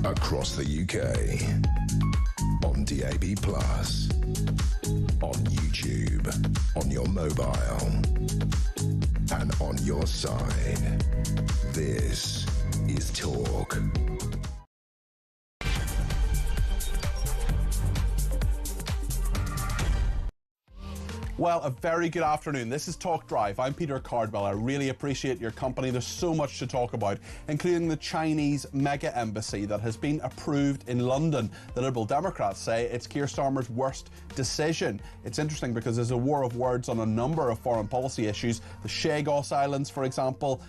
across the UK, on DAB+, on YouTube, on your mobile, and on your side. This is Talk. Well, a very good afternoon. This is Talk Drive. I'm Peter Cardwell. I really appreciate your company. There's so much to talk about, including the Chinese mega embassy that has been approved in London. The Liberal Democrats say it's Keir Starmer's worst decision. It's interesting because there's a war of words on a number of foreign policy issues. The Chagos Islands, for example.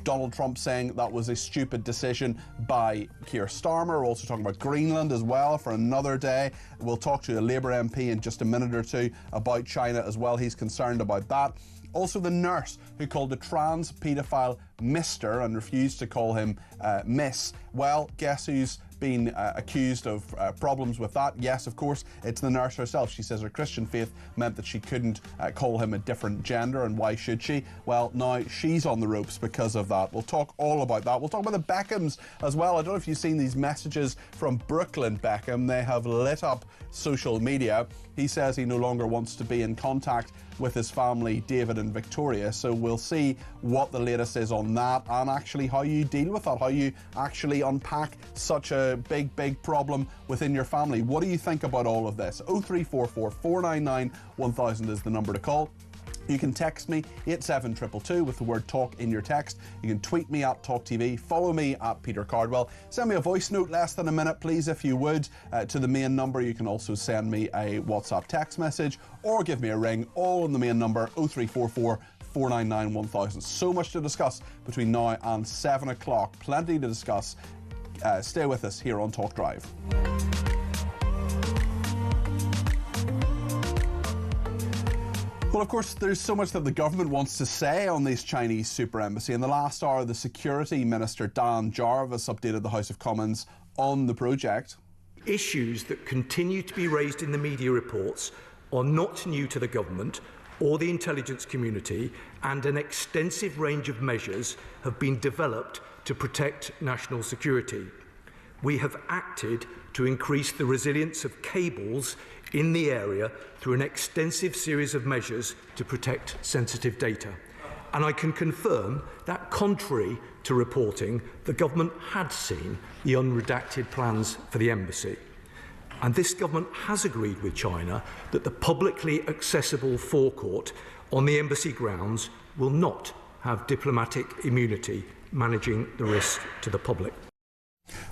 Donald Trump saying that was a stupid decision by Keir Starmer. We're also talking about Greenland as well for another day. We'll talk to a Labour MP in just a minute or two about China as well. He's concerned about that. Also, the nurse who called a trans paedophile Mr. and refused to call him Miss. Well, guess who's been accused of problems with that? Yes, of course, it's the nurse herself. She says her Christian faith meant that she couldn't call him a different gender, and why should she? Well, now she's on the ropes because of that. We'll talk all about that. We'll talk about the Beckhams as well. I don't know if you've seen these messages from Brooklyn Beckham. They have lit up social media. He says he no longer wants to be in contact with his family, David and Victoria. So we'll see what the latest is on that and actually how you deal with that, how you actually unpack such a big problem within your family. What do you think about all of this? 0344 499 1000 is the number to call. You can text me 87222 with the word talk in your text. You can tweet me at talkTV, follow me at Peter Cardwell. Send me a voice note, less than a minute, please, if you would, to the main number. You can also send me a WhatsApp text message or give me a ring, all on the main number, 0344 499 1000. So much to discuss between now and 7 o'clock. Plenty to discuss. Stay with us here on Talk Drive. Well, of course, there's so much that the government wants to say on this Chinese super embassy. In the last hour, the Security Minister, Dan Jarvis, updated the House of Commons on the project. Issues that continue to be raised in the media reports are not new to the government or the intelligence community, and an extensive range of measures have been developed to protect national security. We have acted to increase the resilience of cables in the area through an extensive series of measures to protect sensitive data. And I can confirm that, contrary to reporting, the government had seen the unredacted plans for the embassy. And this government has agreed with China that the publicly accessible forecourt on the embassy grounds will not have diplomatic immunity, managing the risk to the public.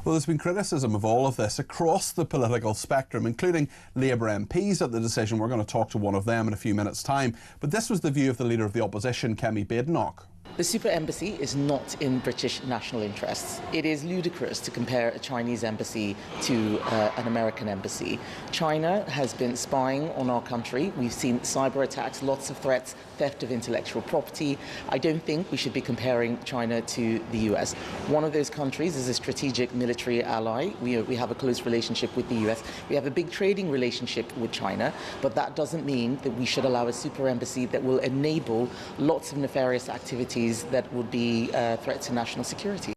Well, there's been criticism of all of this across the political spectrum, including Labour MPs at the decision. We're going to talk to one of them in a few minutes' time. But this was the view of the Leader of the Opposition, Kemi Badenoch. The super embassy is not in British national interests. It is ludicrous to compare a Chinese embassy to an American embassy. China has been spying on our country. We've seen cyber attacks, lots of threats, theft of intellectual property. I don't think we should be comparing China to the US. One of those countries is a strategic military ally. We have a close relationship with the US. We have a big trading relationship with China, but that doesn't mean that we should allow a super embassy that will enable lots of nefarious activities that would be threats to national security.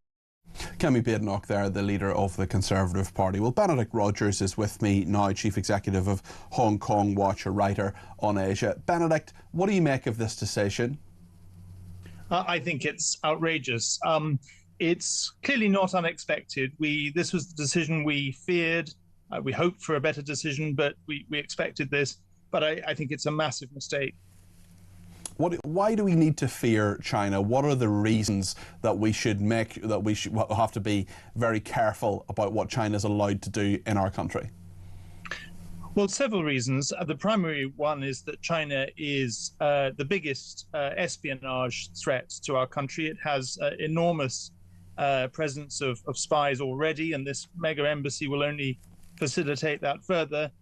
Kemi Badenoch there, the leader of the Conservative Party. Well, Benedict Rogers is with me now, Chief Executive of Hong Kong Watch, a writer on Asia. Benedict, what do you make of this decision? I think it's outrageous. It's clearly not unexpected. This was the decision we feared. We hoped for a better decision, but we expected this. But I think it's a massive mistake. Why do we need to fear China? What are the reasons that we should have to be very careful about what China is allowed to do in our country? Well, several reasons. The primary one is that China is the biggest espionage threat to our country. It has enormous presence of spies already, and this mega embassy will only facilitate that further.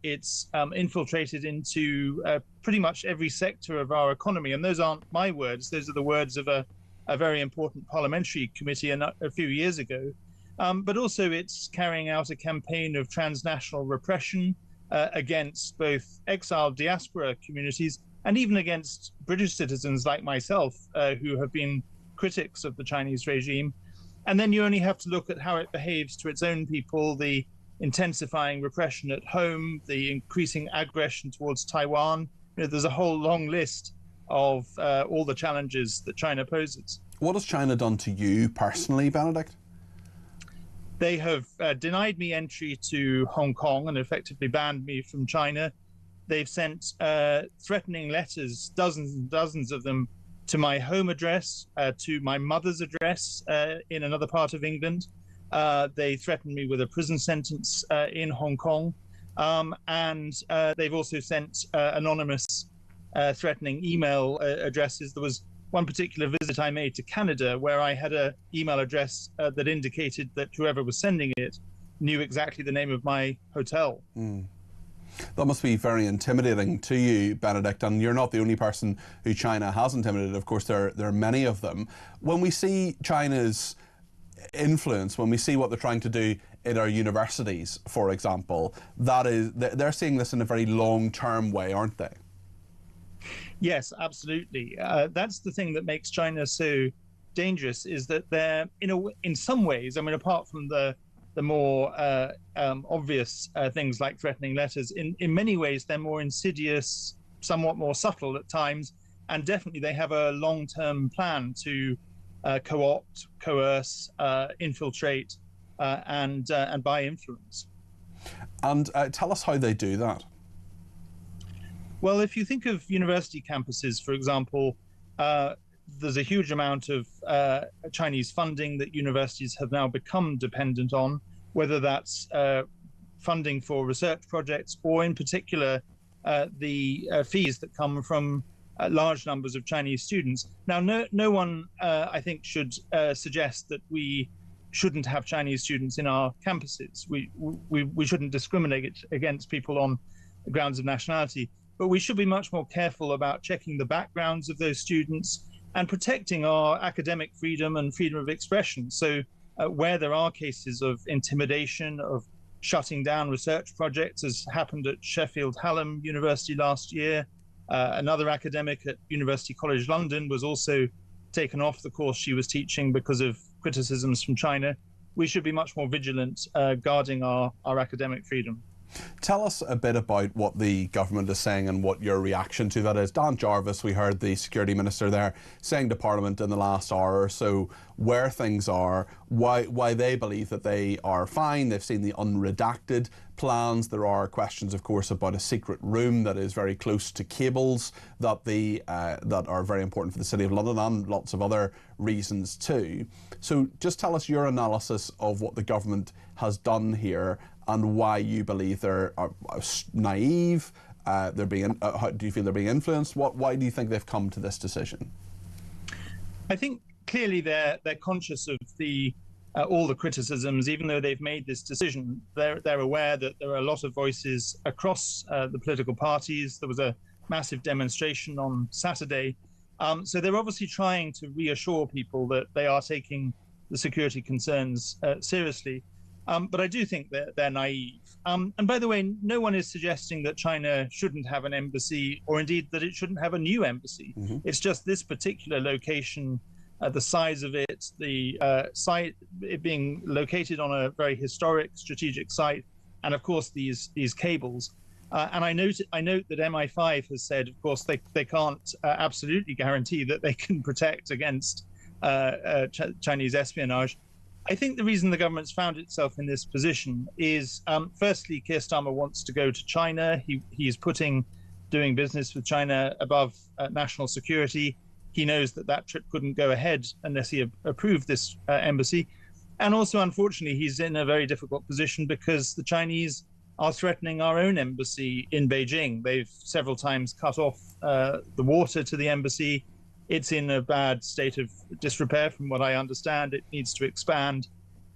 It's infiltrated into pretty much every sector of our economy. And those aren't my words. Those are the words of a very important parliamentary committee a few years ago. But also it's carrying out a campaign of transnational repression against both exiled diaspora communities and even against British citizens like myself who have been critics of the Chinese regime. And then you only have to look at how it behaves to its own people, the intensifying repression at home, the increasing aggression towards Taiwan. There's a whole long list of all the challenges that China poses. What has China done to you personally, Benedict? They have denied me entry to Hong Kong and effectively banned me from China. They've sent threatening letters, dozens and dozens of them, to my home address, to my mother's address in another part of England. They threatened me with a prison sentence in Hong Kong. And they've also sent anonymous threatening email addresses. There was one particular visit I made to Canada where I had an email address that indicated that whoever was sending it knew exactly the name of my hotel. That must be very intimidating to you, Benedict, and you're not the only person who China has intimidated. Of course, there are many of them. When we see China's influence, when we see what they're trying to do in our universities, for example, that is, they're seeing this in a very long-term way, aren't they? Yes, absolutely. That's the thing that makes China so dangerous, is that they're, in some ways, I mean, apart from the more obvious things like threatening letters, in many ways they're more insidious, somewhat more subtle at times, and definitely they have a long-term plan to co-opt, coerce, infiltrate, and buy influence. And tell us how they do that. Well, if you think of university campuses, for example, there's a huge amount of Chinese funding that universities have now become dependent on, whether that's funding for research projects or in particular the fees that come from large numbers of Chinese students. Now, no one, I think, should suggest that we shouldn't have Chinese students in our campuses. We shouldn't discriminate against people on the grounds of nationality, but we should be much more careful about checking the backgrounds of those students and protecting our academic freedom and freedom of expression. So where there are cases of intimidation, of shutting down research projects, as happened at Sheffield Hallam University last year, another academic at University College London was also taken off the course she was teaching because of criticisms from China. We should be much more vigilant guarding our academic freedom. Tell us a bit about what the government is saying and what your reaction to that is. Dan Jarvis, we heard the Security Minister there saying to Parliament in the last hour or so where things are, why they believe that they are fine. They've seen the unredacted plans. There are questions, of course, about a secret room that is very close to cables that that are very important for the City of London and lots of other reasons too. So just tell us your analysis of what the government has done here and why you believe they're naive. They're being. How do you feel they're being influenced? Why do you think they've come to this decision? I think clearly they're conscious of all the criticisms. Even though they've made this decision, they're aware that there are a lot of voices across the political parties. There was a massive demonstration on Saturday, so they're obviously trying to reassure people that they are taking the security concerns seriously. But I do think that they're naive. And by the way, no one is suggesting that China shouldn't have an embassy, or indeed that it shouldn't have a new embassy. Mm-hmm. It's just this particular location, the size of it, the site, it being located on a very historic strategic site, and of course these cables. And I note that MI5 has said, of course, they can't absolutely guarantee that they can protect against Chinese espionage. I think the reason the government's found itself in this position is, firstly, Keir Starmer wants to go to China. He's putting doing business with China above national security. He knows that trip couldn't go ahead unless he approved this embassy. And also, unfortunately, he's in a very difficult position because the Chinese are threatening our own embassy in Beijing. They've several times cut off the water to the embassy. It's in a bad state of disrepair, from what I understand. It needs to expand.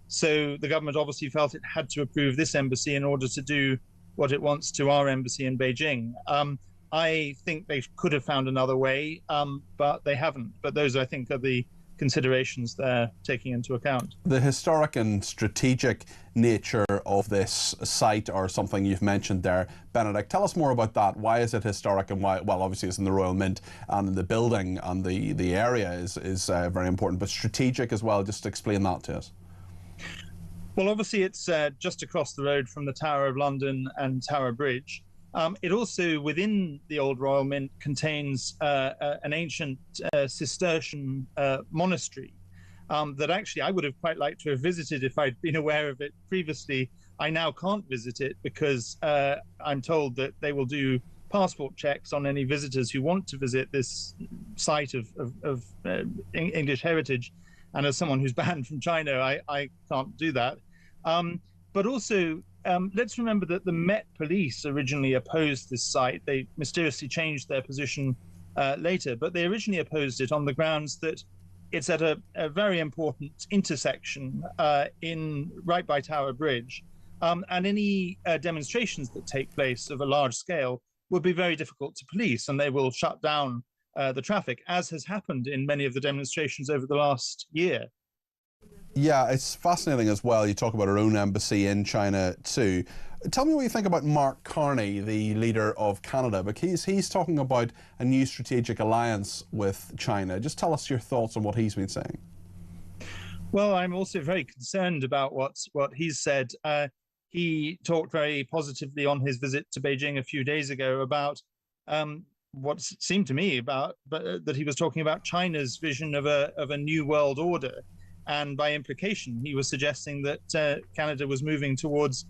So the government obviously felt it had to approve this embassy in order to do what it wants to our embassy in Beijing. I think they could have found another way, but they haven't. But those, I think, are the considerations they're taking into account. The historic and strategic nature of this site, or something you've mentioned there, Benedict, tell us more about that. Why is it historic, and why? Well, obviously it's in the Royal Mint, and the building and the area is very important, but strategic as well. Just explain that to us. Well, obviously it's just across the road from the Tower of London and Tower Bridge. It also, within the old Royal Mint, contains an ancient Cistercian monastery that actually I would have quite liked to have visited if I'd been aware of it previously. I now can't visit it because I'm told that they will do passport checks on any visitors who want to visit this site of English heritage. And as someone who's banned from China, I can't do that. But also, let's remember that the Met Police originally opposed this site. They mysteriously changed their position later, but they originally opposed it on the grounds that it's at a very important intersection right by Tower Bridge, and any demonstrations that take place of a large scale would be very difficult to police, and they will shut down the traffic, as has happened in many of the demonstrations over the last year. Yeah, it's fascinating as well. You talk about our own embassy in China too. Tell me what you think about Mark Carney, the leader of Canada, because he's talking about a new strategic alliance with China. Just tell us your thoughts on what he's been saying. Well, I'm also very concerned about what he's said. He talked very positively on his visit to Beijing a few days ago about what seemed to me that he was talking about China's vision of a new world order. And by implication, he was suggesting that Canada was moving towards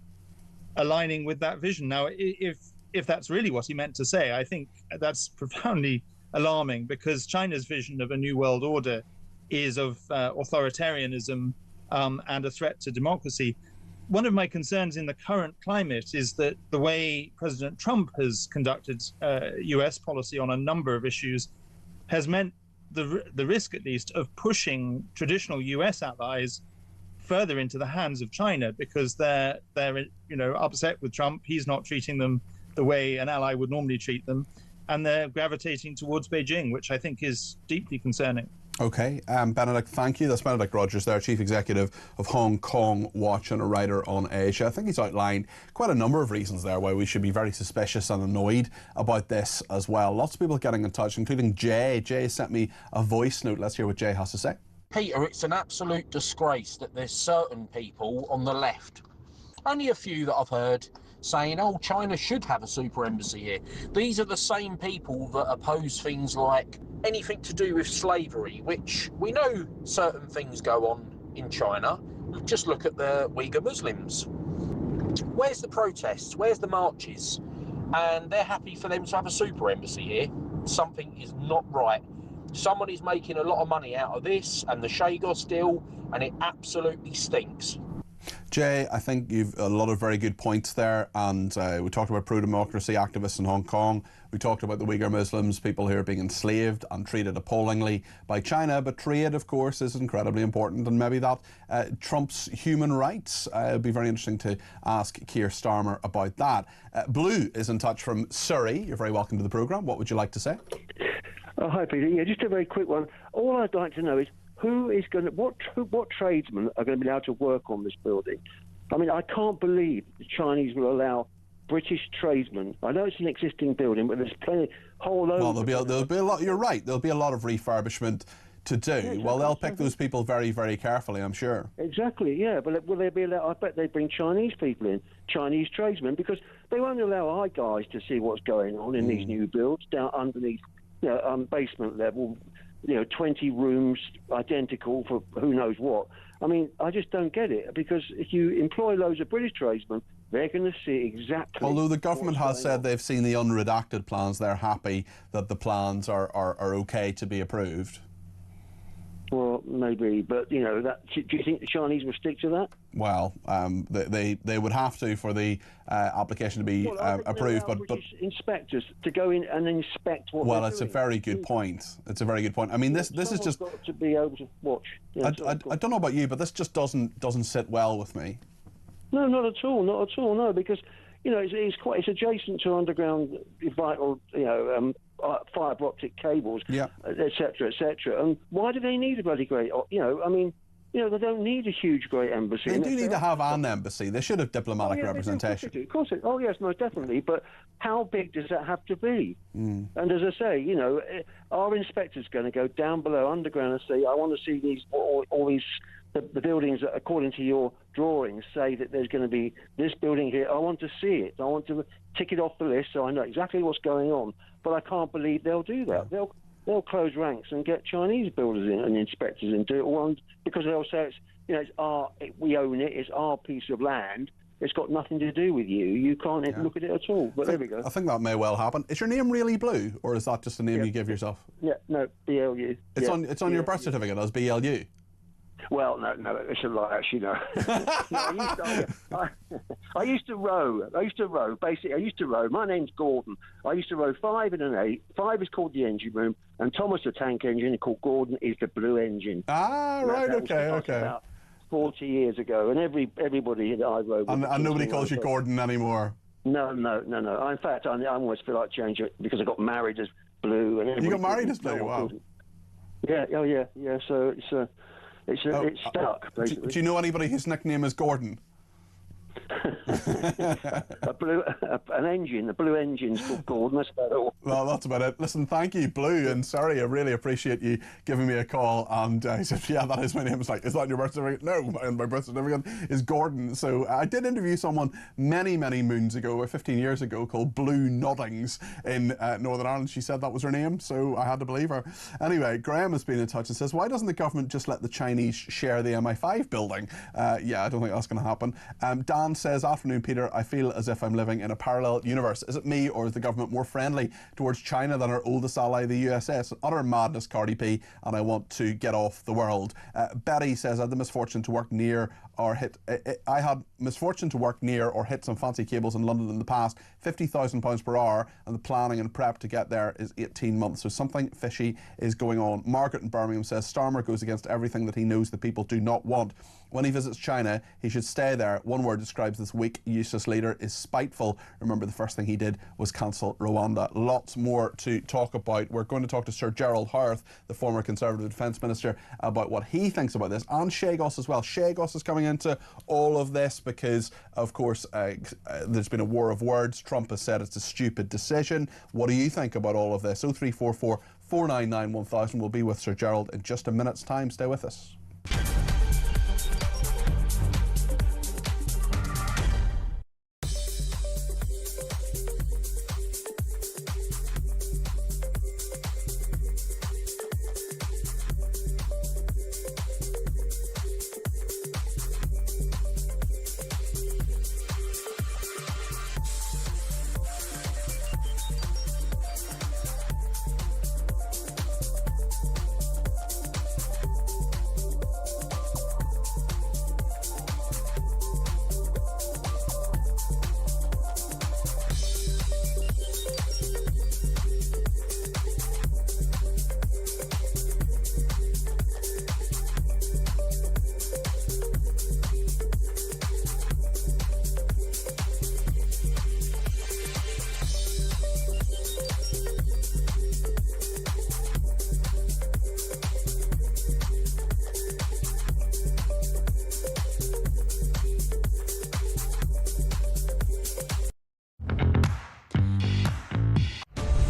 aligning with that vision. Now, if that's really what he meant to say, I think that's profoundly alarming, because China's vision of a new world order is of authoritarianism and a threat to democracy. One of my concerns in the current climate is that the way President Trump has conducted US policy on a number of issues has meant the risk, at least, of pushing traditional US allies further into the hands of China, because they're upset with Trump. He's not treating them the way an ally would normally treat them, and they're gravitating towards Beijing, which I think is deeply concerning. Okay, Benedict, thank you. That's Benedict Rogers there, Chief Executive of Hong Kong Watch and a writer on Asia. I think he's outlined quite a number of reasons there why we should be very suspicious and annoyed about this as well. Lots of people getting in touch, including Jay. Jay sent me a voice note. Let's hear what Jay has to say. Peter, it's an absolute disgrace that there's certain people on the left, only a few that I've heard, saying, oh, China should have a super embassy here. These are the same people that oppose things like anything to do with slavery, which we know certain things go on in China. Just look at the Uyghur Muslims. Where's the protests? Where's the marches? And they're happy for them to have a super embassy here. Something is not right. Someone is making a lot of money out of this and the Chagos deal, and it absolutely stinks. Jay, I think you've a lot of very good points there, and we talked about pro-democracy activists in Hong Kong. We talked about the Uyghur Muslims, people who are being enslaved and treated appallingly by China. But trade, of course, is incredibly important, and maybe that trumps human rights. It'd be very interesting to ask Keir Starmer about that. Blue is in touch from Surrey. You're very welcome to the programme. What would you like to say? Oh, hi, Peter. Yeah, just a very quick one. All I'd like to know is what tradesmen are going to be able to work on this building? I mean, I can't believe the Chinese will allow British tradesmen. I know it's an existing building, but there's plenty whole over. Well, there'll be a lot. You're right. There'll be a lot of refurbishment to do. Yeah, exactly. Well, they'll pick those people very, very carefully, I'm sure. Exactly. Yeah, but will they be allowed? I bet they bring Chinese people in, Chinese tradesmen, because they won't allow our guys to see what's going on in these new builds down underneath, basement level. 20 rooms identical for who knows what. I mean, I just don't get it, because if you employ loads of British tradesmen, they're going to see exactly. Although the government has said they've seen the unredacted plans, they're happy that the plans are okay to be approved. Well, maybe, but do you think the Chinese will stick to that? Well, they would have to for the application to be approved. But inspectors to go in and inspect what. Well, it's a very good point. It's a very good point. I mean, this is just got to be able to watch. I don't know about you, but this just doesn't sit well with me. No, not at all. Not at all. No, because it's adjacent to underground vital fibre optic cables, Yeah. et cetera, et cetera. And why do they need a bloody great, they don't need a huge, great embassy. They do need to have an embassy. They should have diplomatic representation. Of course, oh yes, most definitely. But how big does that have to be? And as I say, our inspector's going to go down below underground and say, I want to see these all these the buildings that, according to your drawings, say that there's going to be this building here. I want to see it. I want to tick it off the list so I know exactly what's going on. But I can't believe they'll do that. They'll close ranks and get Chinese builders in and inspectors in, do it all, because they'll say we own it, it's our piece of land, it's got nothing to do with you. You can't look at it at all. But there we go. I think that may well happen. Is your name really Blue, or is that just a name you give yourself? Yeah, no, BLU. It's on your birth certificate as BLU. Well, no, it's a lie, actually, no. I used to row. Basically, I used to row. My name's Gordon. I used to row 5 and an 8. 5 is called the engine room, and Thomas the tank engine, called Gordon, is the blue engine. Ah, right, okay. About 40 years ago, and everybody that I rowed with... And nobody calls you Gordon anymore? No. In fact, I almost feel like changing it because I got married as Blue. And you got married as Blue? Wow. Yeah, so it's stuck, basically. Do you know anybody whose nickname is Gordon? A blue engine's called Gordon, that's about all. Well, that's about it. Listen, thank you, Blue, and sorry, I really appreciate you giving me a call. And he said, yeah, that is my name. It's like, is that your birth certificate? No, my birth certificate is Gordon. So I did interview someone many, many moons ago, 15 years ago, called Blue Noddings in Northern Ireland. She said that was her name, so I had to believe her. Anyway, Graham has been in touch and says, why doesn't the government just let the Chinese share the MI5 building? Yeah, I don't think that's going to happen. Dan says, afternoon, Peter, I feel as if I'm living in a parallel universe. Is it me, or is the government more friendly towards China than our oldest ally, the USS? Utter madness, Cardi P, and I want to get off the world. Betty says, I had the misfortune to work near or hit some fancy cables in London in the past. £50,000 per hour, and the planning and prep to get there is 18 months. So something fishy is going on. Margaret in Birmingham says, Starmer goes against everything that he knows the people do not want. When he visits China, he should stay there. One word describes this weak, useless leader is spiteful. Remember, the first thing he did was cancel Rwanda. Lots more to talk about. We're going to talk to Sir Gerald Howarth, the former Conservative Defence Minister, about what he thinks about this, and Shay Goss as well. Shay Goss is coming into all of this because, of course, there's been a war of words. Trump has said it's a stupid decision. What do you think about all of this? 0344 499 1000. We'll be with Sir Gerald in just a minute's time. Stay with us.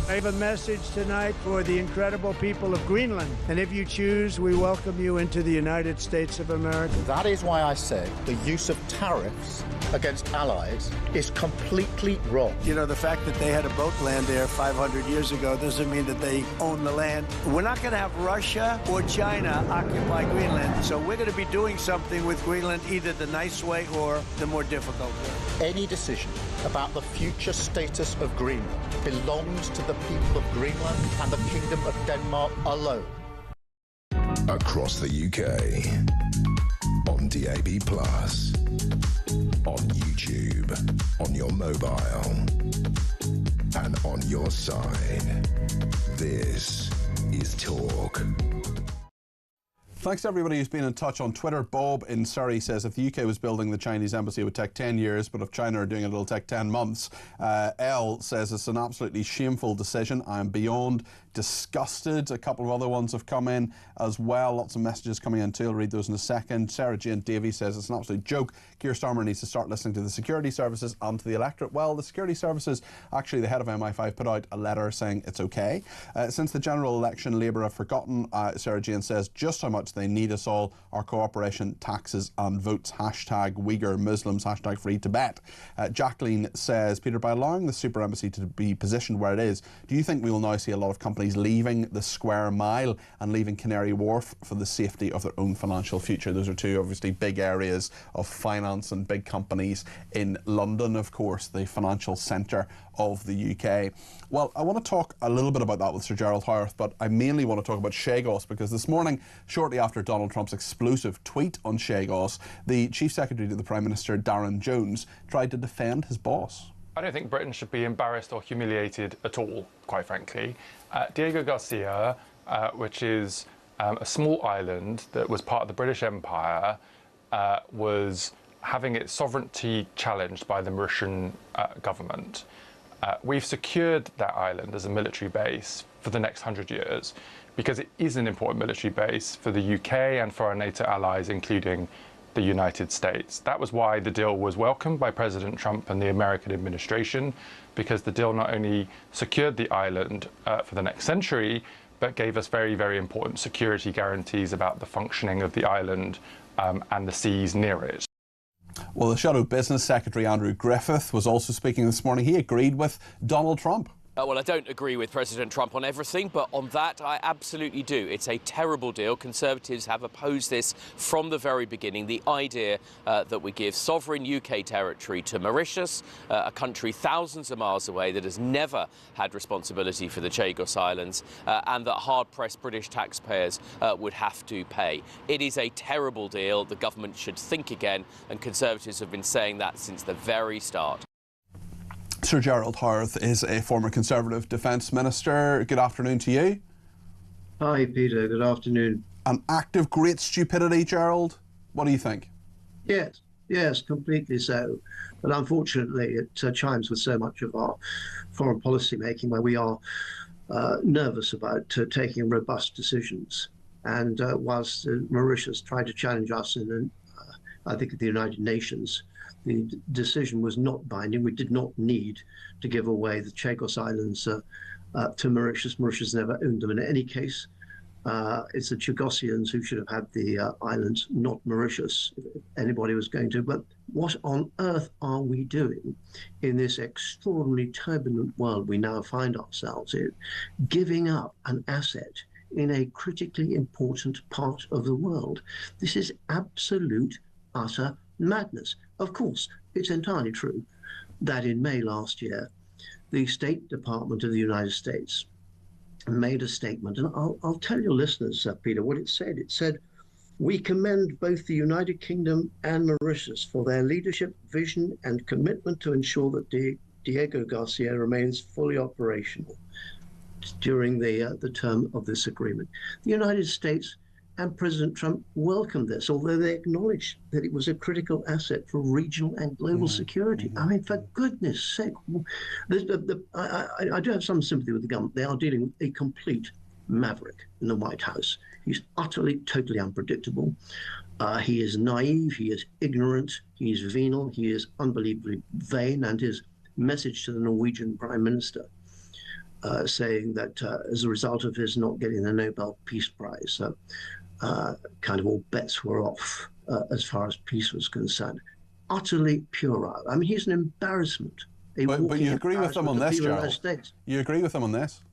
I have a message tonight for the incredible people of Greenland. And if you choose, we welcome you into the United States of America. That is why I said the use of tariffs against allies is completely wrong. You know, the fact that they had a boat land there 500 years ago doesn't mean that they own the land. We're not going to have Russia or China occupy Greenland. So we're going to be doing something with Greenland, either the nice way or the more difficult way. Any decision about the future status of Greenland belongs to the people of Greenland and the Kingdom of Denmark alone. Across the UK, on DAB+, on YouTube, on your mobile, and on your side. This is Talk. Thanks to everybody who's been in touch on Twitter. Bob in Surrey says if the UK was building the Chinese embassy, it would take 10 years, but if China are doing it, it'll take 10 months. L says it's an absolutely shameful decision. I am beyond disgusted. A couple of other ones have come in as well. Lots of messages coming in too. I'll read those in a second. Sarah Jane Davey says it's an absolute joke. Keir Starmer needs to start listening to the security services and to the electorate. Well, the security services, actually the head of MI5 put out a letter saying it's okay. Since the general election, Labour have forgotten, Sarah Jane says, just how much they need us all, our cooperation, taxes and votes. Hashtag Uyghur Muslims, hashtag Free Tibet. Jacqueline says, Peter, by allowing the super embassy to be positioned where it is, do you think we will now see a lot of companies leaving the square mile and leaving Canary Wharf for the safety of their own financial future? Those are two obviously big areas of finance and big companies in London, of course, the financial centre of the UK. Well, I want to talk a little bit about that with Sir Gerald Howarth, but I mainly want to talk about Chagos, because this morning, shortly after Donald Trump's explosive tweet on Chagos, the Chief Secretary to the Prime Minister, Darren Jones, tried to defend his boss. I don't think Britain should be embarrassed or humiliated at all, quite frankly. Diego Garcia, which is a small island that was part of the British Empire, was having its sovereignty challenged by the Mauritian government. We've secured that island as a military base for the next 100 years because it is an important military base for the UK and for our NATO allies, including the United States. That was why the deal was welcomed by President Trump and the American administration, because the deal not only secured the island for the next century, but gave us very, very important security guarantees about the functioning of the island and the seas near it. Well, the Shadow Business Secretary, Andrew Griffith, was also speaking this morning. He agreed with Donald Trump. Well, I don't agree with President Trump on everything, but on that I absolutely do. It's a terrible deal. Conservatives have opposed this from the very beginning. The idea that we give sovereign UK territory to Mauritius, a country thousands of miles away that has never had responsibility for the Chagos Islands, and that hard-pressed British taxpayers would have to pay. It is a terrible deal. The government should think again, and Conservatives have been saying that since the very start. Sir Gerald Howarth is a former Conservative Defence Minister. Good afternoon to you. Hi, Peter. Good afternoon. An act of great stupidity, Gerald. What do you think? Yes, completely so. But unfortunately, it chimes with so much of our foreign policy making, where we are nervous about taking robust decisions. And whilst Mauritius tried to challenge us in, I think, at the United Nations, the decision was not binding. We did not need to give away the Chagos Islands to Mauritius. Mauritius never owned them in any case. It's the Chagosians who should have had the islands, not Mauritius, if anybody was going to. But what on earth are we doing in this extraordinarily turbulent world we now find ourselves in, giving up an asset in a critically important part of the world? This is absolute, utter madness. Of course, it's entirely true that in May last year, the State Department of the United States made a statement, and I'll tell your listeners, Peter, what it said. It said, "We commend both the United Kingdom and Mauritius for their leadership, vision, and commitment to ensure that Diego Garcia remains fully operational during the term of this agreement." The United States and President Trump welcomed this, although they acknowledged that it was a critical asset for regional and global security. I mean, for goodness sake, I do have some sympathy with the government. They are dealing with a complete maverick in the White House. He's utterly, totally unpredictable. He is naive, he is ignorant, he is venal, he is unbelievably vain, and his message to the Norwegian Prime Minister saying that as a result of his not getting the Nobel Peace Prize, kind of all bets were off as far as peace was concerned. Utterly puerile. I mean, he's an embarrassment. But you agree with them on this, Gerald? You agree with them on this?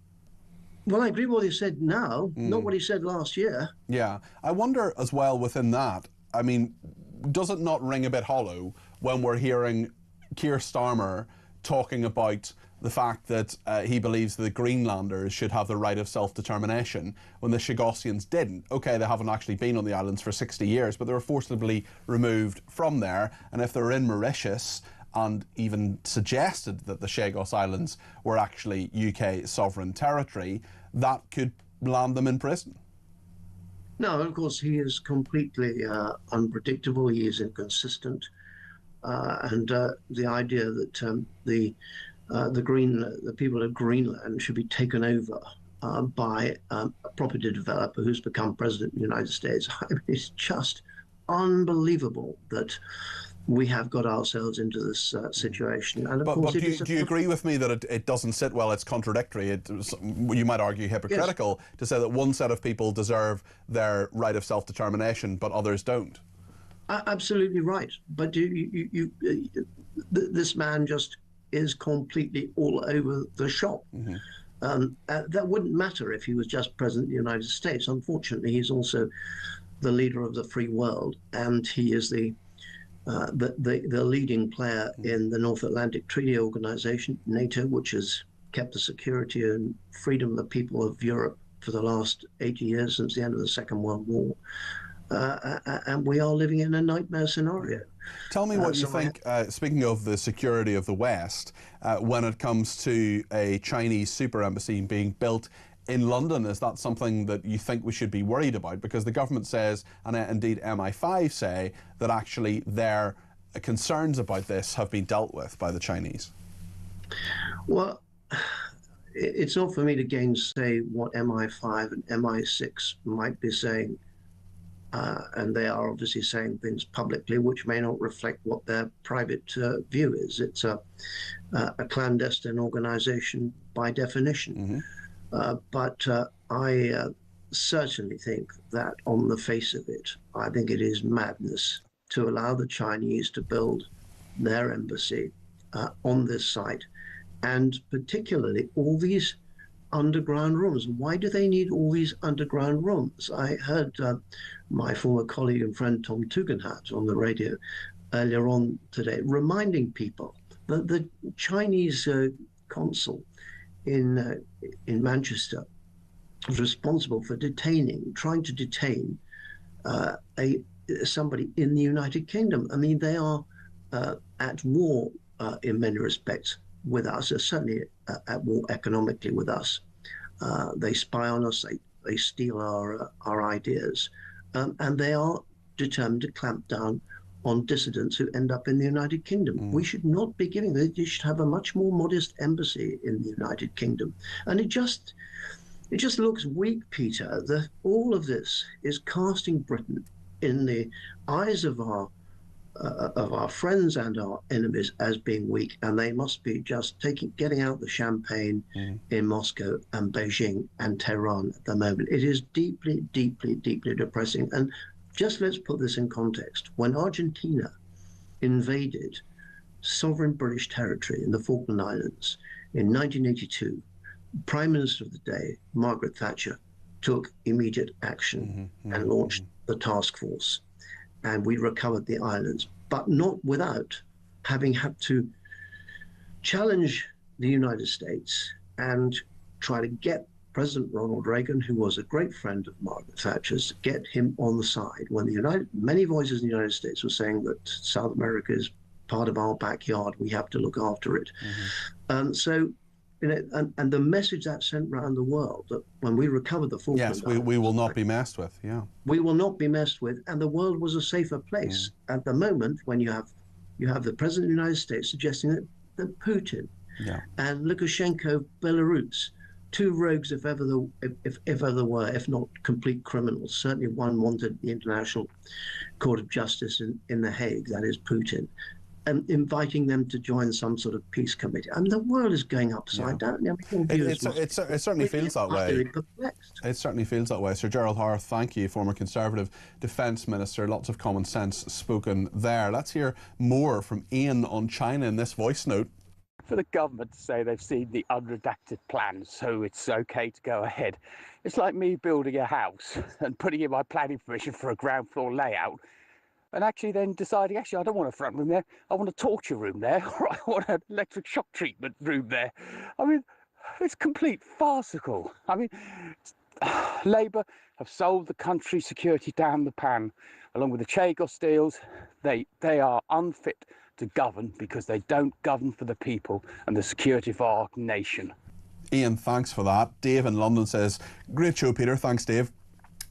Well, I agree with what he said now, not what he said last year. Yeah. I wonder as well within that, I mean, does it not ring a bit hollow when we're hearing Keir Starmer talking about the fact that he believes the Greenlanders should have the right of self-determination when the Chagosians didn't? Okay, they haven't actually been on the islands for 60 years, but they were forcibly removed from there. And if they're in Mauritius and even suggested that the Chagos Islands were actually UK sovereign territory, that could land them in prison. No, of course, he is completely unpredictable. He is inconsistent. And the idea that the people of Greenland should be taken over by a property developer who's become president of the United States. I mean, it's just unbelievable that we have got ourselves into this situation. And of course, but do you agree with me that it doesn't sit well? It's contradictory. You might argue hypocritical to say that one set of people deserve their right of self-determination, but others don't. Absolutely right. But this man just is completely all over the shop. That wouldn't matter if he was just president of the United States. Unfortunately, he's also the leader of the free world, and he is the leading player in the North Atlantic Treaty Organization, NATO, which has kept the security and freedom of the people of Europe for the last 80 years since the end of the Second World War. And we are living in a nightmare scenario. Tell me what you think, speaking of the security of the West, when it comes to a Chinese super embassy being built in London. Is that something that you think we should be worried about? Because the government says, and indeed MI5 say, that actually their concerns about this have been dealt with by the Chinese. Well, it's not for me to gainsay what MI5 and MI6 might be saying. And they are obviously saying things publicly which may not reflect what their private view is. It's a clandestine organization by definition. But I certainly think that on the face of it, I think it is madness to allow the Chinese to build their embassy on this site, and particularly all these underground rooms. Why do they need all these underground rooms? I heard my former colleague and friend Tom Tugendhat on the radio earlier on today reminding people that the Chinese consul in Manchester was responsible for trying to detain somebody in the United Kingdom. I mean, they are at war in many respects with us, certainly at war economically with us. They spy on us, they steal our ideas, and they are determined to clamp down on dissidents who end up in the United Kingdom. We should not be giving them. They should have a much more modest embassy in the United Kingdom. And it just looks weak, Peter, that all of this is casting Britain in the eyes of our friends and our enemies as being weak, and they must be just getting out the champagne in Moscow and Beijing and Tehran at the moment. It is deeply, deeply, deeply depressing. And just let's put this in context. When Argentina invaded sovereign British territory in the Falkland Islands in 1982, Prime Minister of the day, Margaret Thatcher, took immediate action and launched the task force. And we recovered the islands, but not without having had to challenge the United States and try to get President Ronald Reagan, who was a great friend of Margaret Thatcher's, get him on the side when many voices in the United States were saying that South America is part of our backyard, we have to look after it. So, and the message that sent around the world that when we recover the Falkland Islands, we will not be messed with. We will not be messed with, and the world was a safer place. At the moment, when you have the President of the United States suggesting that Putin and Lukashenko, Belarus, two rogues if ever there were, if not complete criminals. Certainly one wanted the International Court of Justice in The Hague, that is Putin, and inviting them to join some sort of peace committee. I mean, the world is going upside down. It certainly feels that way. It certainly feels that way. Sir Gerald Harth, thank you, former Conservative Defence Minister. Lots of common sense spoken there. Let's hear more from Ian on China in this voice note. For the government to say they've seen the unredacted plan, so it's okay to go ahead. It's like me building a house and putting in my planning permission for a ground floor layout, and actually then deciding, actually, I don't want a front room there, I want a torture room there, or I want an electric shock treatment room there. I mean, it's complete farcical. I mean, Labour have sold the country's security down the pan, along with the Chagos deals. They are unfit to govern because they don't govern for the people and the security of our nation. Ian, thanks for that. Dave in London says, great show, Peter. Thanks, Dave.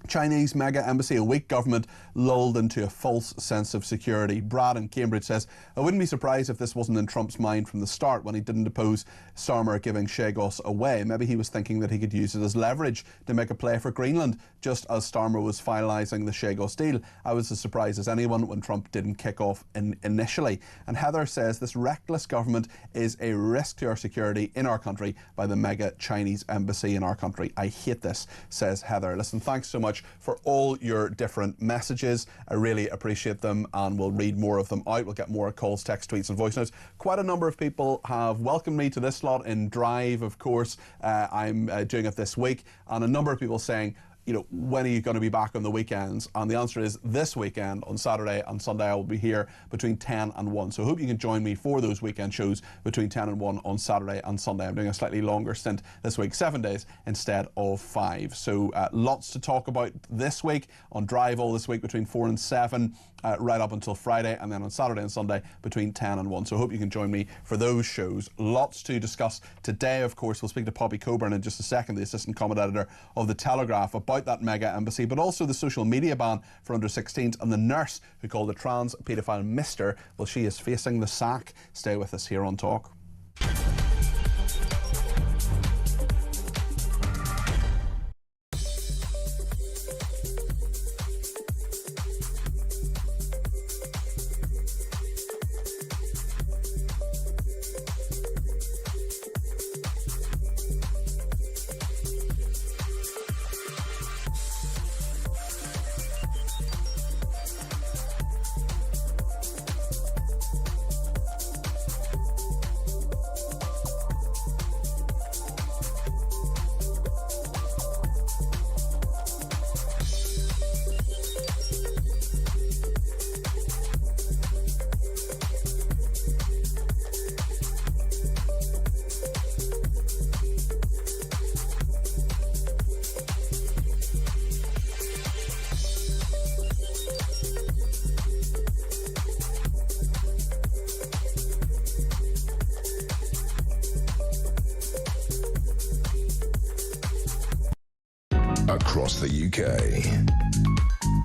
Chinese mega embassy, a weak government lulled into a false sense of security. Brad in Cambridge says, I wouldn't be surprised if this wasn't in Trump's mind from the start when he didn't oppose Starmer giving Chagos away. Maybe he was thinking that he could use it as leverage to make a play for Greenland, just as Starmer was finalising the Chagos deal. I was as surprised as anyone when Trump didn't kick off initially. And Heather says this reckless government is a risk to our security in our country by the mega Chinese embassy in our country. I hate this, says Heather. Listen, thanks so much for all your different messages. I really appreciate them, and we'll read more of them out. We'll get more calls, text, tweets and voice notes. Quite a number of people have welcomed me to this slot in Drive, of course. I'm doing it this week, and a number of people saying, you know, when are you going to be back on the weekends? And the answer is this weekend, on Saturday and Sunday. I will be here between 10 and 1. So I hope you can join me for those weekend shows between 10 and 1 on Saturday and Sunday. I'm doing a slightly longer stint this week, 7 days instead of 5. So lots to talk about this week on Drive all this week between 4 and 7. Right up until Friday, and then on Saturday and Sunday between 10 and 1. So I hope you can join me for those shows. Lots to discuss today, of course. We'll speak to Poppy Coburn in just a second, the assistant comment editor of The Telegraph, about that mega embassy, but also the social media ban for under-16s and the nurse who called a trans paedophile Mr. Well, she is facing the sack. Stay with us here on Talk. Across the UK,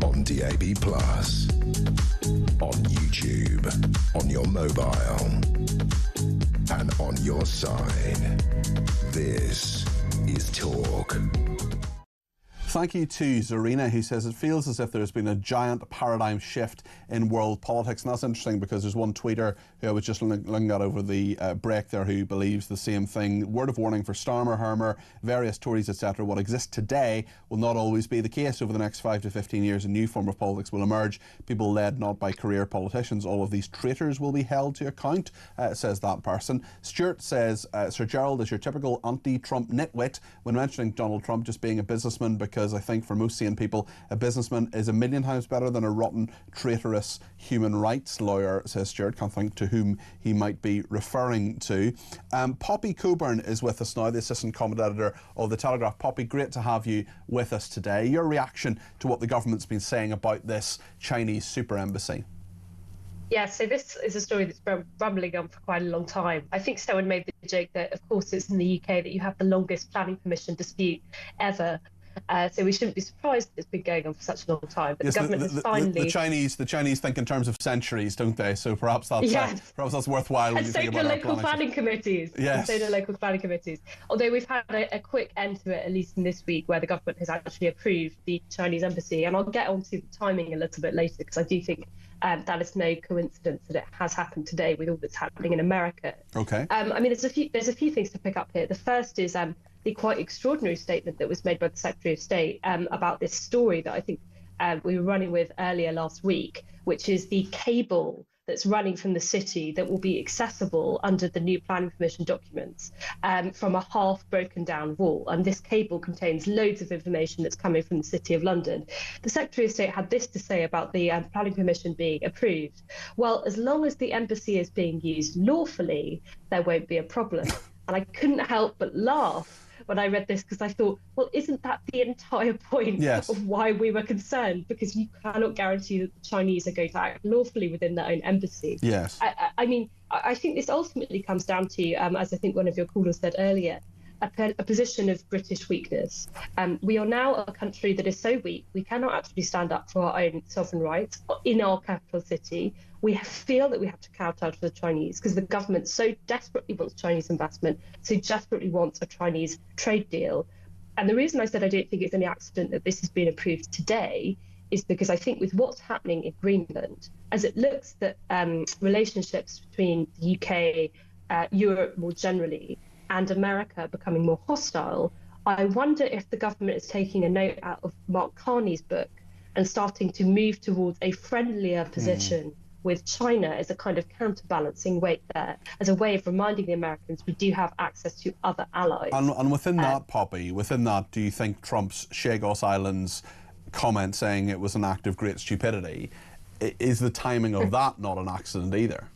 on DAB+, on YouTube, on your mobile, and on your side. This is Talk. Thank you to Zarina, who says it feels as if there's been a giant paradigm shift in world politics. And that's interesting because there's one tweeter who I was just looking at over the break there who believes the same thing. Word of warning for Starmer, Hermer, various Tories, etc. What exists today will not always be the case. Over the next 5 to 15 years, a new form of politics will emerge, people led not by career politicians. All of these traitors will be held to account, says that person. Stuart says, Sir Gerald is your typical anti-Trump nitwit when mentioning Donald Trump just being a businessman, because I think for most sane people, a businessman is a million times better than a rotten, traitorous human rights lawyer, says Stuart. Can't think to whom he might be referring to. Poppy Coburn is with us now, the assistant comment editor of The Telegraph. Poppy, great to have you with us today. Your reaction to what the government's been saying about this Chinese super embassy? Yeah, so this is a story that's been rumbling on for quite a long time. I think someone made the joke that, of course, it's in the UK that you have the longest planning permission dispute ever. So we shouldn't be surprised it's been going on for such a long time. But yes, the government has finally... The Chinese think in terms of centuries, don't they? So perhaps that's worthwhile. And so do local planning committees. Yes. And so do local planning committees. Although we've had a quick end to it, at least in this week, where the government has actually approved the Chinese embassy. And I'll get onto the timing a little bit later, because I do think that is no coincidence that it has happened today with all that's happening in America. Okay. I mean, there's a few things to pick up here. The first is the quite extraordinary statement that was made by the Secretary of State about this story that I think we were running with earlier last week, which is the cable that's running from the city that will be accessible under the new planning permission documents from a half broken down wall. And this cable contains loads of information that's coming from the City of London. The Secretary of State had this to say about the planning permission being approved. Well, as long as the embassy is being used lawfully, there won't be a problem. And I couldn't help but laugh when I read this, because I thought, well, isn't that the entire point of why we were concerned? Because you cannot guarantee that the Chinese are going to act lawfully within their own embassy. Yes. I mean, I think this ultimately comes down to, as I think one of your callers said earlier, a position of British weakness. We are now a country that is so weak, we cannot actually stand up for our own sovereign rights in our capital city. We feel that we have to kowtow to the Chinese because the government so desperately wants Chinese investment, so desperately wants a Chinese trade deal. And the reason I said I don't think it's any accident that this has been approved today is because I think with what's happening in Greenland, as it looks that relationships between the UK, Europe more generally, and America becoming more hostile, I wonder if the government is taking a note out of Mark Carney's book and starting to move towards a friendlier position with China as a kind of counterbalancing weight there, as a way of reminding the Americans we do have access to other allies. And within that, Poppy, within that, do you think Trump's Chagos Islands comment saying it was an act of great stupidity, is the timing of that not an accident either?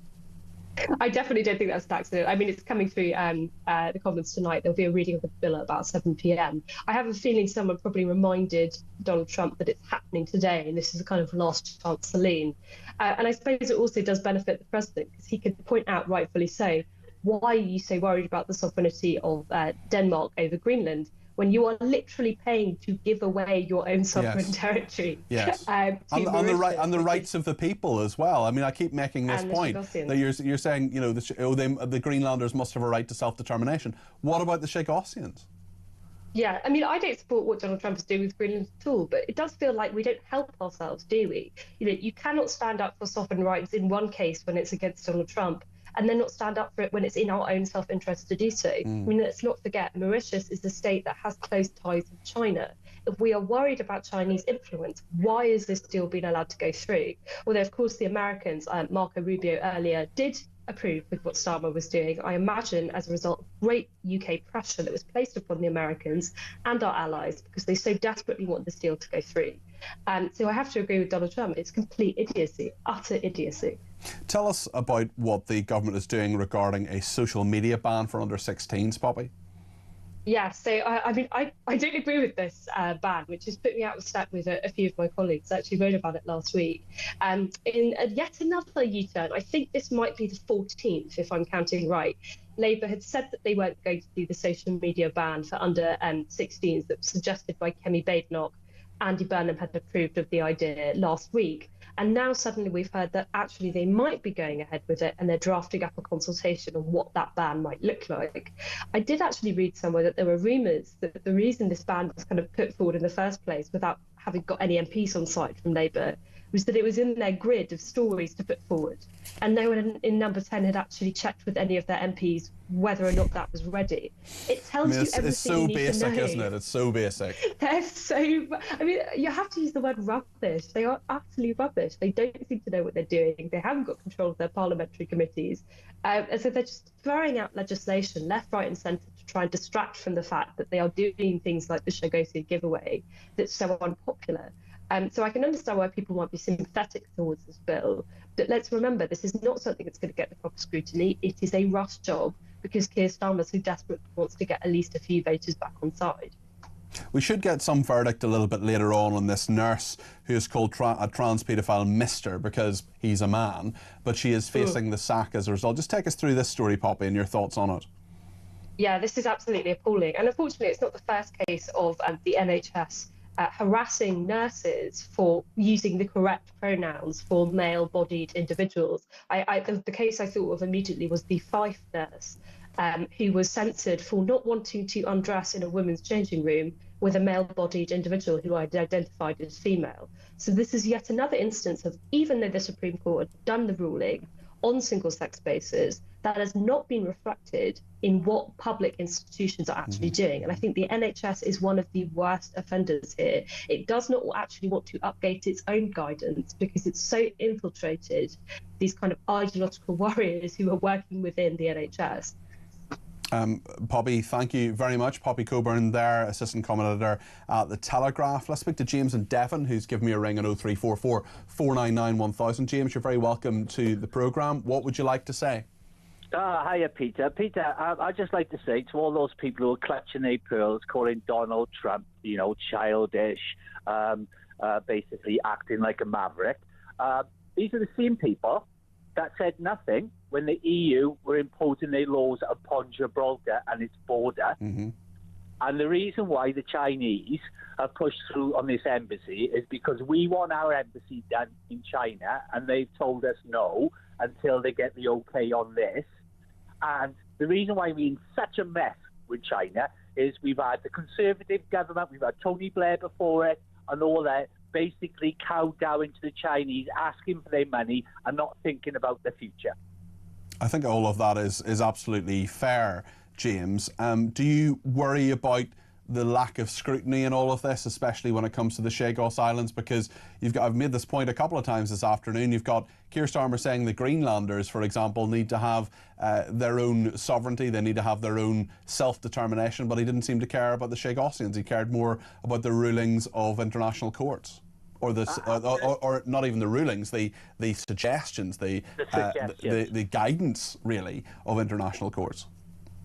I definitely don't think that's an accident. I mean, it's coming through the Commons tonight. There'll be a reading of the bill at about 7 p.m. I have a feeling someone probably reminded Donald Trump that it's happening today, and this is a kind of last chance saloon. And I suppose it also does benefit the president because he could point out, rightfully so, why are you so worried about the sovereignty of Denmark over Greenland when you are literally paying to give away your own sovereign territory? Yes. And the rights of the people as well. I mean, I keep making this point that you're saying, you know, the Greenlanders must have a right to self-determination. What about the Chagosians? Yeah, I mean, I don't support what Donald Trump is doing with Greenland at all, but it does feel like we don't help ourselves, do we? You know, you cannot stand up for sovereign rights in one case when it's against Donald Trump, and then not stand up for it when it's in our own self-interest to do so. I mean, let's not forget, Mauritius is the state that has close ties with China. If we are worried about Chinese influence, why is this deal being allowed to go through? Although, of course, the Americans, Marco Rubio earlier, did approve with what Starmer was doing, I imagine as a result of great UK pressure that was placed upon the Americans and our allies because they so desperately want this deal to go through. So I have to agree with Donald Trump. It's complete idiocy, utter idiocy. Tell us about what the government is doing regarding a social media ban for under 16s, Poppy. Yeah, so I mean, I don't agree with this ban, which has put me out of step with a few of my colleagues. I actually wrote about it last week. In yet another U-turn, I think this might be the 14th, if I'm counting right. Labour had said that they weren't going to do the social media ban for under 16s that was suggested by Kemi Badenoch. Andy Burnham had approved of the idea last week. And now suddenly we've heard that actually they might be going ahead with it and they're drafting up a consultation on what that ban might look like. I did actually read somewhere that there were rumours that the reason this ban was kind of put forward in the first place without having got any MPs on site from Labour was that it was in their grid of stories to put forward. And no one in number 10 had actually checked with any of their MPs whether or not that was ready. It tells you everything it's so you need basic, to know. isn't it? It's so basic. They're so... I mean, you have to use the word rubbish. They are utterly rubbish. They don't seem to know what they're doing. They haven't got control of their parliamentary committees. And so they're just throwing out legislation left, right and centre to try and distract from the fact that they are doing things like the Chagosian giveaway that's so unpopular. So I can understand why people might be sympathetic towards this bill, but let's remember this is not something that's going to get the proper scrutiny. It is a rush job because Keir Starmer so desperately wants to get at least a few voters back on side. We should get some verdict a little bit later on this nurse who is called a trans paedophile Mr. because he's a man, but she is facing the sack as a result. Just take us through this story, Poppy, and your thoughts on it. Yeah, this is absolutely appalling. And unfortunately, it's not the first case of the NHS harassing nurses for using the correct pronouns for male-bodied individuals. The case I thought of immediately was the Fife nurse who was censored for not wanting to undress in a women's changing room with a male-bodied individual who I'd identified as female. So this is yet another instance of, even though the Supreme Court had done the ruling on single-sex basis, that has not been reflected in what public institutions are actually doing. And I think the NHS is one of the worst offenders here. It does not actually want to update its own guidance because it's so infiltrated these kind of ideological warriors who are working within the NHS. Poppy, thank you very much. Poppy Coburn there, assistant comment editor at The Telegraph. Let's speak to James in Devon, who's given me a ring on 0344 499 1000. James, you're very welcome to the programme. What would you like to say? Hiya, Peter. Peter, I'd just like to say to all those people who are clutching their pearls, calling Donald Trump, you know, childish, basically acting like a maverick. These are the same people that said nothing when the EU were imposing their laws upon Gibraltar and its border. Mm-hmm. And the reason why the Chinese have pushed through on this embassy is because we want our embassy done in China, and they've told us no until they get the okay on this. And the reason why we're in such a mess with China is we've had the Conservative government, we've had Tony Blair before it, and all that, basically kowtowing to the Chinese, asking for their money and not thinking about the future. I think all of that is absolutely fair, James. Do you worry about the lack of scrutiny in all of this, especially when it comes to the Chagos Islands? Because I've made this point a couple of times this afternoon. You've got Keir Starmer saying the Greenlanders, for example, need to have their own sovereignty, they need to have their own self-determination, but he didn't seem to care about the Chagosians. He cared more about the rulings of international courts. Or or not even the rulings, the suggestions, the guidance, really, of international courts.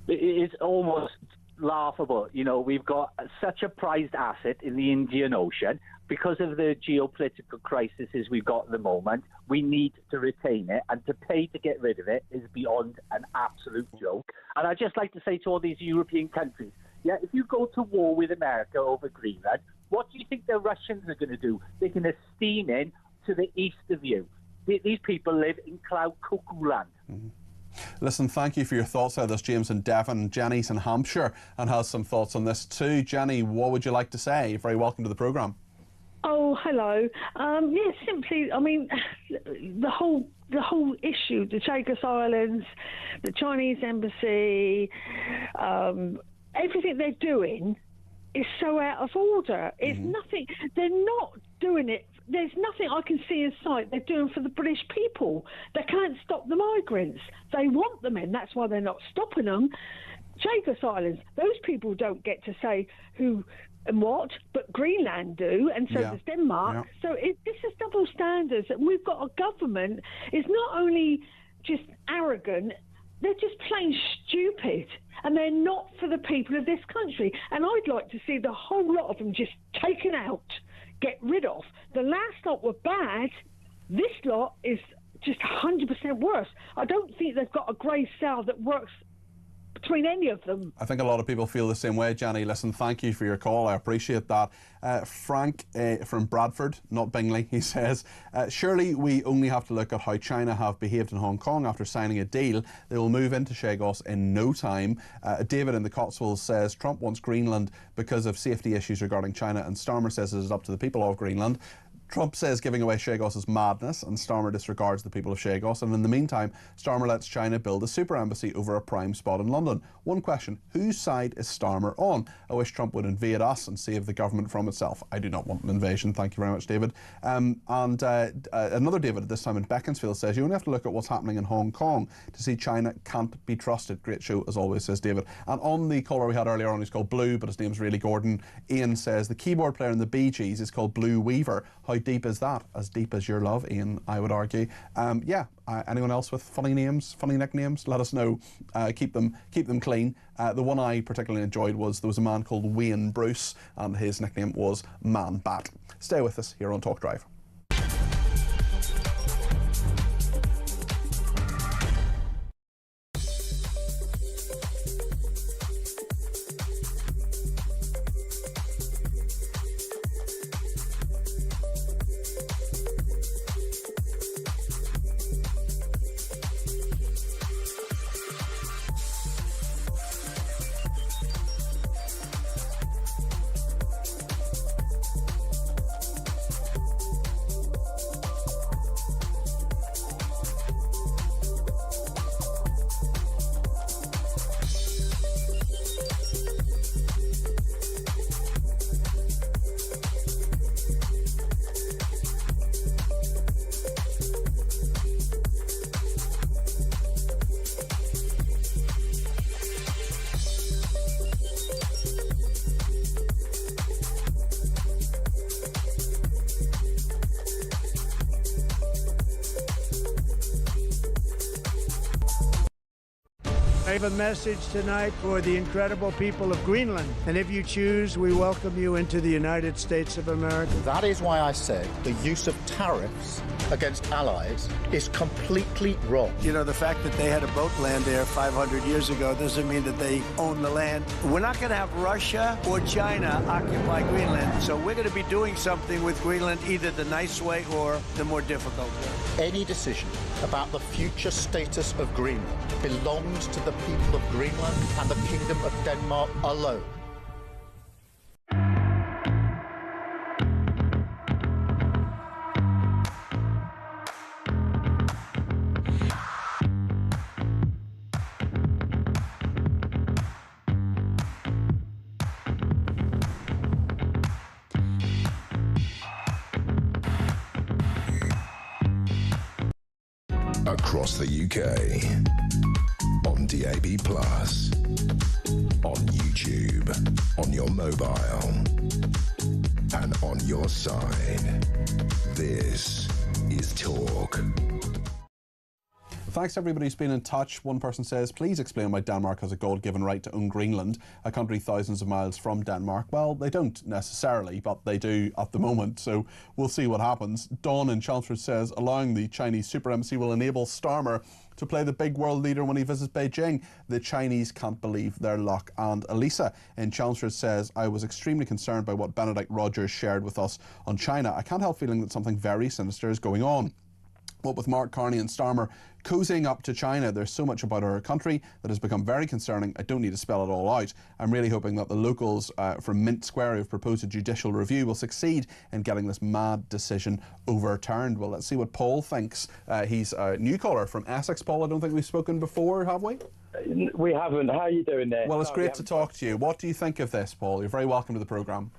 It's almost laughable. You know, we've got such a prized asset in the Indian Ocean. Because of the geopolitical crises we've got at the moment, we need to retain it, and to pay to get rid of it is beyond an absolute joke. And I'd just like to say to all these European countries, yeah, if you go to war with America over Greenland, what do you think the Russians are going to do? They're going to steam in to the east of you. These people live in cloud cuckoo land. Mm-hmm. Listen, thank you for your thoughts. There's James in Devon. Jenny's in Hampshire and has some thoughts on this too. Jenny, what would you like to say? You're very welcome to the programme. Oh, hello. Yeah, simply, I mean, the whole issue, the Chagos Islands, the Chinese embassy, everything they're doing is so out of order. It's nothing. They're not doing it. There's nothing I can see in sight they're doing for the British people. They can't stop the migrants. They want them in. That's why they're not stopping them. Chagos Islands, those people don't get to say who and what, but Greenland do, and so does Denmark. So this is double standards. And we've got a government is not only just arrogant, they're just plain stupid, and they're not for the people of this country. And I'd like to see the whole lot of them just taken out, get rid of. The last lot were bad. This lot is just 100% worse. I don't think they've got a grey cell that works between any of them. I think a lot of people feel the same way, Jenny. Listen, thank you for your call. I appreciate that. Frank from Bradford, not Bingley, he says, surely we only have to look at how China have behaved in Hong Kong after signing a deal. They will move into Chagos in no time. David in the Cotswolds says Trump wants Greenland because of safety issues regarding China, and Starmer says it is up to the people of Greenland. Trump says giving away Chagos is madness, and Starmer disregards the people of Chagos. And in the meantime, Starmer lets China build a super embassy over a prime spot in London. One question, whose side is Starmer on? I wish Trump would invade us and save the government from itself. I do not want an invasion. Thank you very much, David. Another David, this time in Beaconsfield, says you only have to look at what's happening in Hong Kong to see China can't be trusted. Great show, as always, says David. And on the caller we had earlier on, who's called Blue, but his name's really Gordon, Ian says the keyboard player in the Bee Gees is called Blue Weaver. How deep is that? As deep as your love, Ian, I would argue. Anyone else with funny names, funny nicknames? Let us know. Keep them clean. The one I particularly enjoyed was there was a man called Wayne Bruce, and his nickname was Man Bat. Stay with us here on Talk Drive. have a message tonight for the incredible people of Greenland. And if you choose, we welcome you into the United States of America. That is why I said the use of tariffs against allies is completely wrong. You know, the fact that they had a boat land there 500 years ago doesn't mean that they own the land. We're not going to have Russia or China occupy Greenland, so we're going to be doing something with Greenland either the nice way or the more difficult way. Any decision about the future status of Greenland belongs to the people of Greenland and the Kingdom of Denmark alone. Across the UK, on DAB+, on YouTube, on your mobile, and on your side. This is Talk. Thanks to everybody who's been in touch. One person says, please explain why Denmark has a God-given right to own Greenland, a country thousands of miles from Denmark. Well, they don't necessarily, but they do at the moment, so we'll see what happens. Dawn in Chelmsford says, allowing the Chinese super embassy will enable Starmer to play the big world leader when he visits Beijing. The Chinese can't believe their luck. And Elisa in Chelmsford says, I was extremely concerned by what Benedict Rogers shared with us on China. I can't help feeling that something very sinister is going on. What with Mark Carney and Starmer cozying up to China, there's so much about our country that has become very concerning. I don't need to spell it all out. I'm really hoping that the locals from Mint Square who have proposed a judicial review will succeed in getting this mad decision overturned. Well, let's see what Paul thinks. He's a new caller from Essex. Paul, I don't think we've spoken before, have we? We haven't. How are you doing there? Well, it's great to talk to you. What do you think of this, Paul? You're very welcome to the programme.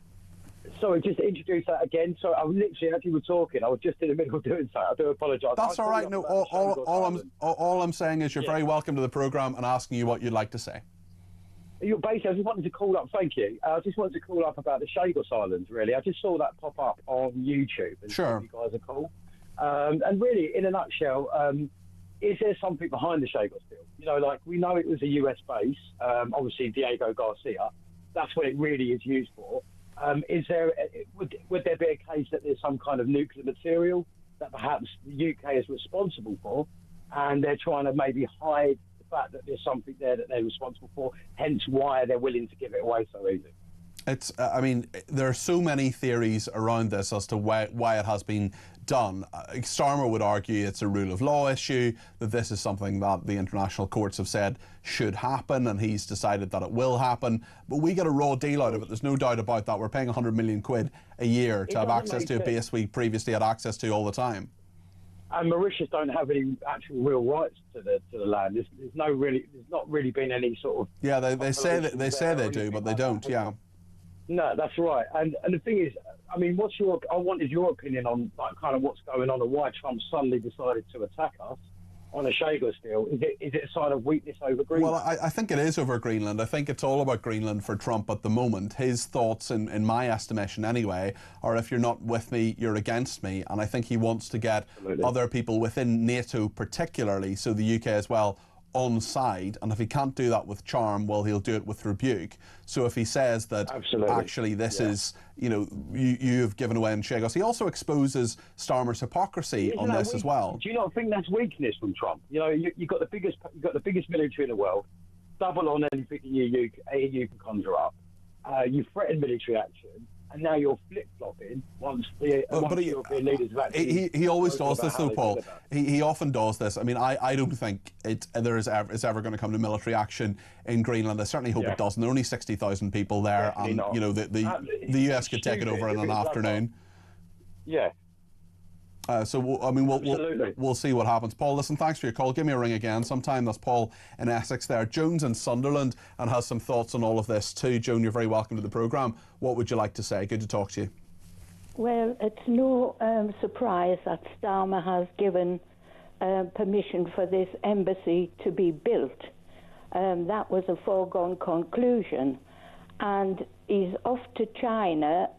Sorry, just to introduce that again. So I was literally, as you were talking, I was just in the middle of doing so. I do apologise. That's all right. No, all I'm saying is you're very welcome to the programme and asking you what you'd like to say. Basically, I just wanted to call up, thank you. I just wanted to call up about the Scours Islands, really. I just saw that pop up on YouTube. And sure. You guys are cool. And really, in a nutshell, is there something behind the Scours deal? You know, like, we know it was a US base, obviously Diego Garcia. That's what it really is used for. Would there be a case that there's some kind of nuclear material that perhaps the UK is responsible for, and they're trying to maybe hide the fact that there's something there that they're responsible for, hence why they're willing to give it away so easily? It's, I mean, there are so many theories around this as to why it has been done. Starmer would argue it's a rule of law issue, that this is something that the international courts have said should happen, and he's decided that it will happen. But we get a raw deal out of it, there's no doubt about that. We're paying 100 million quid a year to have access to a base we previously had access to all the time. And Mauritius don't have any actual real rights to the land. There's not really been any sort of... Yeah, they say they do, but they don't, yeah. No, that's right. And the thing is, I mean, I wanted your opinion on like kind of what's going on and why Trump suddenly decided to attack us on a Scours deal. Is it a sign of weakness over Greenland? Well, I think it is over Greenland. I think it's all about Greenland for Trump at the moment. His thoughts, in my estimation anyway, are if you're not with me, you're against me. And I think he wants to get other people within NATO particularly, so the UK as well, on side, and if he can't do that with charm, well, he'll do it with rebuke. So if he says that actually this is, you know, you have given away in Scours, he also exposes Starmer's hypocrisy on this as well. Do you not think that's weakness from Trump? You know, you've got the biggest military in the world, double on anything EU can conjure up. You threaten military action, and now you're flip-flopping once the European leaders have actually... He always does this, though, Paul. He often does this. I mean, I don't think there is ever going to come to military action in Greenland. I certainly hope it doesn't. There are only 60,000 people there, and you know the US could take it over in an afternoon. Yeah. So we'll see what happens. Paul, listen, thanks for your call. Give me a ring again sometime. That's Paul in Essex there. Jones in Sunderland and has some thoughts on all of this too. Joan, you're very welcome to the programme. What would you like to say? Good to talk to you. Well, it's no surprise that Starmer has given permission for this embassy to be built. That was a foregone conclusion. And he's off to China.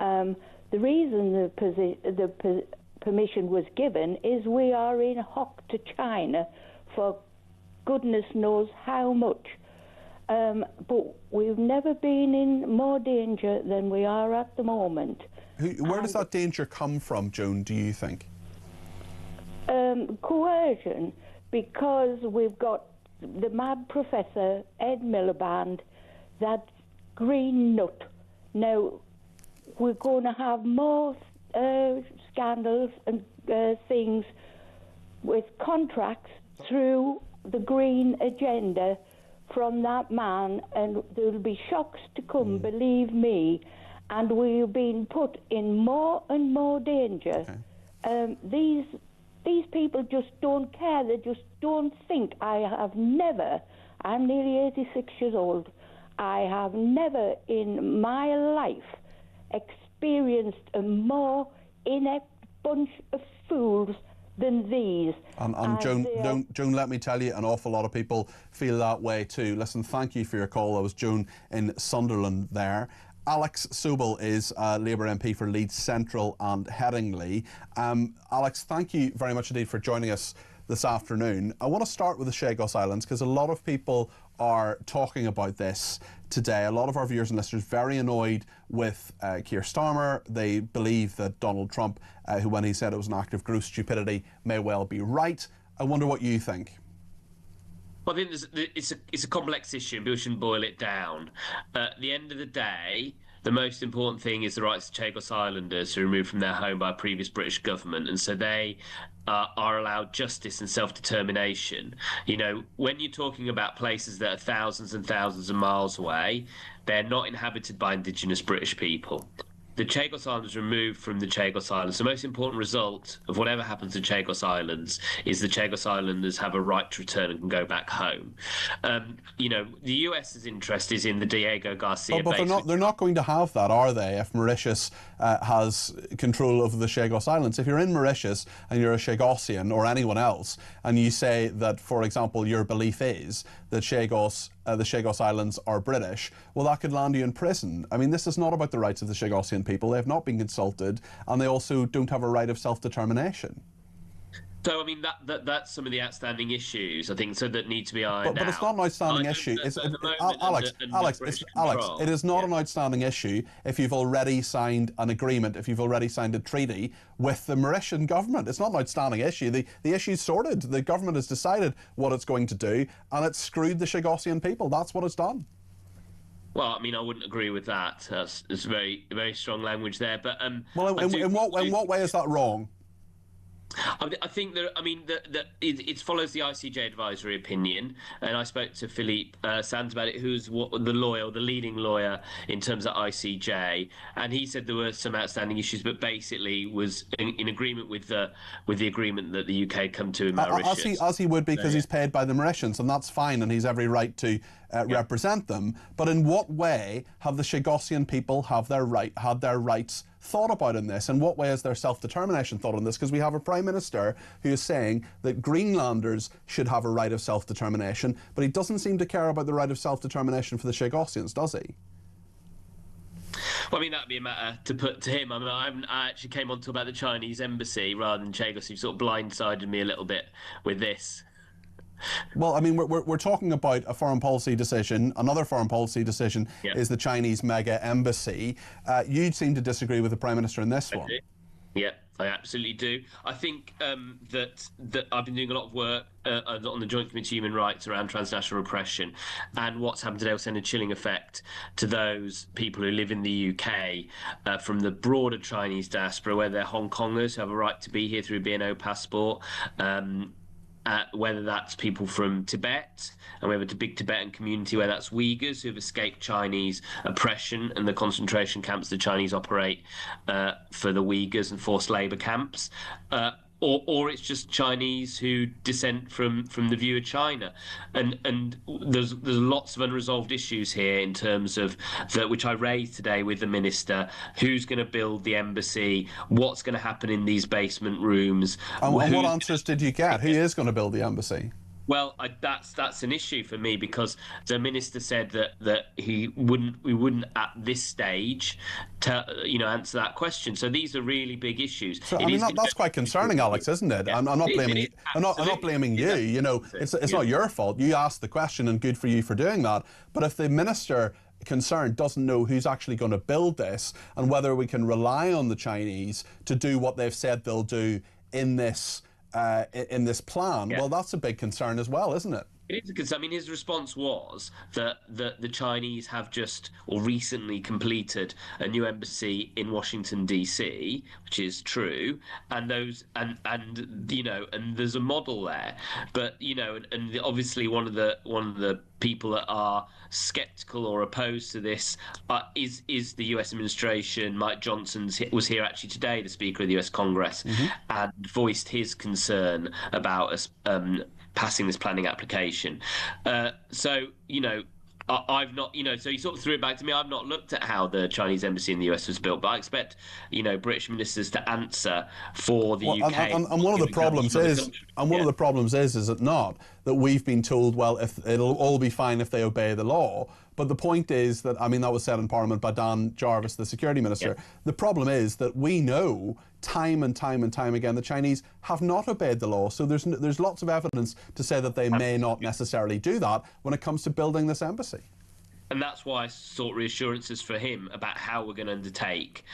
The reason the permission was given is we are in hock to China for goodness knows how much. but we've never been in more danger than we are at the moment. Where does that danger come from, Joan, do you think? Coercion, because we've got the mad professor, Ed Miliband, that green nut. Now, we're going to have more scandals and things with contracts through the green agenda from that man, and there'll be shocks to come, believe me, and we're being put in more and more danger. These people just don't care. They just don't think. I'm nearly 86 years old. I have never in my life experienced a more inept bunch of fools than these. And Joan, let me tell you, an awful lot of people feel that way too. Listen, thank you for your call. That was Joan in Sunderland there. Alex Sobel is Labour MP for Leeds Central and Headingley. Alex, thank you very much indeed for joining us this afternoon. I want to start with the Chagos Islands because a lot of people are talking about this today. A lot of our viewers and listeners very annoyed with Keir Starmer. They believe that Donald Trump, who when he said it was an act of gross stupidity, may well be right. I wonder what you think. Well, I think it's a complex issue, and people shouldn't boil it down. At the end of the day, the most important thing is the rights of Chagos Islanders who were removed from their home by a previous British government, and so they are allowed justice and self-determination. You know, when you're talking about places that are thousands and thousands of miles away, they're not inhabited by indigenous British people. The Chagos Islands removed from the Chagos Islands. The most important result of whatever happens to Chagos Islands is the Chagos Islanders have a right to return and can go back home. You know, the US's interest is in the Diego Garcia But base. they're not going to have that, are they, if Mauritius has control over the Chagos Islands? If you're in Mauritius and you're a Chagosian or anyone else, and you say that, for example, your belief is that the Chagos Islands are British, well, that could land you in prison. I mean, this is not about the rights of the Chagosian people. They have not been consulted, and they also don't have a right of self-determination. So, I mean, that's some of the outstanding issues, I think, so that need to be ironed out. But it's not an outstanding issue. Alex, it is not an outstanding issue if you've already signed an agreement, if you've already signed a treaty with the Mauritian government. It's not an outstanding issue. The issue's sorted. The government has decided what it's going to do, and it's screwed the Chagosian people. That's what it's done. Well, I mean, I wouldn't agree with that. That's very, very strong language there. But well, in what way is that wrong? I think that, I mean, it follows the ICJ advisory opinion, and I spoke to Philippe Sands about it, who's the leading lawyer in terms of ICJ, and he said there were some outstanding issues, but basically was in agreement with the agreement that the UK come to in Mauritius. As he would be, because he's paid by the Mauritians, and that's fine, and he's every right to represent them. But in what way have the Chagosian people had their rights thought about in this? In what way is their self-determination thought on this? Because we have a Prime Minister who is saying that Greenlanders should have a right of self-determination, but he doesn't seem to care about the right of self-determination for the Chagosians, does he? Well, I mean, that'd be a matter to put to him. I mean, I actually came on to about the Chinese embassy rather than Chagos, who sort of blindsided me a little bit with this. Well, I mean, we're talking about a foreign policy decision. Another foreign policy decision is the Chinese mega embassy. You seem to disagree with the Prime Minister in this one. Yeah, I absolutely do. I think that I've been doing a lot of work on the Joint Committee on Human Rights around transnational repression, and what's happened today will send a chilling effect to those people who live in the UK from the broader Chinese diaspora, where they're Hong Kongers who have a right to be here through BNO passport. Whether that's people from Tibet, and we have a big Tibetan community where that's Uyghurs who've escaped Chinese oppression and the concentration camps the Chinese operate for the Uyghurs and forced labour camps, or it's just Chinese who dissent from the view of China, and there's lots of unresolved issues here in terms of that, which I raised today with the minister. Who's going to build the embassy? What's going to happen in these basement rooms? And what answers did you get? Who is going to build the embassy? Well, that's an issue for me, because the minister said that we wouldn't at this stage answer that question. So these are really big issues. So I mean that's quite concerning, Alex, isn't it? I'm not blaming you. I'm not blaming you. You know, it's not your fault. You asked the question, and good for you for doing that. But if the minister concerned doesn't know who's actually going to build this and whether we can rely on the Chinese to do what they've said they'll do in this plan, well, that's a big concern as well, isn't it? It is a concern. I mean, his response was that the Chinese have just or recently completed a new embassy in Washington D.C., which is true, and there's a model there, but and obviously one of the people that are skeptical or opposed to this is the U.S. administration. Mike Johnson was here actually today, the Speaker of the U.S. Congress, and voiced his concern about us passing this planning application. I've not, so he sort of threw it back to me. I've not looked at how the Chinese embassy in the US was built, but I expect, British ministers to answer for the UK. And one of the problems is, is it not, that we've been told, well, if it'll all be fine if they obey the law. But the point is that, I mean, that was said in Parliament by Dan Jarvis, the security minister. Yeah. The problem is that we know time and time and time again the Chinese have not obeyed the law. So there's lots of evidence to say that they may not necessarily do that when it comes to building this embassy. And that's why I sought reassurances for him about how we're going to undertake,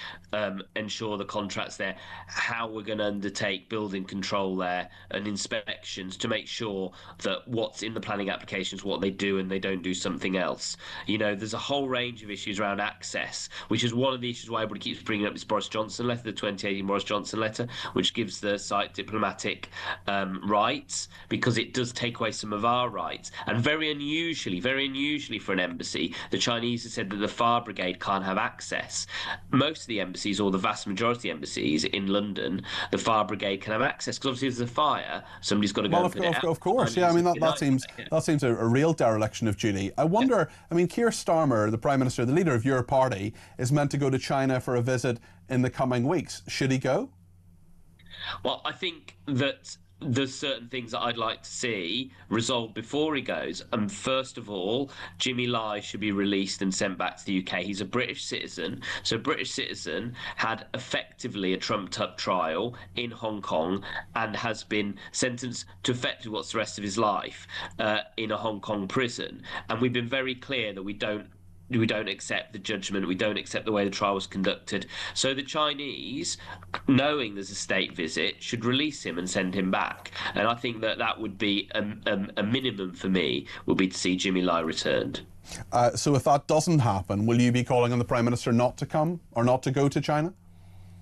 ensure the contract's there, how we're going to undertake building control there and inspections to make sure that what's in the planning applications, what they do and they don't do something else. There's a whole range of issues around access, which is one of the issues why everybody keeps bringing up this Boris Johnson letter, the 2018 Boris Johnson letter, which gives the site diplomatic rights, because it does take away some of our rights. And very unusually for an embassy, the Chinese have said that the fire brigade can't have access. Most of the embassies, or the vast majority of embassies in London, the fire brigade can have access, because obviously if there's a fire, somebody's got to go and put it out. Of course, yeah. I mean, that seems a real dereliction of duty. I wonder, I mean, Keir Starmer, the Prime Minister, the leader of your party, is meant to go to China for a visit in the coming weeks. Should he go? Well, I think that there's certain things that I'd like to see resolved before he goes. And first of all, Jimmy Lai should be released and sent back to the UK. He's a British citizen. So a British citizen had effectively a trumped-up trial in Hong Kong and has been sentenced to effectively what's the rest of his life in a Hong Kong prison. And we've been very clear that we don't accept the judgment, we don't accept the way the trial was conducted. So the Chinese, knowing there's a state visit, should release him and send him back. And I think that would be a minimum for me, would be to see Jimmy Lai returned. So if that doesn't happen, will you be calling on the Prime Minister not to come or not to go to China?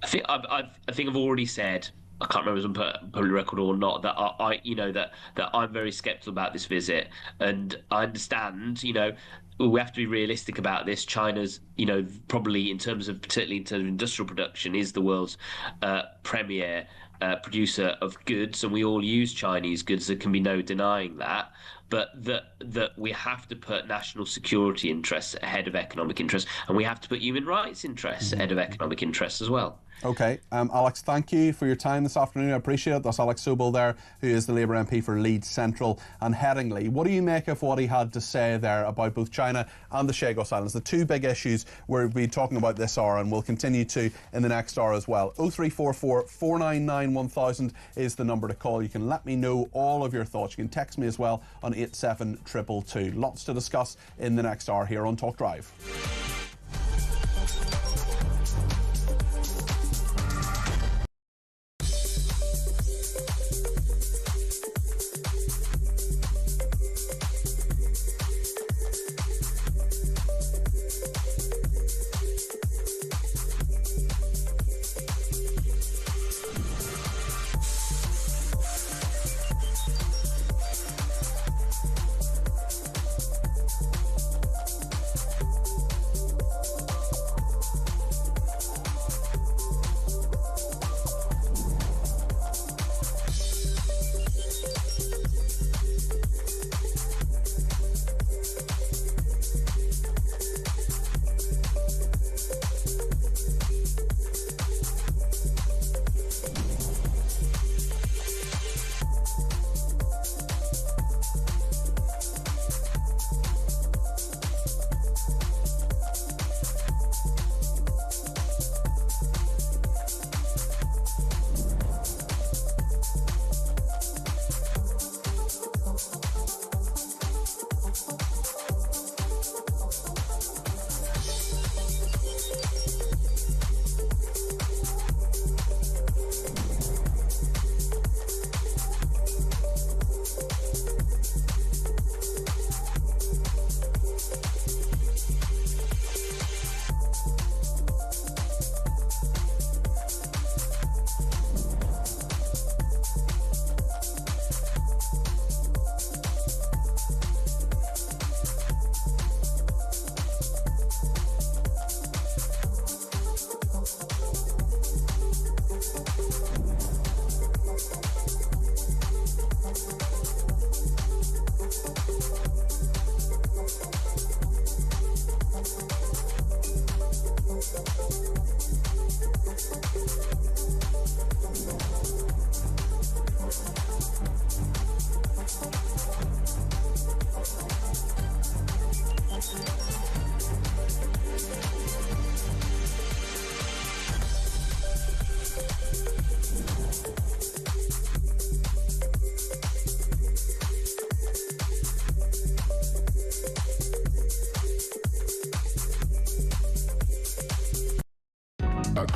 I think I've already said, I can't remember if it's on public record or not, that that I'm very sceptical about this visit, and I understand, we have to be realistic about this. China's, probably particularly in terms of industrial production, is the world's premier producer of goods, and we all use Chinese goods. There can be no denying that. But that we have to put national security interests ahead of economic interests, and we have to put human rights interests ahead of economic interests as well. Okay, Alex, thank you for your time this afternoon. I appreciate it. That's Alex Sobel there, who is the Labour MP for Leeds Central and Headingley. What do you make of what he had to say there about both China and the Scours Islands, the two big issues we'll be talking about this hour, and we'll continue to in the next hour as well? 0344 499 1000 is the number to call. You can let me know all of your thoughts. You can text me as well on 87222. Lots to discuss in the next hour here on Talk Drive.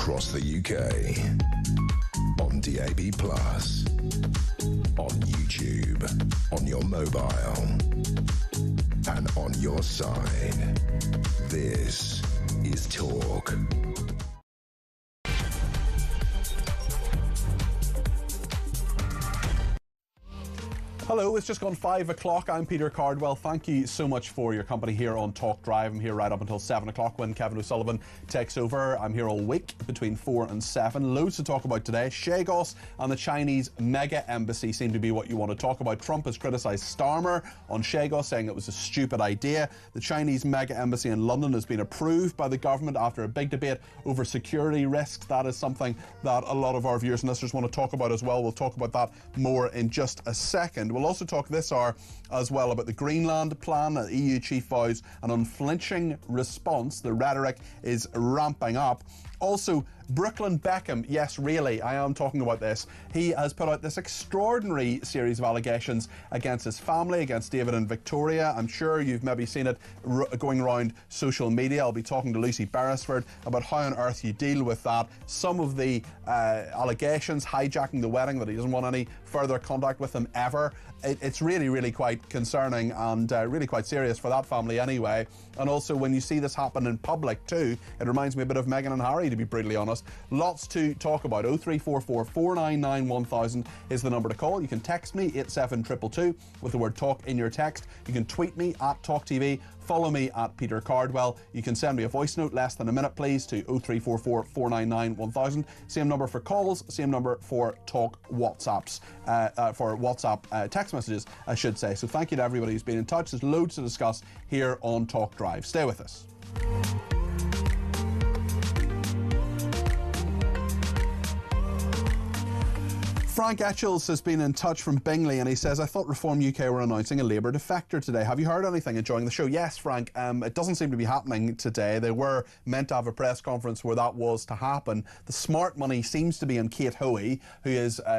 across the UK. On DAB+, on YouTube, on your mobile, and on your side. This is Talk. Hello, it's just gone 5 o'clock. I'm Peter Cardwell. Thank you so much for your company here on Talk Drive. I'm here right up until 7 o'clock when Kevin O'Sullivan takes over. I'm here all week between 4 and 7. Loads to talk about today. Scours and the Chinese mega embassy seem to be what you want to talk about. Trump has criticised Starmer on Scours, saying it was a stupid idea. The Chinese mega embassy in London has been approved by the government after a big debate over security risks. That is something that a lot of our viewers and listeners want to talk about as well. We'll talk about that more in just a second. We'll also talk this hour as well about the Greenland plan. The EU chief vows an unflinching response. The rhetoric is ramping up. Also, Brooklyn Beckham, yes, really, I am talking about this. He has put out this extraordinary series of allegations against his family, against David and Victoria. I'm sure you've maybe seen it going around social media. I'll be talking to Lucy Beresford about how on earth you deal with that. Some of the allegations, hijacking the wedding, that he doesn't want any further contact with them ever. It's really, really quite concerning and really quite serious for that family anyway. And also, when you see this happen in public too, it reminds me a bit of Meghan and Harry, to be brutally honest. Lots to talk about. 0344 499 1000 is the number to call. You can text me 87222 with the word talk in your text. You can tweet me at talkTV. Follow me at Peter Cardwell. You can send me a voice note, less than a minute, please, to 0344 499 1000. Same number for calls, same number for talk WhatsApps, for WhatsApp text messages, I should say. So thank you to everybody who's been in touch. There's loads to discuss here on Talk Drive. Stay with us. Frank Etchells has been in touch from Bingley and he says, I thought Reform UK were announcing a Labour defector today. Have you heard anything enjoying the show? Yes, Frank, it doesn't seem to be happening today. They were meant to have a press conference where that was to happen. The smart money seems to be on Kate Hoey, who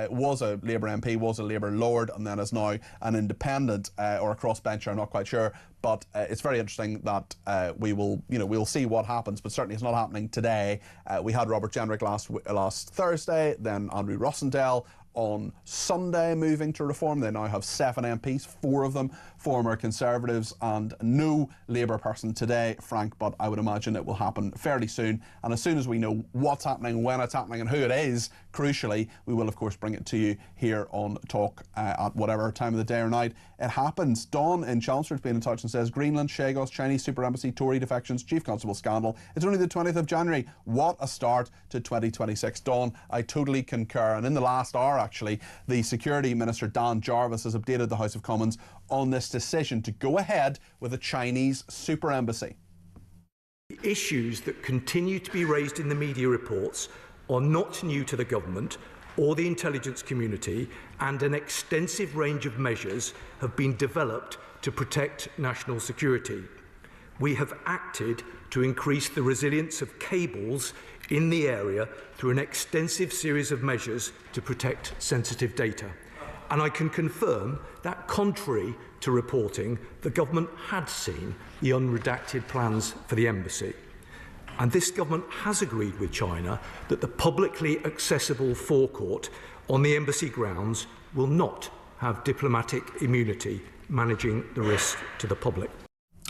was a Labour MP, was a Labour Lord, and then is now an independent or a crossbencher, I'm not quite sure. But it's very interesting that we'll see what happens, but certainly it's not happening today. We had Robert Jenrick last Thursday, then Andrew Rossendale on Sunday moving to Reform. They now have 7 MPs, 4 of them former Conservatives, and no Labour person today, Frank, but I would imagine it will happen fairly soon. And as soon as we know what's happening, when it's happening, and who it is, crucially, we will of course bring it to you here on Talk at whatever time of the day or night it happens. Dawn in Chelmsford has been in touch and says, Greenland, Scours, Chinese super embassy, Tory defections, Chief Constable scandal. It's only the 20th of January. What a start to 2026. Dawn, I totally concur. And in the last hour, actually, the Security Minister, Dan Jarvis, has updated the House of Commons on this decision to go ahead with a Chinese super embassy. Issues that continue to be raised in the media reports are not new to the government or the intelligence community, and an extensive range of measures have been developed to protect national security. We have acted to increase the resilience of cables in the area through an extensive series of measures to protect sensitive data. And I can confirm that, contrary to reporting, the government had seen the unredacted plans for the embassy. And this government has agreed with China that the publicly accessible forecourt on the embassy grounds will not have diplomatic immunity, managing the risk to the public.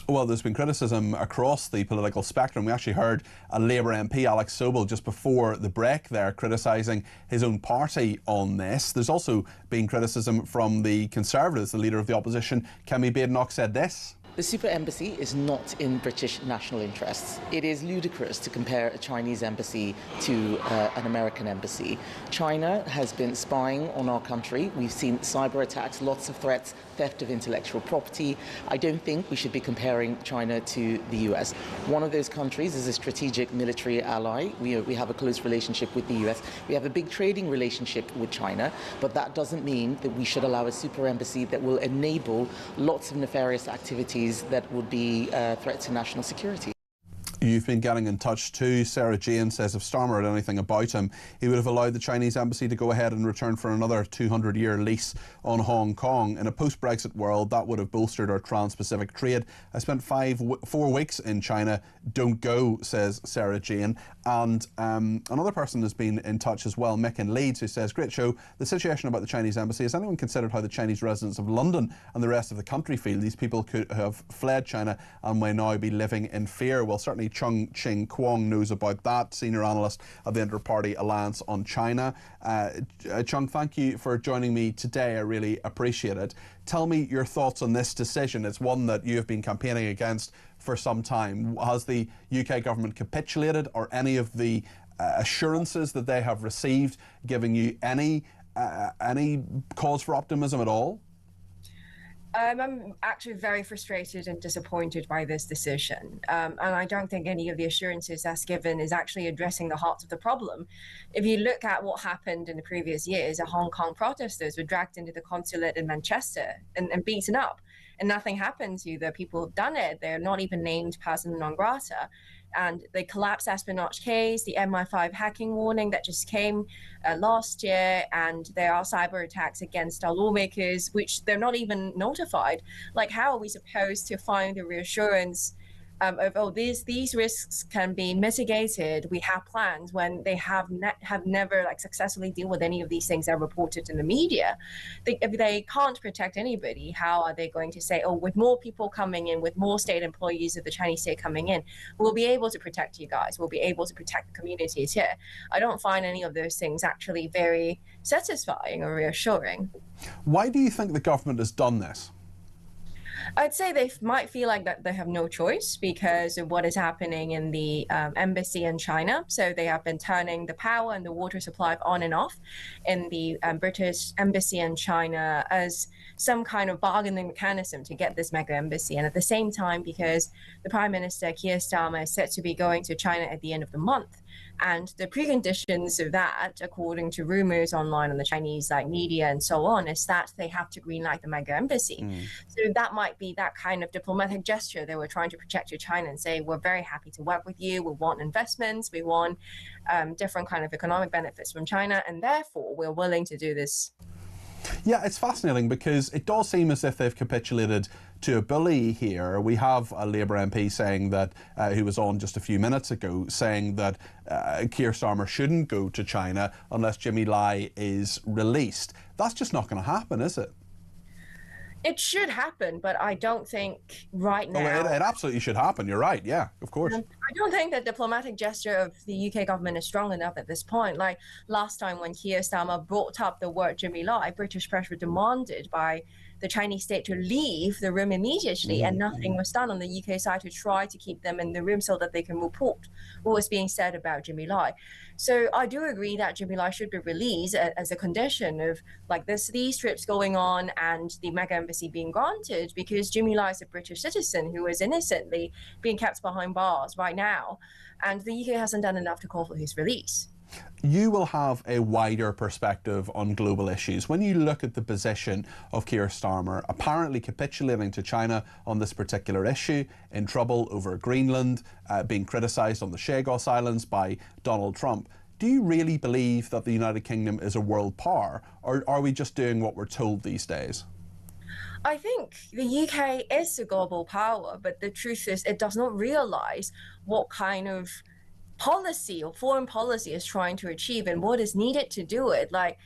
Well, there's been criticism across the political spectrum. We actually heard a Labour MP, Alex Sobel, just before the break there, criticising his own party on this. There's also been criticism from the Conservatives. The leader of the opposition, Kemi Badenoch, said this. The super embassy is not in British national interests. It is ludicrous to compare a Chinese embassy to an American embassy. China has been spying on our country. We've seen cyber attacks, lots of threats, theft of intellectual property. I don't think we should be comparing China to the US. One of those countries is a strategic military ally. We have a close relationship with the US. We have a big trading relationship with China, but that doesn't mean that we should allow a super embassy that will enable lots of nefarious activities that would be threats to national security. You've been getting in touch too. Sarah Jane says if Starmer had anything about him, he would have allowed the Chinese embassy to go ahead and return for another 200-year lease on Hong Kong. In a post-Brexit world, that would have bolstered our trans-Pacific trade. I spent 4 weeks in China. Don't go, says Sarah Jane. And another person has been in touch as well, Mick in Leeds, who says, great show. The situation about the Chinese embassy, has anyone considered how the Chinese residents of London and the rest of the country feel? These people could have fled China and may now be living in fear. Well, certainly Chung Ching Kwong knows about that, senior analyst of the Inter-Party Alliance on China. Chung, thank you for joining me today. I really appreciate it. Tell me your thoughts on this decision. It's one that you have been campaigning against for some time. Has the UK government capitulated, or any of the assurances that they have received giving you any cause for optimism at all? I'm actually very frustrated and disappointed by this decision. And I don't think any of the assurances that's given is actually addressing the heart of the problem. If you look at what happened in the previous years, the Hong Kong protesters were dragged into the consulate in Manchester and beaten up. And nothing happened to the people who've done it. They're not even named persona non grata. And the collapse espionage case, the MI5 hacking warning that just came last year, and there are cyber attacks against our lawmakers, which they're not even notified. Like, how are we supposed to find the reassurance of, oh, these risks can be mitigated, we have plans, when they have never like successfully deal with any of these things that are reported in the media? If they can't protect anybody, how are they going to say, oh, with more people coming in, with more state employees of the Chinese state coming in, we'll be able to protect you guys, we'll be able to protect the communities here? I don't find any of those things actually very satisfying or reassuring. Why do you think the government has done this? I'd say they might feel like that they have no choice because of what is happening in the embassy in China. So they have been turning the power and the water supply on and off in the British embassy in China as some kind of bargaining mechanism to get this mega embassy. And at the same time, because the Prime Minister, Keir Starmer, is set to be going to China at the end of the month. And the preconditions of that, according to rumors online on the Chinese media and so on, is that they have to greenlight the mega embassy. So that might be that kind of diplomatic gesture. They were trying to project to China and say, we're very happy to work with you. We want investments. We want different kind of economic benefits from China. And therefore, we're willing to do this. Yeah, it's fascinating because it does seem as if they've capitulated to a bully here. We have a Labour MP saying that, who was on just a few minutes ago, saying that Keir Starmer shouldn't go to China unless Jimmy Lai is released. That's just not going to happen, is it? It should happen, but I don't think right now... Oh, it absolutely should happen. You're right. Yeah, of course. I don't think the diplomatic gesture of the UK government is strong enough at this point. Like last time when Keir Starmer brought up the word Jimmy Lai, British press were demanded by the Chinese state to leave the room immediately, and nothing was done on the UK side to try to keep them in the room so that they can report what was being said about Jimmy Lai. So I do agree that Jimmy Lai should be released as a condition of like these trips going on and the mega embassy being granted, because Jimmy Lai is a British citizen who is innocently being kept behind bars right now, and the UK hasn't done enough to call for his release. You will have a wider perspective on global issues. When you look at the position of Keir Starmer, apparently capitulating to China on this particular issue, in trouble over Greenland, being criticised on the Chagos Islands by Donald Trump, do you really believe that the United Kingdom is a world power, or are we just doing what we're told these days? I think the UK is a global power, but the truth is it does not realise what kind of policy or foreign policy is trying to achieve and what is needed to do it. Like,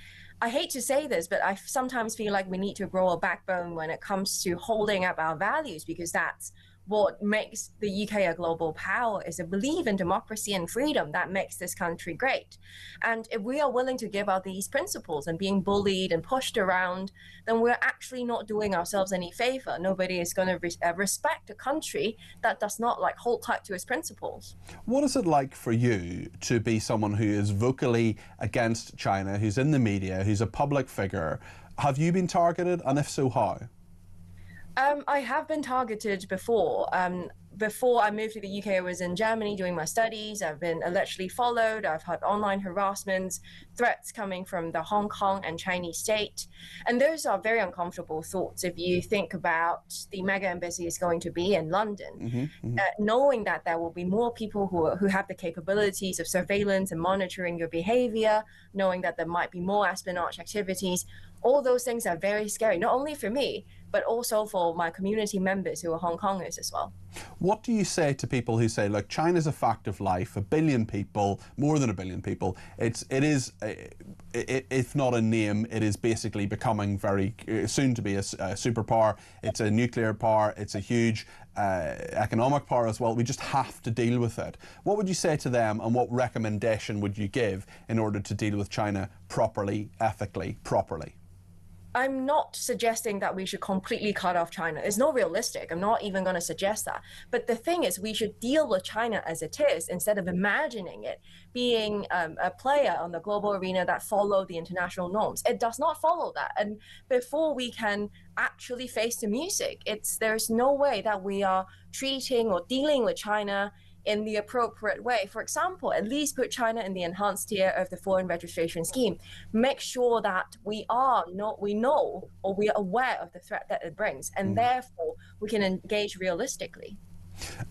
I hate to say this, but I sometimes feel like we need to grow a backbone when it comes to holding up our values, because that's what makes the UK a global power, is a belief in democracy and freedom that makes this country great. And if we are willing to give out these principles and being bullied and pushed around, then we're actually not doing ourselves any favor. Nobody is going to respect a country that does not hold tight to its principles. What is it like for you to be someone who is vocally against China, who's in the media, who's a public figure? Have you been targeted, and if so, how? I have been targeted before. before I moved to the UK, I was in Germany doing my studies. I've been allegedly followed. I've had online harassments, threats coming from the Hong Kong and Chinese state. And those are very uncomfortable thoughts if you think about the mega embassy is going to be in London. Knowing that there will be more people who have the capabilities of surveillance and monitoring your behavior, knowing that there might be more espionage activities, all those things are very scary, not only for me, but also for my community members who are Hong Kongers as well. What do you say to people who say, look, China's a fact of life, 1 billion people, more than 1 billion people, it is, if not a name, it is basically becoming very soon to be a superpower. It's a nuclear power, it's a huge economic power as well. We just have to deal with it. What would you say to them, and what recommendation would you give in order to deal with China properly, ethically, properly? I'm not suggesting that we should completely cut off China. It's not realistic. I'm not even going to suggest that. But the thing is, we should deal with China as it is instead of imagining it being a player on the global arena that follow the international norms. It does not follow that. And before we can actually face the music, there's no way that we are treating or dealing with China in the appropriate way. For example, at least put China in the enhanced tier of the foreign registration scheme. Make sure that we know or we are aware of the threat that it brings, and therefore we can engage realistically.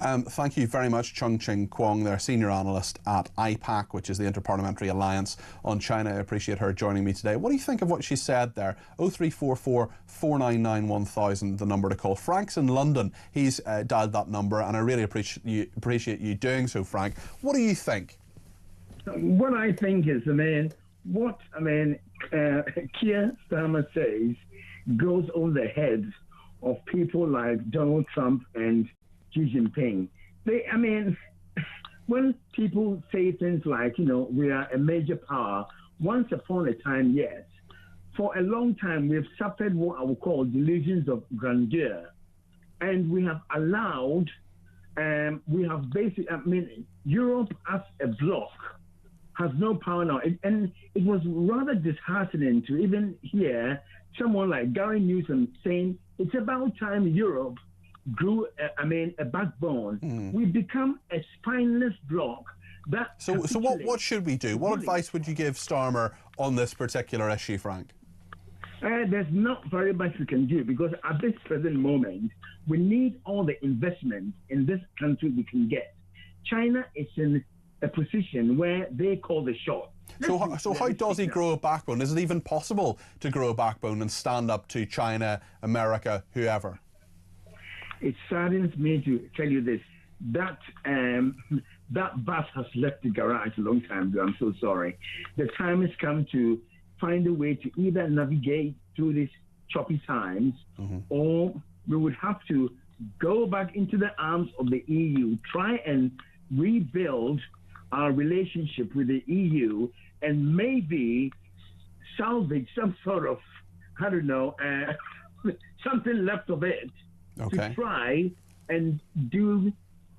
Thank you very much, Chung Ching Kwong, their senior analyst at IPAC, which is the Interparliamentary Alliance on China. I appreciate her joining me today. What do you think of what she said there? 0344 499 1000, the number to call. Frank's in London. He's dialed that number, and I really appreciate you doing so, Frank. What do you think? What I think is, Keir Starmer says goes over the heads of people like Donald Trump and Xi Jinping. When people say things like, we are a major power, once upon a time, yes. For a long time, we've suffered what I would call delusions of grandeur. And we have allowed, Europe as a bloc has no power now. And it was rather disheartening to even hear someone like Gary Newsom saying, it's about time Europe grew a backbone. We've become a spineless bloc. So what should we do? What advice would you give Starmer on this particular issue, Frank? There's not very much we can do, because at this present moment, we need all the investment in this country we can get. China is in a position where they call the shot. So how does he grow a backbone? Is it even possible to grow a backbone and stand up to China, America, whoever? It saddens me to tell you this, that bus has left the garage a long time ago. I'm so sorry. The time has come to find a way to either navigate through these choppy times, or we would have to go back into the arms of the EU, try and rebuild our relationship with the EU, and maybe salvage some sort of, something left of it. To try and do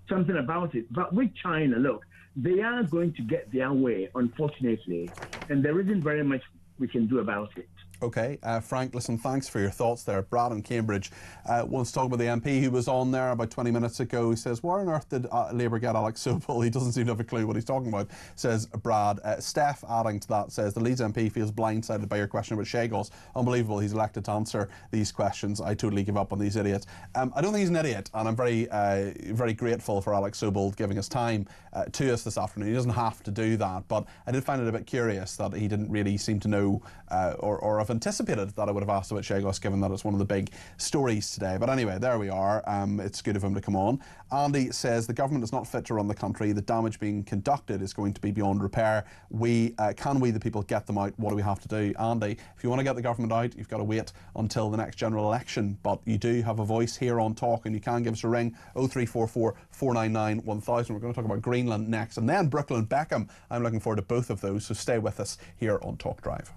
something about it. But with China, look, they are going to get their way, unfortunately, and there isn't very much we can do about it. Okay, Frank, listen, thanks for your thoughts there. Brad in Cambridge wants to talk about the MP who was on there about 20 minutes ago. He says, where on earth did Labour get Alex Sobel? He doesn't seem to have a clue what he's talking about, says Brad. Steph, adding to that, says, the Leeds MP feels blindsided by your question about Shagos. Unbelievable, he's elected to answer these questions. I totally give up on these idiots. I don't think he's an idiot, and I'm very grateful for Alex Sobel giving his time to us this afternoon. He doesn't have to do that, but I did find it a bit curious that he didn't really seem to know or have anticipated that I would have asked about Shagos, given that it's one of the big stories today. But anyway, there we are. It's good of him to come on. Andy says the government is not fit to run the country. The damage being conducted is going to be beyond repair. Can we, the people, get them out? What do we have to do? Andy, if you want to get the government out, you've got to wait until the next general election. But you do have a voice here on Talk, and you can give us a ring, 0344 499 1000. We're going to talk about Greenland next, and then Brooklyn Beckham. I'm looking forward to both of those, so stay with us here on Talk Drive.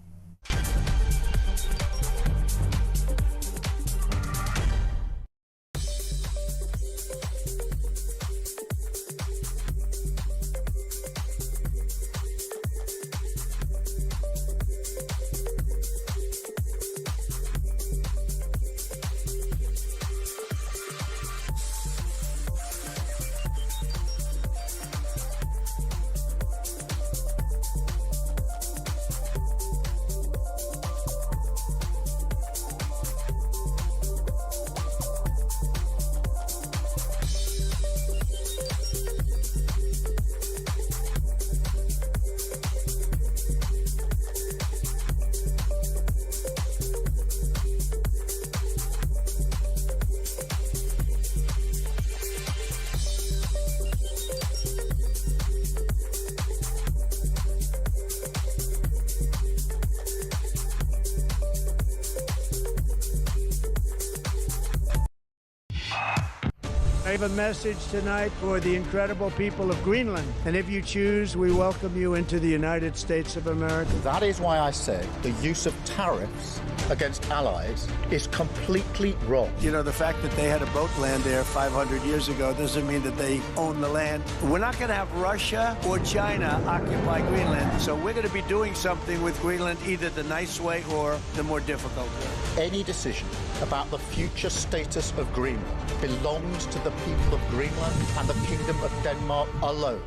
I have a message tonight for the incredible people of Greenland. And if you choose, we welcome you into the United States of America. That is why I say the use of tariffs against allies is completely wrong. You know, the fact that they had a boat land there 500 years ago doesn't mean that they own the land. We're not going to have Russia or China occupy Greenland. So we're going to be doing something with Greenland, either the nice way or the more difficult way. Any decision about the future status of Greenland belongs to the people of Greenland and the Kingdom of Denmark alone.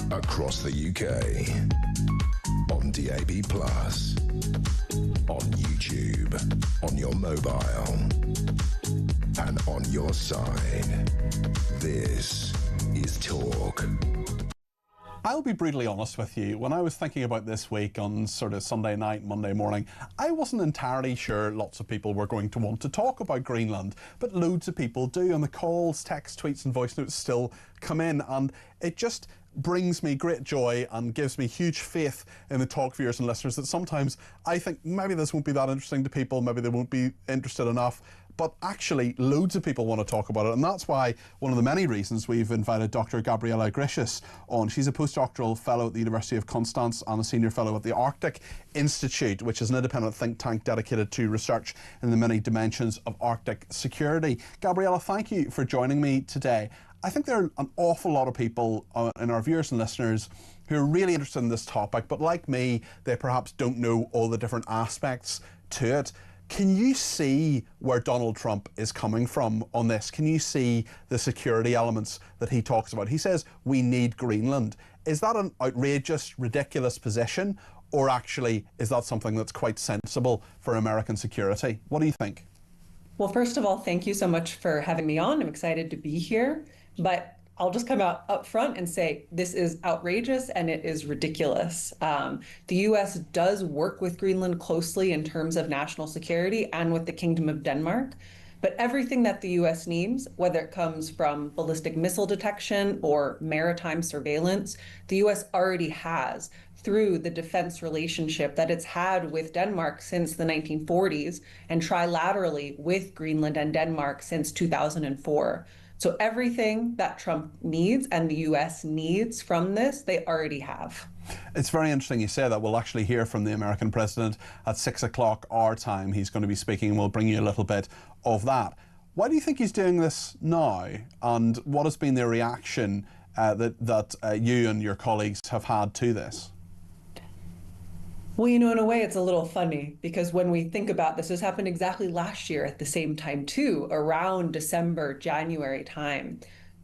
Across the UK, on DAB+, on YouTube, on your mobile, and on your side. This is Talk. I'll be brutally honest with you. When I was thinking about this week on sort of Sunday night, Monday morning, I wasn't entirely sure lots of people were going to want to talk about Greenland, but loads of people do, and the calls, text, tweets and voice notes still come in, and it just brings me great joy and gives me huge faith in the Talk viewers and listeners that sometimes I think maybe this won't be that interesting to people, maybe they won't be interested enough, but actually loads of people want to talk about it, and that's why one of the many reasons we've invited Dr. Gabriela Gricius on. She's a postdoctoral fellow at the University of Constance and a senior fellow at the Arctic Institute, which is an independent think tank dedicated to research in the many dimensions of Arctic security. Gabriela, thank you for joining me today. I think there are an awful lot of people in our viewers and listeners who are really interested in this topic, but like me, they perhaps don't know all the different aspects to it. Can you see where Donald Trump is coming from on this? Can you see the security elements that he talks about? He says we need Greenland. Is that an outrageous, ridiculous position, or actually is that something that's quite sensible for American security? What do you think? Well, first of all, thank you so much for having me on. I'm excited to be here. But I'll just come out up front and say this is outrageous and it is ridiculous. The U.S. does work with Greenland closely in terms of national security and with the Kingdom of Denmark. But everything that the U.S. needs, whether it comes from ballistic missile detection or maritime surveillance, the U.S. already has through the defense relationship that it's had with Denmark since the 1940s and trilaterally with Greenland and Denmark since 2004. So everything that Trump needs and the US needs from this, they already have. It's very interesting you say that. We'll actually hear from the American president at 6 o'clock our time. He's going to be speaking and we'll bring you a little bit of that. Why do you think he's doing this now? And what has been the reaction that you and your colleagues have had to this? Well, you know, in a way, it's a little funny because when we think about this happened exactly last year at the same time, too, around December, January time.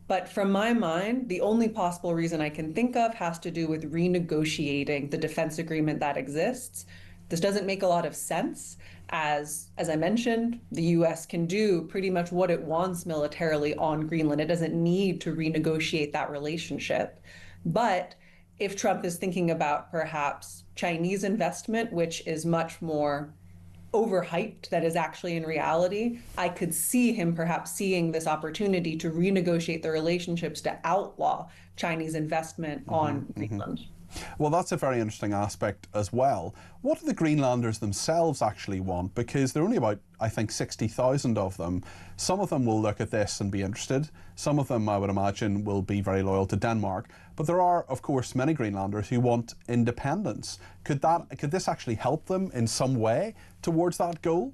But from my mind, the only possible reason I can think of has to do with renegotiating the defense agreement that exists. This doesn't make a lot of sense. As I mentioned, the U.S. can do pretty much what it wants militarily on Greenland. It doesn't need to renegotiate that relationship. But if Trump is thinking about perhaps Chinese investment, which is much more overhyped than is actually in reality, I could see him perhaps seeing this opportunity to renegotiate the relationships to outlaw Chinese investment on Greenland. Well, that's a very interesting aspect as well. What do the Greenlanders themselves actually want? Because there are only about, I think, 60,000 of them. Some of them will look at this and be interested. Some of them, I would imagine, will be very loyal to Denmark. But there are, of course, many Greenlanders who want independence. Could this actually help them in some way towards that goal?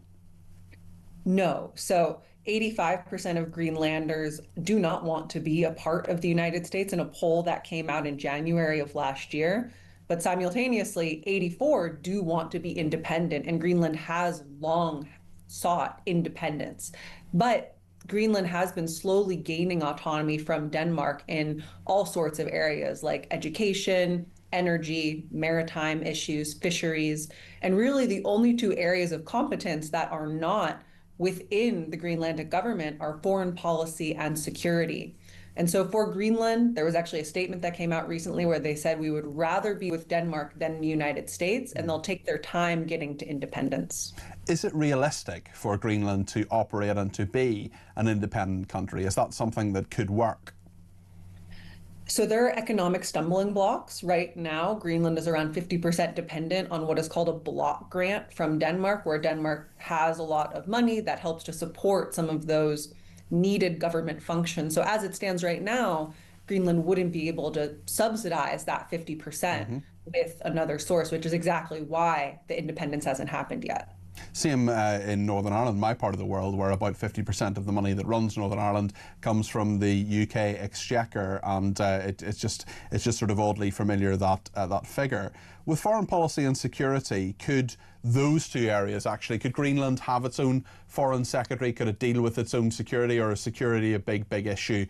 No. So 85% of Greenlanders do not want to be a part of the United States in a poll that came out in January of last year. But simultaneously, 84 do want to be independent, and Greenland has long sought independence. But Greenland has been slowly gaining autonomy from Denmark in all sorts of areas like education, energy, maritime issues, fisheries, and really the only two areas of competence that are not within the Greenlandic government are foreign policy and security. And so for Greenland, there was actually a statement that came out recently where they said we would rather be with Denmark than the United States, and they'll take their time getting to independence. Is it realistic for Greenland to operate and to be an independent country? Is that something that could work? So there are economic stumbling blocks. Right now, Greenland is around 50% dependent on what is called a block grant from Denmark, where Denmark has a lot of money that helps to support some of those needed government functions. So as it stands right now, Greenland wouldn't be able to subsidize that 50% with another source, which is exactly why the independence hasn't happened yet. Same in Northern Ireland, my part of the world, where about 50% of the money that runs Northern Ireland comes from the UK exchequer, and it's just sort of oddly familiar, that figure. With foreign policy and security, could those two areas could Greenland have its own foreign secretary? Could it deal with its own security, or is security a big issue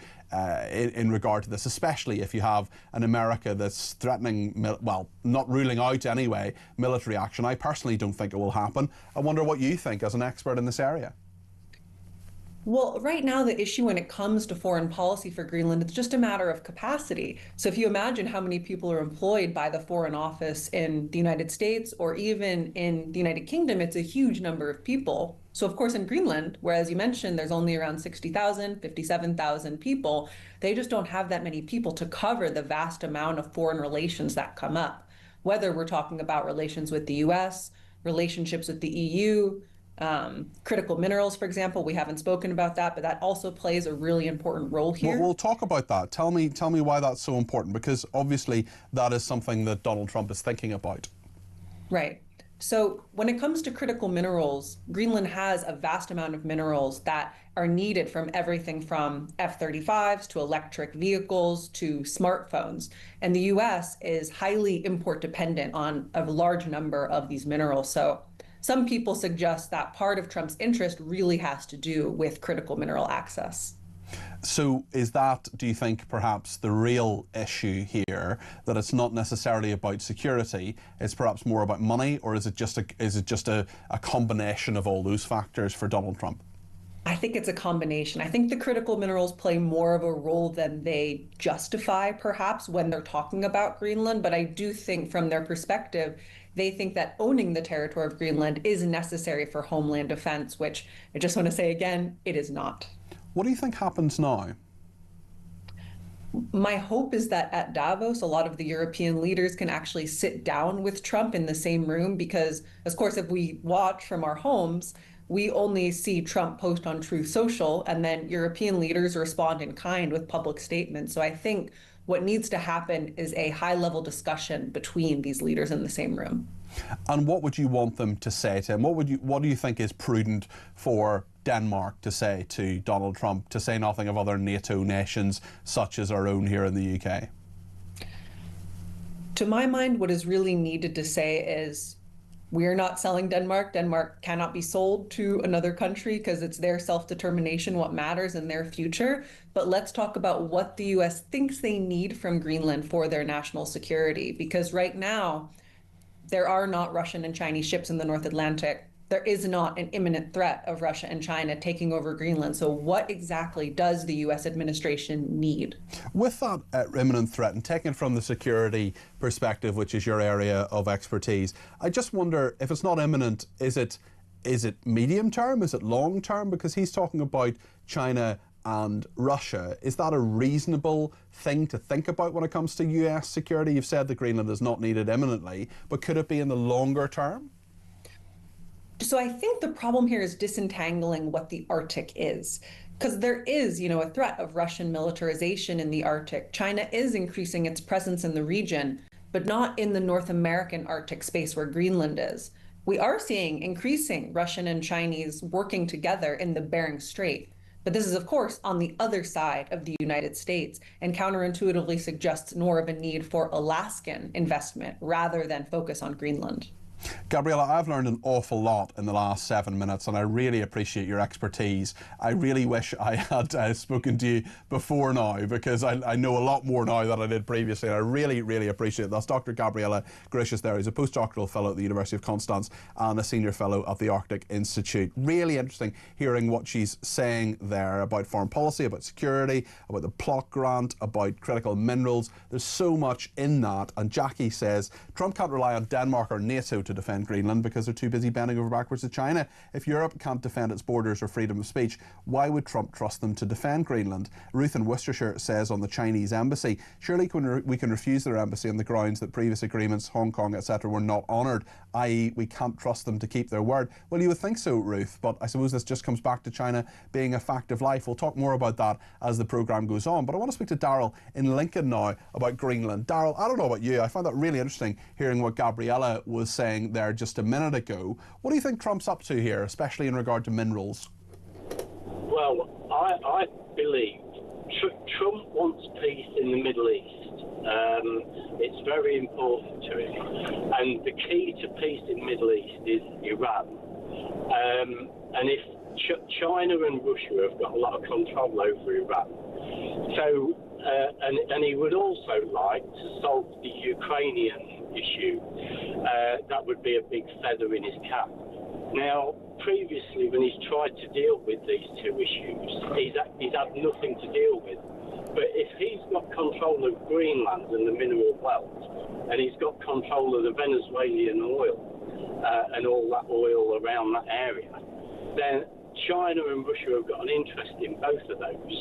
in regard to this, especially if you have an America that's threatening, well, not ruling out anyway, military action? I personally don't think it will happen. I wonder what you think as an expert in this area. Well, right now, the issue when it comes to foreign policy for Greenland, it's just a matter of capacity. So if you imagine how many people are employed by the Foreign Office in the United States or even in the United Kingdom, it's a huge number of people. So of course in Greenland, where as you mentioned, there's only around 60,000, 57,000 people, they just don't have that many people to cover the vast amount of foreign relations that come up. Whether we're talking about relations with the US, relationships with the EU, critical minerals, for example, we haven't spoken about that, but that also plays a really important role here. We'll talk about that. Tell me why that's so important, because obviously that is something that Donald Trump is thinking about. Right. So when it comes to critical minerals, Greenland has a vast amount of minerals that are needed from everything from F-35s to electric vehicles to smartphones. And the US is highly import dependent on a large number of these minerals. So some people suggest that part of Trump's interest really has to do with critical mineral access. So is that, do you think, perhaps the real issue here, that it's not necessarily about security, it's perhaps more about money, or is it just a combination of all those factors for Donald Trump? I think it's a combination. I think the critical minerals play more of a role than they justify, perhaps, when they're talking about Greenland. But I do think from their perspective, they think that owning the territory of Greenland is necessary for homeland defense, which I just want to say again, it is not. What do you think happens now? My hope is that at Davos, a lot of the European leaders can actually sit down with Trump in the same room, because, of course, if we watch from our homes, we only see Trump post on Truth Social, and then European leaders respond in kind with public statements. So I think what needs to happen is a high-level discussion between these leaders in the same room. And what would you want them to say to him? What do you think is prudent for Denmark to say to Donald Trump, to say nothing of other NATO nations such as our own here in the UK? To my mind, what is really needed to say is, we are not selling Denmark. Denmark cannot be sold to another country because it's their self-determination, what matters in their future. But let's talk about what the US thinks they need from Greenland for their national security. Because right now, there are not Russian and Chinese ships in the North Atlantic. There is not an imminent threat of Russia and China taking over Greenland. So what exactly does the US administration need? With that imminent threat, and taken from the security perspective, which is your area of expertise, I just wonder, if it's not imminent, is it medium term? Is it long term? Because he's talking about China and Russia. Is that a reasonable thing to think about when it comes to US security? You've said that Greenland is not needed imminently, but could it be in the longer term? So I think the problem here is disentangling what the Arctic is, because there is, a threat of Russian militarization in the Arctic. China is increasing its presence in the region, but not in the North American Arctic space where Greenland is. We are seeing increasing Russian and Chinese working together in the Bering Strait. But this is, of course, on the other side of the United States and counterintuitively suggests more of a need for Alaskan investment rather than focus on Greenland. Gabriella, I've learned an awful lot in the last 7 minutes, and I really appreciate your expertise. I really wish I had spoken to you before now, because I know a lot more now than I did previously, and I really, really appreciate it. That's Dr. Gabriella Gracious there. He's a postdoctoral fellow at the University of Constance and a senior fellow at the Arctic Institute. Really interesting hearing what she's saying there about foreign policy, about security, about the plot grant, about critical minerals. There's so much in that, and Jackie says Trump can't rely on Denmark or NATO to defend Greenland because they're too busy bending over backwards to China. If Europe can't defend its borders or freedom of speech, why would Trump trust them to defend Greenland? Ruth in Worcestershire says on the Chinese embassy, surely we can refuse their embassy on the grounds that previous agreements, Hong Kong, etc., were not honoured, i.e. we can't trust them to keep their word. Well, you would think so, Ruth, but I suppose this just comes back to China being a fact of life. We'll talk more about that as the programme goes on, but I want to speak to Daryl in Lincoln now about Greenland. Daryl, I don't know about you, I found that really interesting hearing what Gabriella was saying there just a minute ago. What do you think Trump's up to here, especially in regard to minerals? Well, I believe Trump wants peace in the Middle East. It's very important to him. And the key to peace in the Middle East is Iran. And if China and Russia have got a lot of control over Iran, so and he would also like to solve the Ukrainian issue. That would be a big feather in his cap. Now, previously, when he's tried to deal with these two issues, he's had nothing to deal with. But if he's got control of Greenland and the mineral wealth, and he's got control of the Venezuelan oil and all that oil around that area, then China and Russia have got an interest in both of those.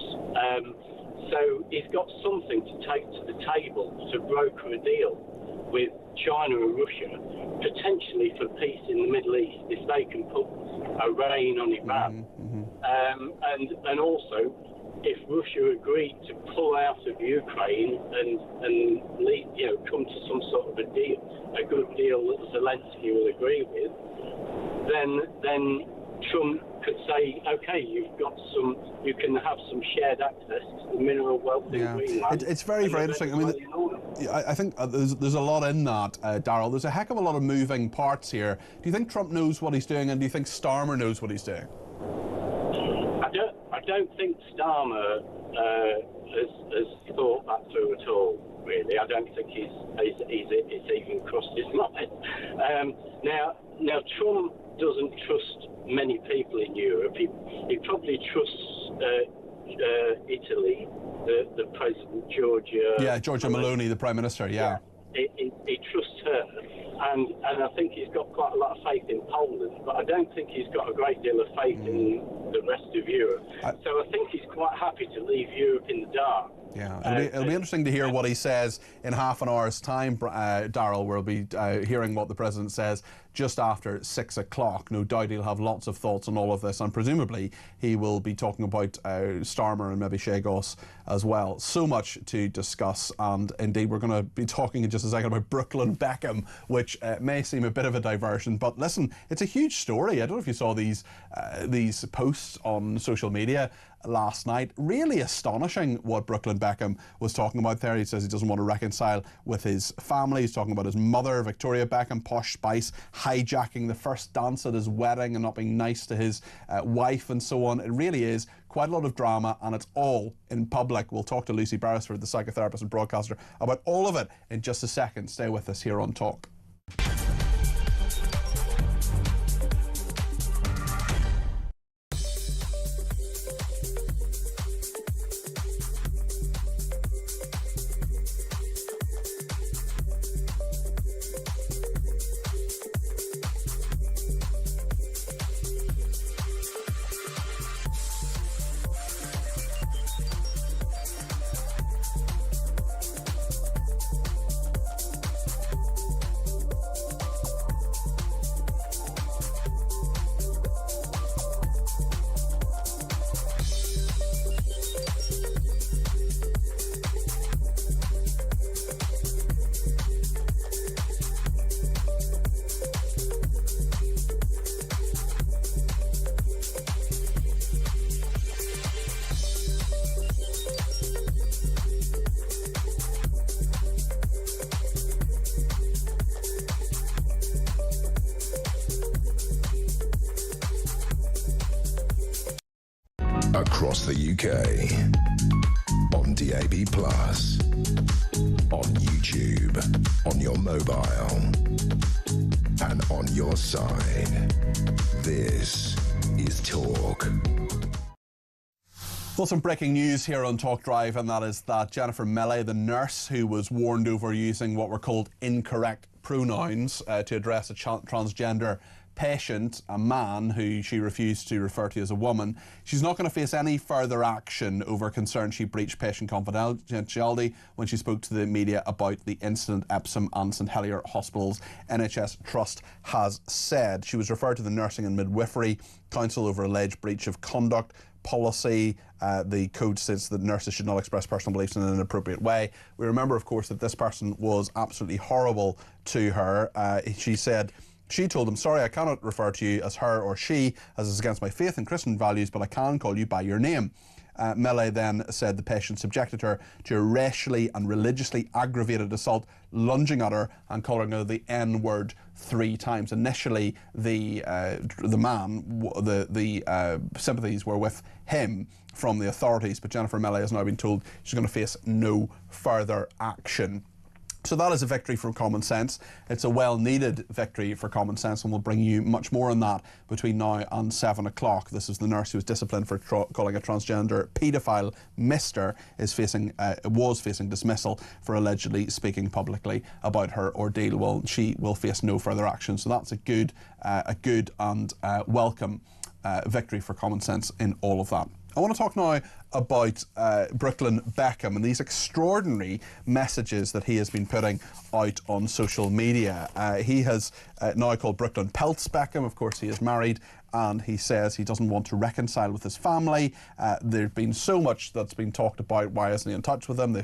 So he's got something to take to the table to broker a deal with China and Russia, potentially for peace in the Middle East, if they can put a rein on Iran. And also, if Russia agreed to pull out of Ukraine and come to some sort of a deal, a good deal that Zelensky will agree with, then Trump could say, okay, you can have some shared access to the mineral wealth in Greenland. It's very, very interesting. I mean, I think there's a lot in that, Daryl. There's a heck of a lot of moving parts here. Do you think Trump knows what he's doing, and do you think Starmer knows what he's doing? I don't think Starmer has thought that through at all, really. I don't think it's even crossed his mind. Now Trump doesn't trust many people in Europe. He probably trusts Italy, the President Georgia. Yeah, Giorgia Meloni, the Prime Minister. Yeah. He trusts her, and I think he's got quite a lot of faith in Poland, but I don't think he's got a great deal of faith in the rest of Europe. So I think he's quite happy to leave Europe in the dark. Yeah, it'll be interesting to hear what he says in half an hour's time, Daryl. We'll be hearing what the President says just after 6 o'clock. No doubt he'll have lots of thoughts on all of this, and presumably he will be talking about Starmer and maybe Chagos as well. So much to discuss, and indeed we're going to be talking in just a second about Brooklyn Beckham, which may seem a bit of a diversion, but listen, it's a huge story. I don't know if you saw these posts on social media last night. Really astonishing what Brooklyn Beckham was talking about there. He says he doesn't want to reconcile with his family. He's talking about his mother, Victoria Beckham, Posh Spice, hijacking the first dance at his wedding and not being nice to his wife and so on. It really is quite a lot of drama, and it's all in public. We'll talk to Lucy Beresford, the psychotherapist and broadcaster, about all of it in just a second. Stay with us here on Talk. across the UK, on DAB+, on YouTube, on your mobile, and on your side. This is Talk. Well, some breaking news here on Talk Drive, and that is that Jennifer Melley, the nurse who was warned over using what were called incorrect pronouns to address a transgender patient, a man who she refused to refer to as a woman, she's not going to face any further action over concern she breached patient confidentiality when she spoke to the media about the incident. Epsom and St Helier Hospitals NHS Trust has said. She was referred to the Nursing and Midwifery Council over alleged breach of conduct policy. The code says that nurses should not express personal beliefs in an inappropriate way. We remember, of course, that this person was absolutely horrible to her. She told him, "Sorry, I cannot refer to you as her or she, as is against my faith and Christian values, but I can call you by your name." Melley then said the patient subjected her to a racially and religiously aggravated assault, lunging at her and calling her the N-word 3 times. Initially, the sympathies were with him from the authorities, but Jennifer Melley has now been told she's going to face no further action. So that is a victory for common sense. It's a well-needed victory for common sense, and we'll bring you much more on that between now and 7 o'clock. This is the nurse who was disciplined for calling a transgender paedophile Mr. was facing dismissal for allegedly speaking publicly about her ordeal. Well, she will face no further action. So that's a good and welcome victory for common sense in all of that. I want to talk now about Brooklyn Beckham and these extraordinary messages that he has been putting out on social media. He has now called Brooklyn Peltz Beckham. Of course, he is married, and he says he doesn't want to reconcile with his family. There's been so much that's been talked about. Why isn't he in touch with them?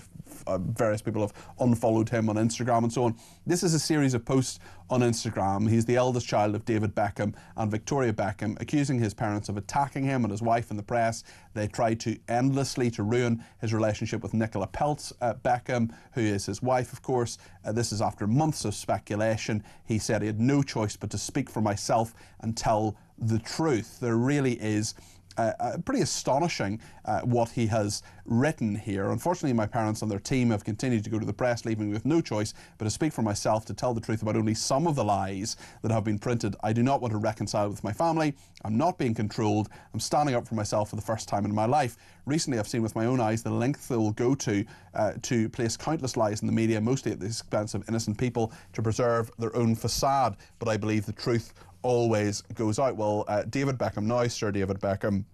Various people have unfollowed him on Instagram and so on. This is a series of posts on Instagram. He's the eldest child of David Beckham and Victoria Beckham, accusing his parents of attacking him and his wife in the press. They tried to endlessly to ruin his relationship with Nicola Peltz Beckham, who is his wife, of course. This is after months of speculation. He said he had no choice but to speak for myself and tell the truth. There really is pretty astonishing what he has written here. Unfortunately, my parents and their team have continued to go to the press, leaving me with no choice but to speak for myself, to tell the truth about only some of the lies that have been printed. I do not want to reconcile with my family. I'm not being controlled. I'm standing up for myself for the first time in my life. Recently, I've seen with my own eyes the length they will go to place countless lies in the media, mostly at the expense of innocent people, to preserve their own facade. But I believe the truth always goes out. Well, David Beckham, now Sir David Beckham,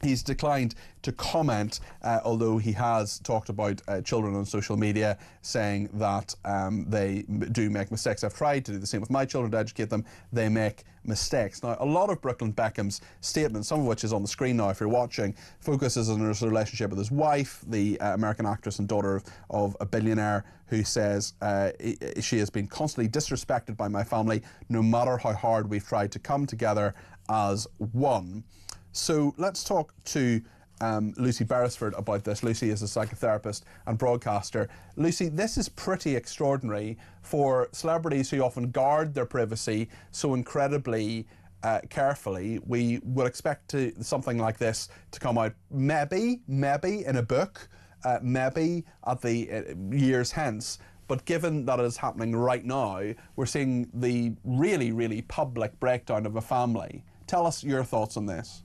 he's declined to comment, although he has talked about children on social media, saying that they do make mistakes. I've tried to do the same with my children to educate them. They make mistakes. Now, a lot of Brooklyn Beckham's statements, some of which is on the screen now if you're watching, focuses on his relationship with his wife, the American actress and daughter of a billionaire, who says she has been constantly disrespected by my family, no matter how hard we've tried to come together as one. So let's talk to Lucy Beresford about this. Lucy is a psychotherapist and broadcaster. Lucy, this is pretty extraordinary for celebrities who often guard their privacy so incredibly carefully. We would expect something like this to come out maybe in a book, maybe at the years hence. But given that it is happening right now, we're seeing the really, really public breakdown of a family. Tell us your thoughts on this.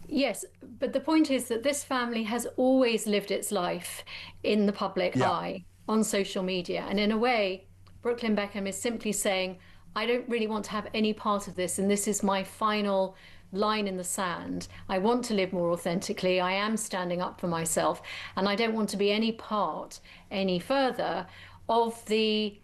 Yes, but the point is that this family has always lived its life in the public eye on social media. And in a way, Brooklyn Beckham is simply saying, I don't really want to have any part of this, and this is my final line in the sand. I want to live more authentically. I am standing up for myself, and I don't want to be any part any further of the,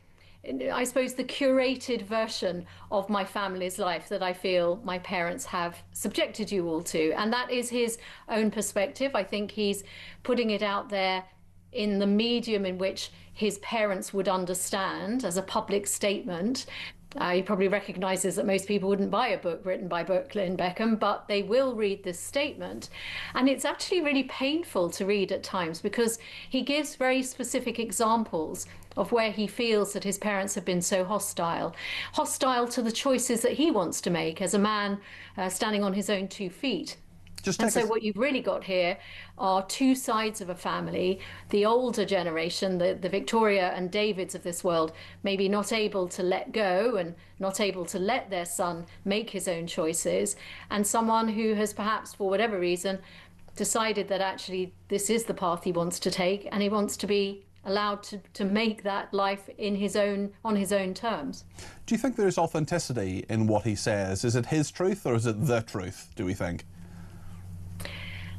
I suppose, the curated version of my family's life that I feel my parents have subjected you all to. And that is his own perspective. I think he's putting it out there in the medium in which his parents would understand as a public statement. He probably recognises that most people wouldn't buy a book written by Brooklyn Beckham, but they will read this statement. And it's actually really painful to read at times because he gives very specific examples of where he feels that his parents have been so hostile to the choices that he wants to make as a man standing on his own 2 feet. And so what you've really got here are two sides of a family. The older generation, the Victoria and Davids of this world, maybe not able to let go and not able to let their son make his own choices, and someone who has perhaps, for whatever reason, decided that actually this is the path he wants to take, and he wants to be allowed to make that life on his own terms. Do you think there's authenticity in what he says? Is it his truth or is it the truth, do we think?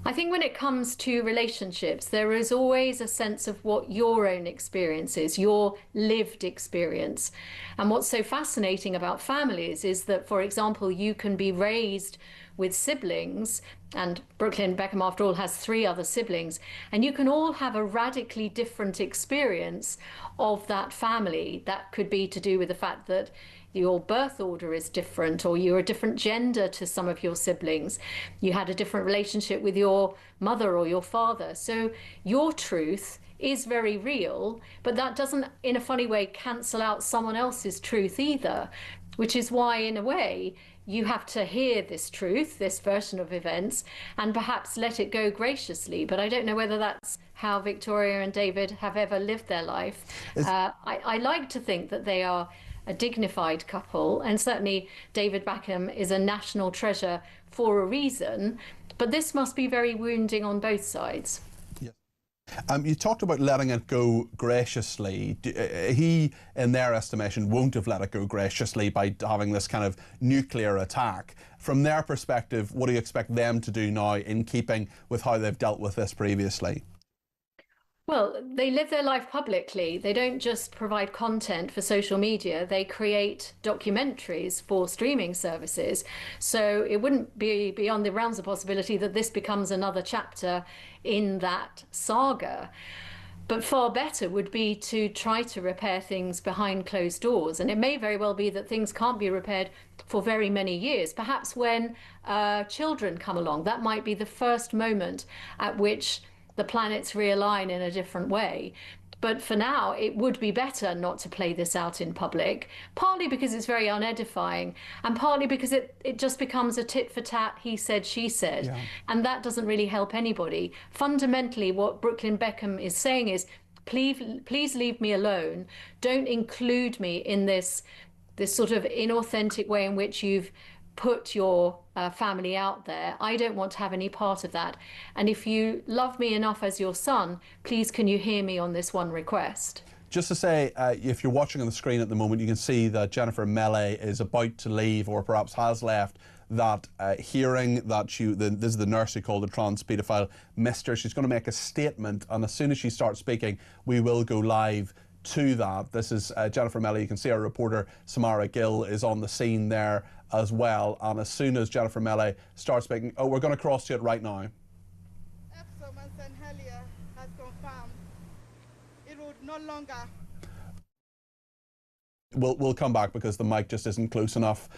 I think when it comes to relationships, there is always a sense of what your own experience is, your lived experience. And what's so fascinating about families is that, for example, you can be raised with siblings, and Brooklyn Beckham, after all, has 3 other siblings, and you can all have a radically different experience of that family. That could be to do with the fact that your birth order is different, or you're a different gender to some of your siblings. You had a different relationship with your mother or your father. So your truth is very real, but that doesn't, in a funny way, cancel out someone else's truth either, which is why, in a way, you have to hear this truth, this version of events, and perhaps let it go graciously. But I don't know whether that's how Victoria and David have ever lived their life. I like to think that they are a dignified couple, and certainly David Beckham is a national treasure for a reason, but this must be very wounding on both sides. You talked about letting it go graciously. He, in their estimation, won't have let it go graciously by having this kind of nuclear attack. From their perspective, what do you expect them to do now in keeping with how they've dealt with this previously? Well, they live their life publicly. They don't just provide content for social media. They create documentaries for streaming services. So it wouldn't be beyond the realms of possibility that this becomes another chapter in that saga. But far better would be to try to repair things behind closed doors. And it may very well be that things can't be repaired for very many years. Perhaps when children come along, that might be the first moment at which the planets realign in a different way. But for now, it would be better not to play this out in public, partly because it's very unedifying, and partly because it just becomes a tit for tat, he said, she said. Yeah. And that doesn't really help anybody. Fundamentally, what Brooklyn Beckham is saying is, please leave me alone. Don't include me in this sort of inauthentic way in which you've put your family out there. I don't want to have any part of that. And if you love me enough as your son, please can you hear me on this one request? Just to say, if you're watching on the screen at the moment, you can see that Jennifer Melley is about to leave, or perhaps has left, that hearing that this is the nurse who called the trans paedophile Mr. She's going to make a statement, and as soon as she starts speaking, we will go live to that. This is Jennifer Melley. You can see our reporter Samara Gill is on the scene there as well, and as soon as Jennifer Melley starts speaking, we're going to cross to it right now. Epsom and St Helier has confirmed it would no longer. We'll come back because the mic just isn't close enough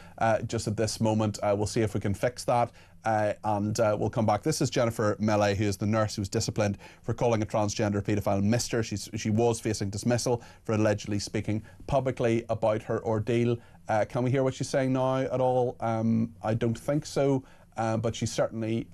just at this moment. We'll see if we can fix that, and we'll come back. This is Jennifer Melley, who is the nurse who was disciplined for calling a transgender paedophile Mr. She was facing dismissal for allegedly speaking publicly about her ordeal. Can we hear what she's saying now at all? I don't think so, but she's certainly...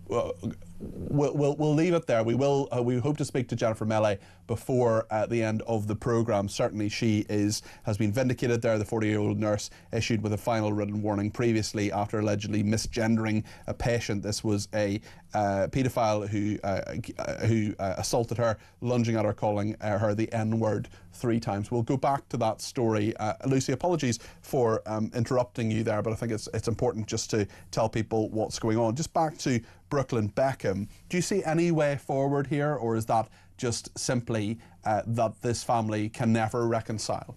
We'll leave it there. We hope to speak to Jennifer Melley before the end of the programme. Certainly she has been vindicated there. The 40-year-old nurse issued with a final written warning previously after allegedly misgendering a patient. This was a paedophile who assaulted her, lunging at her, calling her the N-word 3 times. We'll go back to that story. Lucy, apologies for interrupting you there, but I think it's important just to tell people what's going on. Just back to Brooklyn Beckham. Do you see any way forward here, or is that just simply that this family can never reconcile?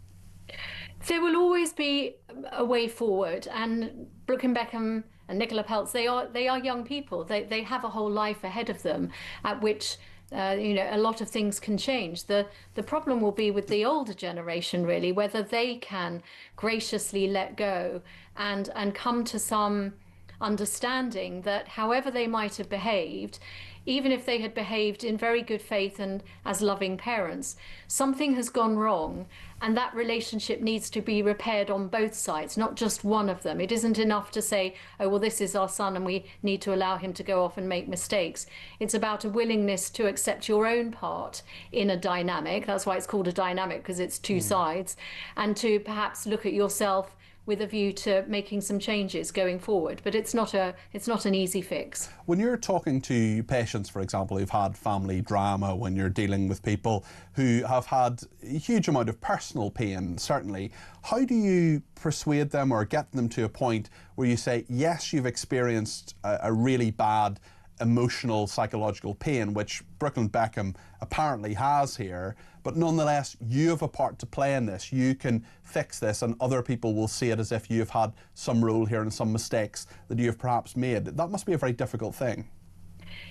There will always be a way forward, and Brooklyn Beckham and Nicola Peltz, they are young people. They have a whole life ahead of them at which a lot of things can change. The problem will be with the older generation, really, whether they can graciously let go and come to some understanding that however they might have behaved, even if they had behaved in very good faith and as loving parents, something has gone wrong, And that relationship needs to be repaired on both sides, not just one of them. It isn't enough to say, oh, well, this is our son and we need to allow him to go off and make mistakes. It's about a willingness to accept your own part in a dynamic. That's why it's called a dynamic, because it's two sides. And to perhaps look at yourself with a view to making some changes going forward. But it's not an easy fix. When you're talking to patients, for example, who've had family drama, when you're dealing with people who have had a huge amount of personal pain, certainly, how do you persuade them or get them to a point where you say, yes, you've experienced a really bad emotional, psychological pain, which Brooklyn Beckham apparently has here, but nonetheless, you have a part to play in this. You can fix this, and other people will see it as if you've had some role here and some mistakes that you have perhaps made. That must be a very difficult thing.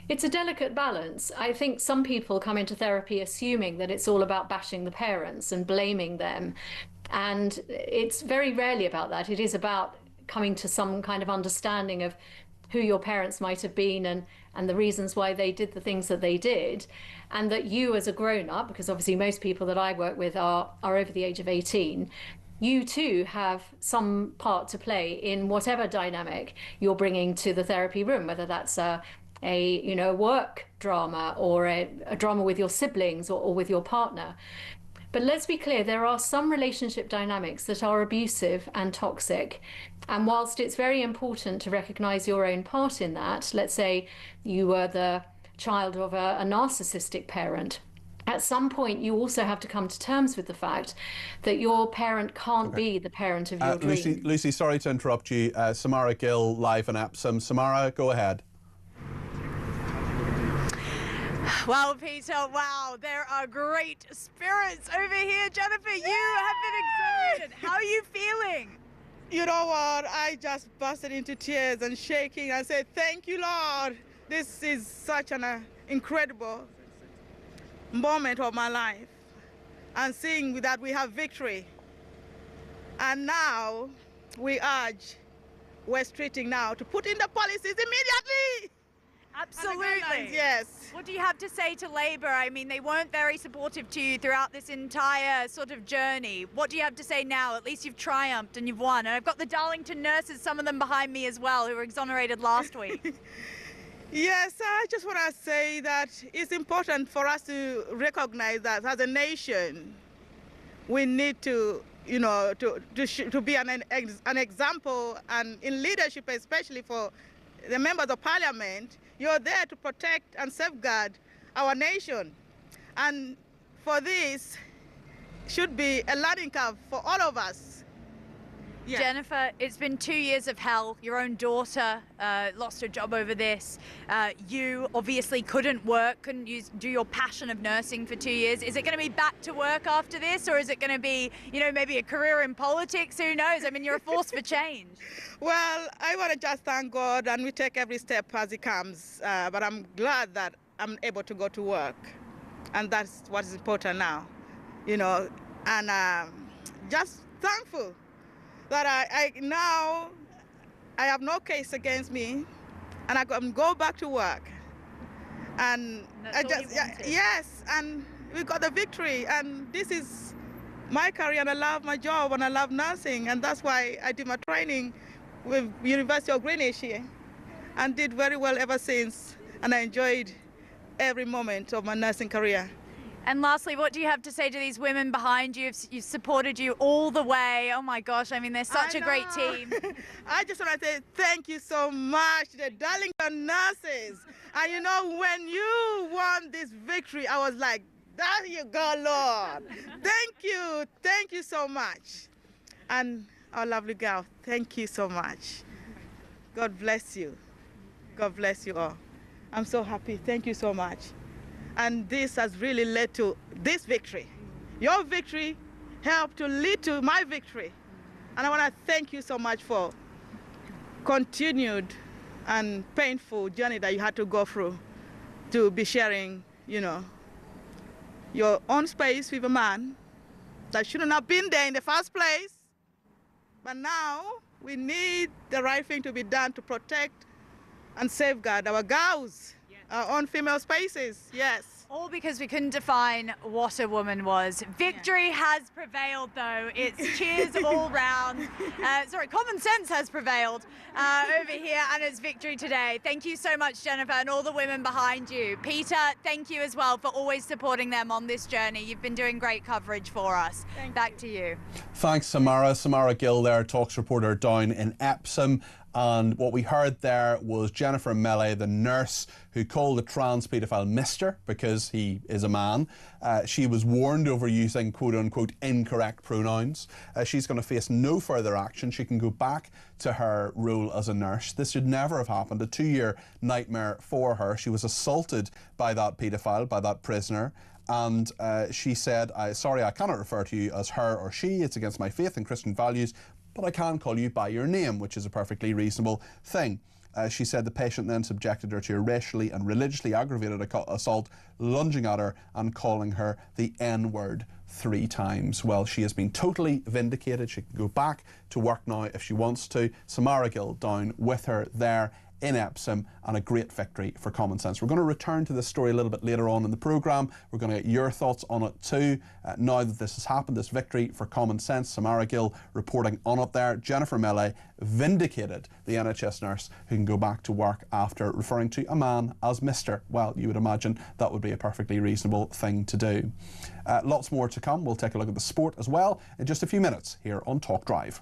It's a delicate balance. I think some people come into therapy assuming that it's all about bashing the parents and blaming them. And it's very rarely about that. It is about coming to some kind of understanding of who your parents might have been and the reasons why they did the things that they did, and that you as a grown-up, because obviously most people that I work with are over the age of 18, you too have some part to play in whatever dynamic you're bringing to the therapy room, whether that's a work drama or a drama with your siblings or with your partner. But let's be clear, there are some relationship dynamics that are abusive and toxic. And whilst it's very important to recognise your own part in that, let's say you were the child of a narcissistic parent, at some point you also have to come to terms with the fact that your parent can't be the parent of your dream. Lucy, sorry to interrupt you. Samara Gill, live in Epsom. Samara, go ahead. Well, Peter, wow, there are great spirits over here. Jennifer, you have been exhilarated. How are you feeling? You know what? I just busted into tears and shaking. I said, thank you, Lord. This is such an incredible moment of my life. And seeing that we have victory. And now we urge West Streeting now to put in the policies immediately. Absolutely. Yes. What do you have to say to Labour? I mean, they weren't very supportive to you throughout this entire sort of journey. What do you have to say now? At least you've triumphed and you've won. And I've got the Darlington nurses, some of them behind me as well, who were exonerated last week. Yes, I just want to say that it's important for us to recognize that as a nation, we need to, to be an example, and in leadership, especially for the members of parliament. You're there to protect and safeguard our nation. And for this, should be a learning curve for all of us. Yeah. Jennifer, it's been 2 years of hell. Your own daughter lost her job over this. You obviously couldn't do your passion of nursing for 2 years. Is it going to be back to work after this, or is it going to be, maybe a career in politics? Who knows? I mean, you're a force for change. Well, I want to just thank God, and we take every step as it comes. But I'm glad that I'm able to go to work, and that's what is important now, and just thankful that I now have no case against me, and I can go back to work. And yes, and we got the victory, and this is my career, and I love my job, and I love nursing, and that's why I did my training with University of Greenwich here, and did very well ever since, and I enjoyed every moment of my nursing career. And lastly, what do you have to say to these women behind you? You've supported you all the way. Oh my gosh, I mean, they're such a great team. I just want to say thank you so much to the Darlington nurses. And when you won this victory, I was like, there you go, Lord. Thank you so much. And our lovely girl, thank you so much. God bless you. God bless you all. I'm so happy. Thank you so much. And this has really led to this victory. Your victory helped to lead to my victory. And I want to thank you so much for continued and painful journey that you had to go through to be sharing, your own space with a man that shouldn't have been there in the first place. But now we need the right thing to be done to protect and safeguard our girls, our own female spaces, yes. All because we couldn't define what a woman was. Victory has prevailed, though. It's cheers all round. Common sense has prevailed over here, and it's victory today. Thank you so much, Jennifer, and all the women behind you. Peter, thank you as well for always supporting them on this journey. You've been doing great coverage for us. Back to you. Thanks, Samara. Samara Gill there, Talks reporter down in Epsom. And what we heard there was Jennifer Melley, the nurse who called the trans paedophile Mr. because he is a man. She was warned over using quote-unquote incorrect pronouns. She's going to face no further action. She can go back to her role as a nurse. This should never have happened. A 2-year nightmare for her. She was assaulted by that paedophile, by that prisoner. And she said, sorry, I cannot refer to you as her or she. It's against my faith and Christian values, but I can call you by your name, which is a perfectly reasonable thing. She said the patient then subjected her to a racially and religiously aggravated assault, lunging at her and calling her the N-word 3 times. Well, she has been totally vindicated. She can go back to work now if she wants to. Samara Gill down with her there in Epsom, and a great victory for common sense. We're going to return to this story a little bit later on in the programme. We're going to get your thoughts on it too. Now that this has happened, this victory for common sense, Samara Gill reporting on it there. Jennifer Melley vindicated the NHS nurse who can go back to work after referring to a man as Mr. Well, you would imagine that would be a perfectly reasonable thing to do. Lots more to come. We'll take a look at the sport as well in just a few minutes here on Talk Drive.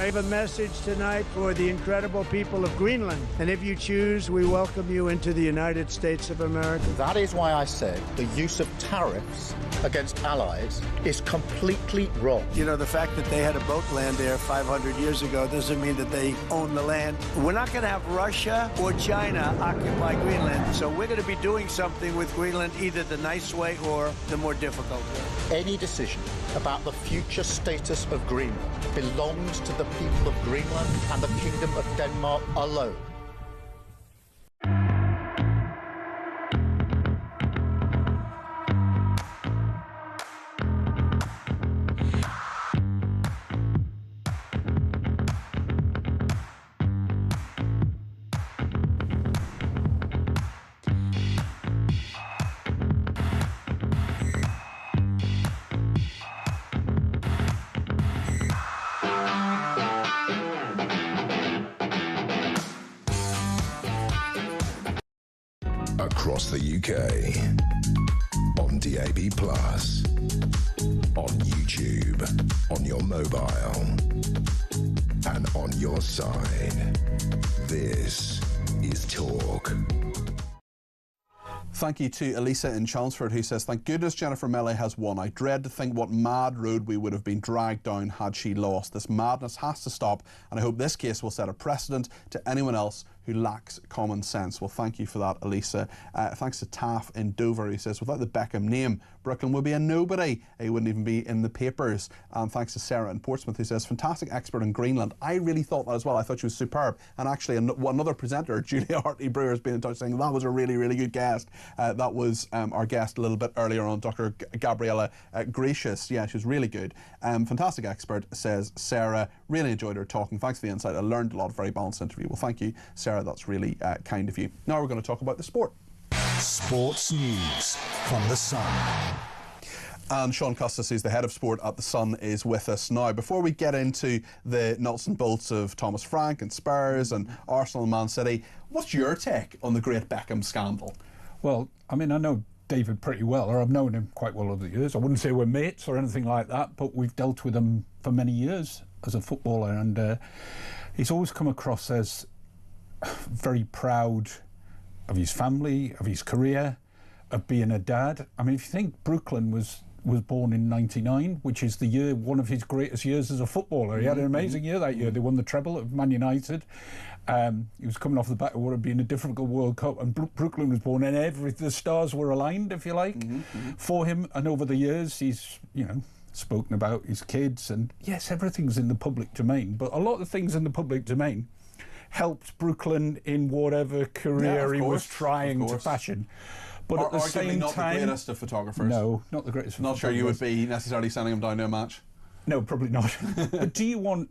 I have a message tonight for the incredible people of Greenland. And if you choose, we welcome you into the United States of America. That is why I said the use of tariffs against allies is completely wrong. You know, the fact that they had a boat land there 500 years ago doesn't mean that they own the land. We're not going to have Russia or China occupy Greenland. So we're going to be doing something with Greenland, either the nice way or the more difficult way. Any decision about the future status of Greenland belongs to the people of Greenland and the Kingdom of Denmark alone. Across the UK, on DAB+, on YouTube, on your mobile, and on your side. This is Talk. Thank you to Elisa in Chelmsford, who says, thank goodness Jennifer Melley has won. I dread to think what mad road we would have been dragged down had she lost. This madness has to stop, and I hope this case will set a precedent to anyone else who lacks common sense. Well, thank you for that, Elisa. Thanks to Taff in Dover, who says, without the Beckham name, Brooklyn would be a nobody. He wouldn't even be in the papers. And thanks to Sarah in Portsmouth, who says, fantastic expert in Greenland. I really thought that as well. I thought she was superb. And actually, another presenter, Julia Hartley-Brewer, has been in touch saying that was a really, really good guest. That was our guest a little bit earlier on, Dr. Gabriella Gracious. Yeah, she was really good. Fantastic expert, says Sarah. Really enjoyed her talking. Thanks for the insight. I learned a lot. Very balanced interview. Well, thank you, Sarah. That's really kind of you. Now we're going to talk about the sport. Sports news from The Sun. And Sean Custis, who's the head of sport at The Sun, is with us now. Before we get into the nuts and bolts of Thomas Frank and Spurs and Arsenal and Man City, what's your take on the great Beckham scandal? Well, I mean, I know David pretty well, or I've known him quite well over the years. I wouldn't say we're mates or anything like that, but we've dealt with him for many years as a footballer, and he's always come across as very proud of his family, of his career, of being a dad. I mean, if you think Brooklyn was born in '99, which is the year, one of his greatest years as a footballer. He had an amazing year that year. They won the treble at Man United. He was coming off the back of what had been a difficult World Cup, and Brooklyn was born, and the stars were aligned, if you like, for him. And over the years, he's, spoken about his kids, and yes, everything's in the public domain, but a lot of things in the public domain helped Brooklyn in whatever career he was trying to fashion. But at the same not time, the greatest of photographers. No, not the greatest. Not sure you would be necessarily sending him down to a match. No, probably not. But do you want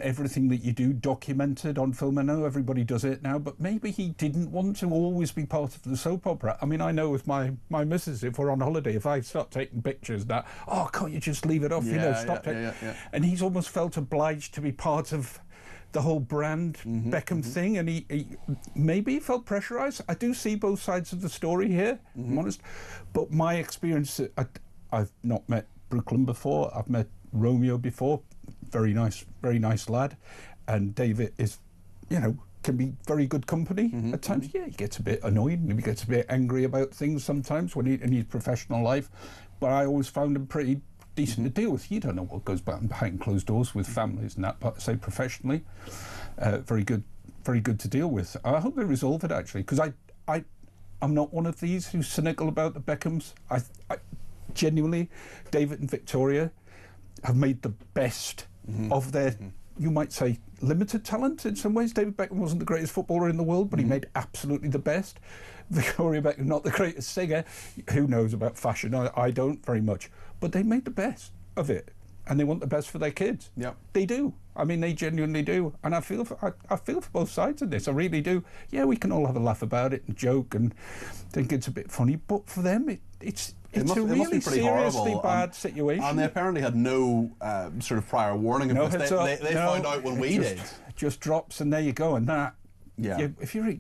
everything that you do documented on film? I know everybody does it now, but maybe he didn't want to always be part of the soap opera. I mean, I know with my missus, if we're on holiday, if I start taking pictures, that, oh, can't you just leave it off? Stop it. And he's almost felt obliged to be part of the whole brand Beckham thing, and he maybe felt pressurised. I do see both sides of the story here, I'm honest. But my experience, I've not met Brooklyn before. I've met Romeo before, very nice lad, and David is, can be very good company at times. Yeah, he gets a bit annoyed and he gets a bit angry about things sometimes in his professional life, but I always found him pretty decent to deal with. You don't know what goes behind closed doors with families and that, but say professionally, very good to deal with. I hope they resolve it, actually, because I'm not one of these who's cynical about the Beckhams. I genuinely, David and Victoria have made the best of their, you might say, limited talent in some ways. David Beckham wasn't the greatest footballer in the world, but he made absolutely the best. Victoria Beckham, not the greatest singer. Who knows about fashion? I don't very much. But they made the best of it, and they want the best for their kids. Yeah, they do. I mean, they genuinely do. And I feel for both sides of this. I really do. Yeah, we can all have a laugh about it and joke and think it's a bit funny, but for them, it's a really seriously bad situation. And they apparently had no sort of prior warning of this. They found out when we did. It just drops, and there you go. And that, if you're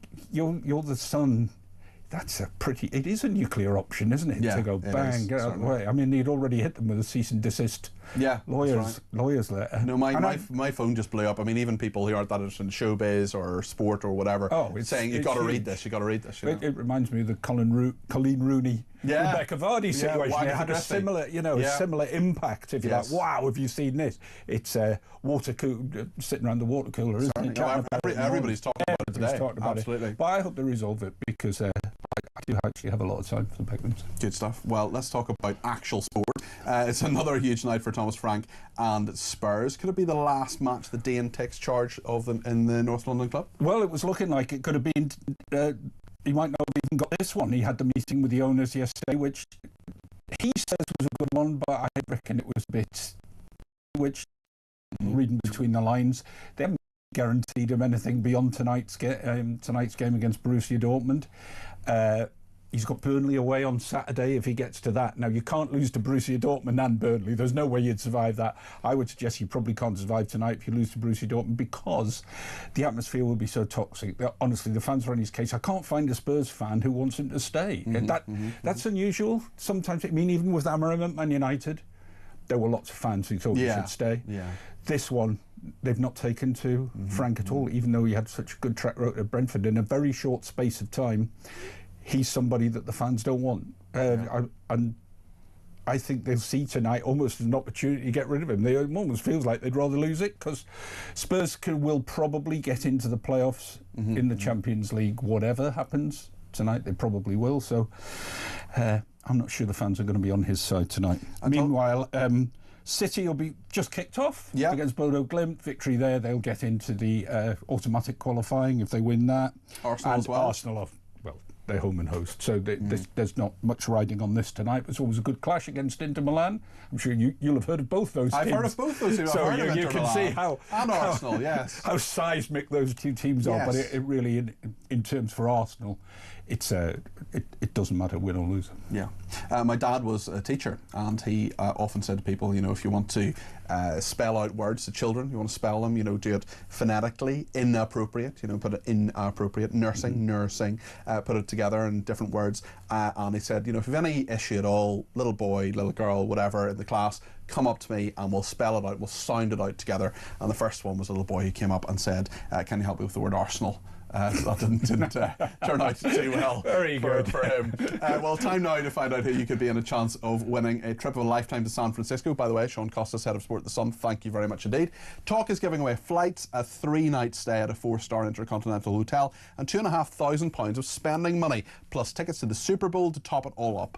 the Sun, it is a nuclear option, isn't it? To go bang, get out of the way. I mean, he'd already hit them with a cease and desist lawyers letter. No, my phone just blew up. I mean, even people who aren't that interested in showbiz or sport or whatever, saying you've got to read this, you've got to read this. It reminds me of the Colleen Rooney, Rebecca Vardy situation. It had a similar, similar impact. If you're like, wow, have you seen this? It's water cooler, sitting around the water cooler, isn't it? Everybody's talking about it today. Absolutely. But I hope they resolve it, because I do actually have a lot of time for the Beckhams. Good stuff. Well, let's talk about actual sport. It's another huge night for Thomas Frank and Spurs. Could it be the last match that Dean takes charge of in the North London club? Well, it was looking like it could have been. He might not have even got this one. He had the meeting with the owners yesterday, which he says was a good one, but I reckon it was a bit, reading between the lines, they haven't guaranteed him anything beyond tonight's game against Borussia Dortmund. He's got Burnley away on Saturday if he gets to that. Now, you can't lose to Borussia Dortmund and Burnley. There's no way you'd survive that. I would suggest you probably can't survive tonight if you lose to Borussia Dortmund, because the atmosphere will be so toxic. Honestly, the fans are on his case. I can't find a Spurs fan who wants him to stay. That's unusual. Sometimes, even with Amorim at Man United, there were lots of fans who thought he should stay. This one, they've not taken to Frank at all, even though he had such a good track record at Brentford in a very short space of time. He's somebody that the fans don't want. And I think they'll see tonight almost as an opportunity to get rid of him. It almost feels like they'd rather lose it, because Spurs will probably get into the playoffs in the Champions League. Whatever happens tonight, they probably will. So I'm not sure the fans are going to be on his side tonight. Meanwhile, City will be just kicked off against Bodo Glimt. Victory there, they'll get into the automatic qualifying if they win that. Arsenal as well. Arsenal they're home and host, so there's not much riding on this tonight. It's always a good clash against Inter Milan. I'm sure you'll have heard of both those teams. I've heard of both those teams. So you can see how Arsenal, yes, how seismic those two teams are. But it really, in terms for Arsenal, it doesn't matter, win or lose. Yeah. My dad was a teacher, and he often said to people, if you want to spell out words to children, you want to spell them, do it phonetically, inappropriate, put it inappropriate, nursing, put it together in different words. And he said, if you have any issue at all, little boy, little girl, whatever, in the class, come up to me and we'll spell it out, we'll sound it out together. And the first one was a little boy who came up and said, can you help me with the word Arsenal? That didn't turn out too well. Very good for him. Well, time now to find out who you could be in a chance of winning a trip of a lifetime to San Francisco. By the way, Sean Costas, head of Sport at the Sun, thank you very much indeed. Talk is giving away flights, a 3-night stay at a 4-star intercontinental hotel, and £2,500 of spending money, plus tickets to the Super Bowl to top it all up.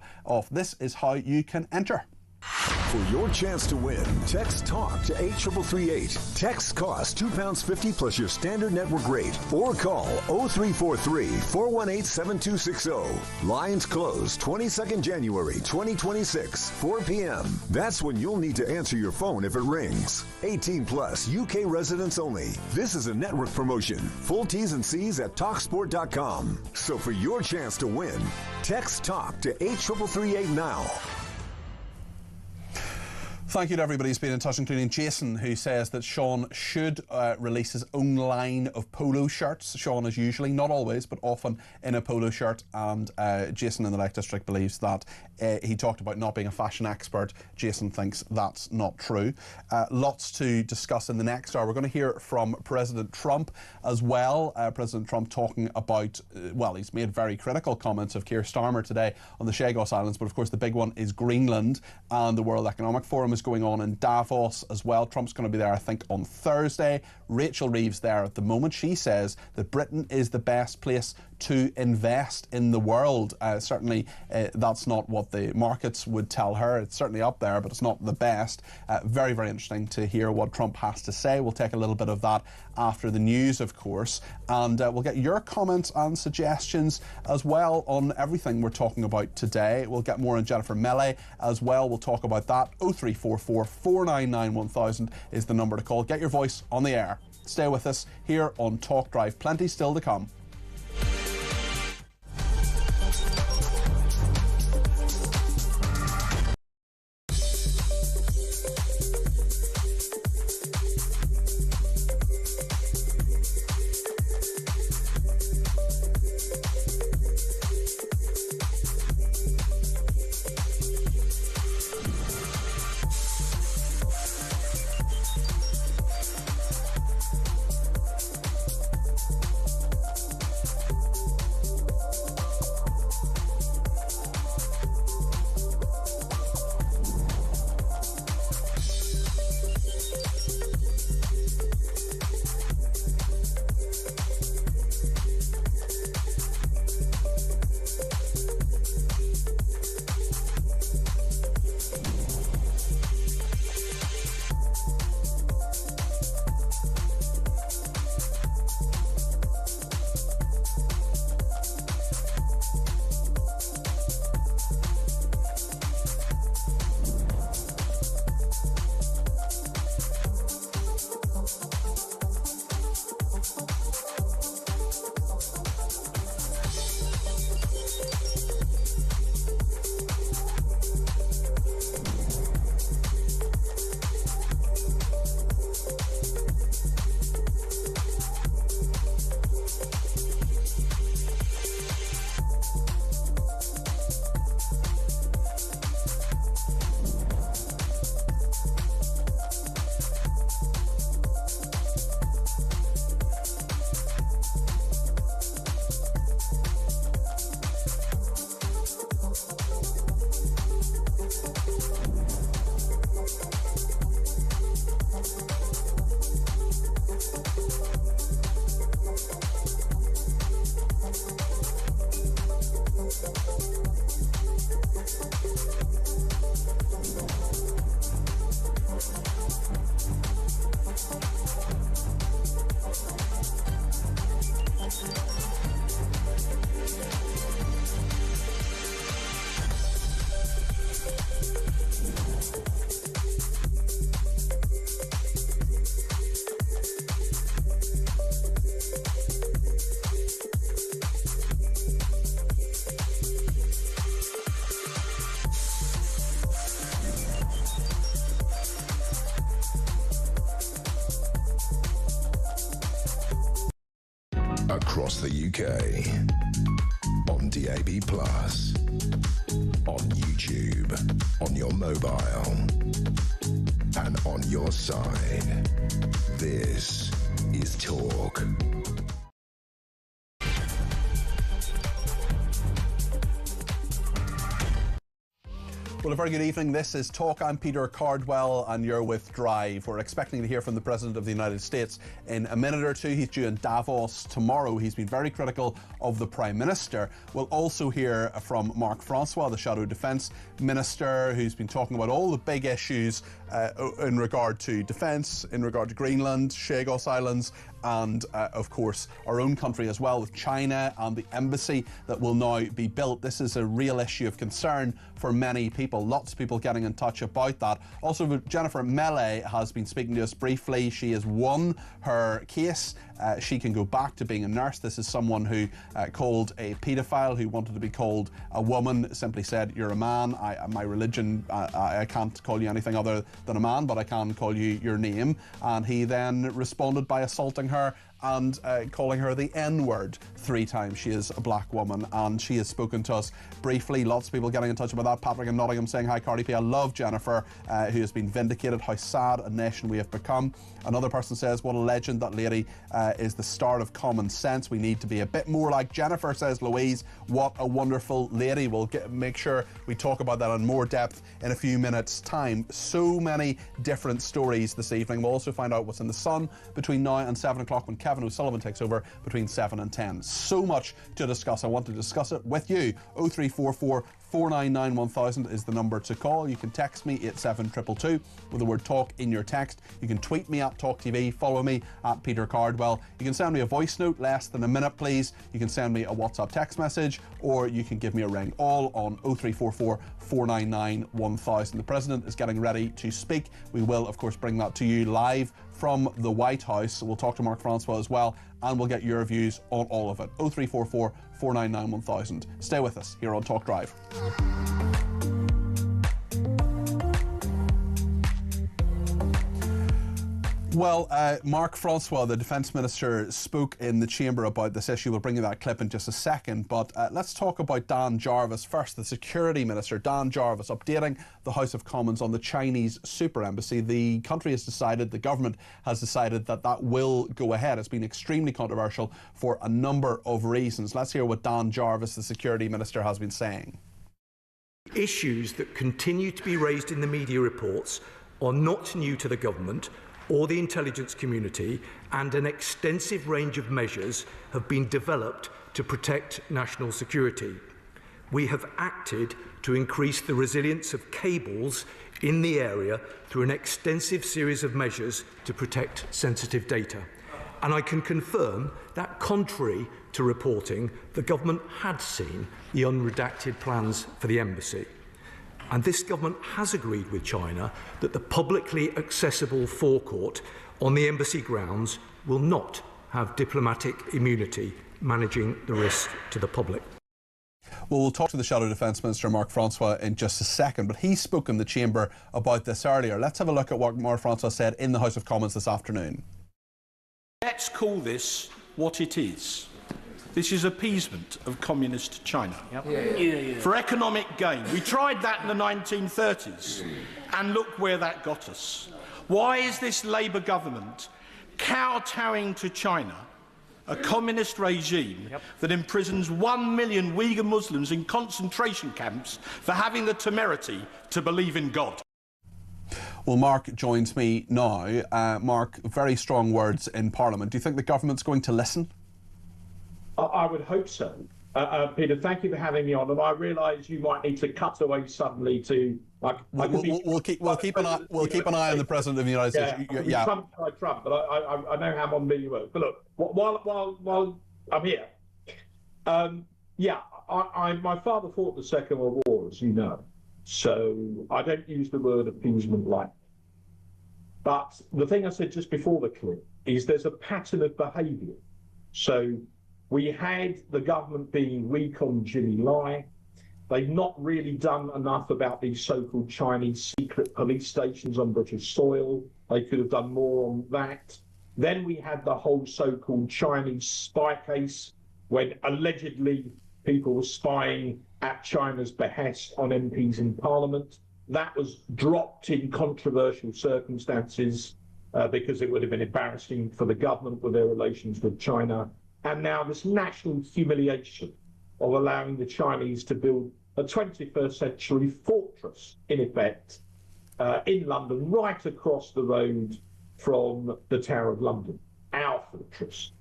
This is how you can enter. For your chance to win, text TALK to 83338. Texts cost £2.50 plus your standard network rate. Or call 0343 418 7260. Lines close 22nd January 2026, 4 p.m. That's when you'll need to answer your phone if it rings. 18 plus, UK residents only. This is a network promotion. Full T's and C's at TalkSport.com. So for your chance to win, text TALK to 83338 now. Thank you to everybody who's been in touch, including Jason, who says that Sean should release his own line of polo shirts. Sean is usually, not always, but often in a polo shirt, and Jason in the Lake District believes that he talked about not being a fashion expert. Jason thinks that's not true. Lots to discuss in the next hour. We're going to hear from President Trump as well. President Trump talking about, he's made very critical comments of Keir Starmer today on the Chagos Islands, but of course the big one is Greenland, and the World Economic Forum is going on in Davos as well. Trump's going to be there, I think, on Thursday. Rachel Reeves there at the moment. She says that Britain is the best place to invest in the world. Certainly that's not what the markets would tell her. It's certainly up there, but it's not the best. Very, very interesting to hear what Trump has to say. We'll take a little bit of that after the news, of course, and we'll get your comments and suggestions as well on everything we're talking about today. We'll get more on Jennifer Mele as well. We'll talk about that. 0344 499 1000 is the number to call. Get your voice on the air. Stay with us here on Talk Drive. Plenty still to come. across the UK, on DAB+, on YouTube, on your mobile, and on your side. This is Talk. Well, a very good evening. This is Talk. I'm Peter Cardwell and you're with Drive. We're expecting to hear from the President of the United States in a minute or two. He's due in Davos tomorrow. He's been very critical of the Prime Minister. We'll also hear from Mark Francois, the Shadow Defence Minister, who's been talking about all the big issues in regard to defence, in regard to Greenland, Chagos Islands, and of course our own country as well, with China and the embassy that will now be built. This is a real issue of concern for many people. Lots of people getting in touch about that. Also, Jennifer Mele has been speaking to us briefly. She has won her case. She can go back to being a nurse. This is someone who called a paedophile, who wanted to be called a woman, simply said, "You're a man. My religion, I can't call you anything other than a man, but I can call you your name." And he then responded by assaulting her and calling her the N-word 3 times. She is a black woman, and she has spoken to us briefly. Lots of people getting in touch about that. Patrick in Nottingham saying, "Hi, Cardi P, I love Jennifer, who has been vindicated. How sad a nation we have become." Another person says, "What a legend. That lady is the start of common sense. We need to be a bit more like Jennifer," says Louise. What a wonderful lady. We'll make sure we talk about that in more depth in a few minutes' time. So many different stories this evening. We'll also find out what's in the sun between now and 7 o'clock when Kevin O'Sullivan takes over between 7 and 10. So much to discuss. I want to discuss it with you. 0344 499 1000 is the number to call. You can text me 87222 with the word talk in your text. You can tweet me at talkTV, follow me at Peter Cardwell. You can send me a voice note, less than a minute please. You can send me a WhatsApp text message, or you can give me a ring, all on 0344 499 1000. The President is getting ready to speak. We will of course bring that to you live from the White House. We'll talk to Mark Francois as well, and we'll get your views on all of it. 0344 499 1000. Stay with us here on Talk Drive. Well, Mark Francois, the Defence Minister, spoke in the Chamber about this issue. We'll bring you that clip in just a second, but let's talk about Dan Jarvis first, the Security Minister. Dan Jarvis updating the House of Commons on the Chinese super embassy. The country has decided, the government has decided that that will go ahead. It's been extremely controversial for a number of reasons. Let's hear what Dan Jarvis, the Security Minister, has been saying. Issues that continue to be raised in the media reports are not new to the government or the intelligence community, and an extensive range of measures have been developed to protect national security. We have acted to increase the resilience of cables in the area through an extensive series of measures to protect sensitive data. And I can confirm that, contrary to reporting, the government had seen the unredacted plans for the embassy. And this government has agreed with China that the publicly accessible forecourt on the embassy grounds will not have diplomatic immunity, managing the risk to the public. Well, we'll talk to the Shadow Defence Minister, Mark Francois, in just a second, but he spoke in the Chamber about this earlier. Let's have a look at what Mark Francois said in the House of Commons this afternoon. Let's call this what it is. This is appeasement of communist China. Yep. For economic gain. We tried that in the 1930s, and look where that got us. Why is this Labour government kowtowing to China, a communist regime that imprisons 1 million Uyghur Muslims in concentration camps for having the temerity to believe in God? Well, Mark joins me now. Mark, very strong words in Parliament. Do you think the government's going to listen? I would hope so. Peter, thank you for having me on. And I realise you might need to cut away suddenly to. We'll keep an eye on the President of the United States. Yeah. Trump, but I know how on me you work. But look, while I'm here, my father fought the Second World War, as you know, so I don't use the word appeasement lightly. But the thing I said just before the clip is there's a pattern of behaviour. So we had the government being weak on Jimmy Lai. They've not really done enough about these so-called Chinese secret police stations on British soil. They could have done more on that. Then we had the whole so-called Chinese spy case, when allegedly people were spying at China's behest on MPs in Parliament. That was dropped in controversial circumstances because it would have been embarrassing for the government with their relations with China. And now this national humiliation of allowing the Chinese to build a 21st century fortress, in effect, in London, right across the road from the Tower of London, our fortress.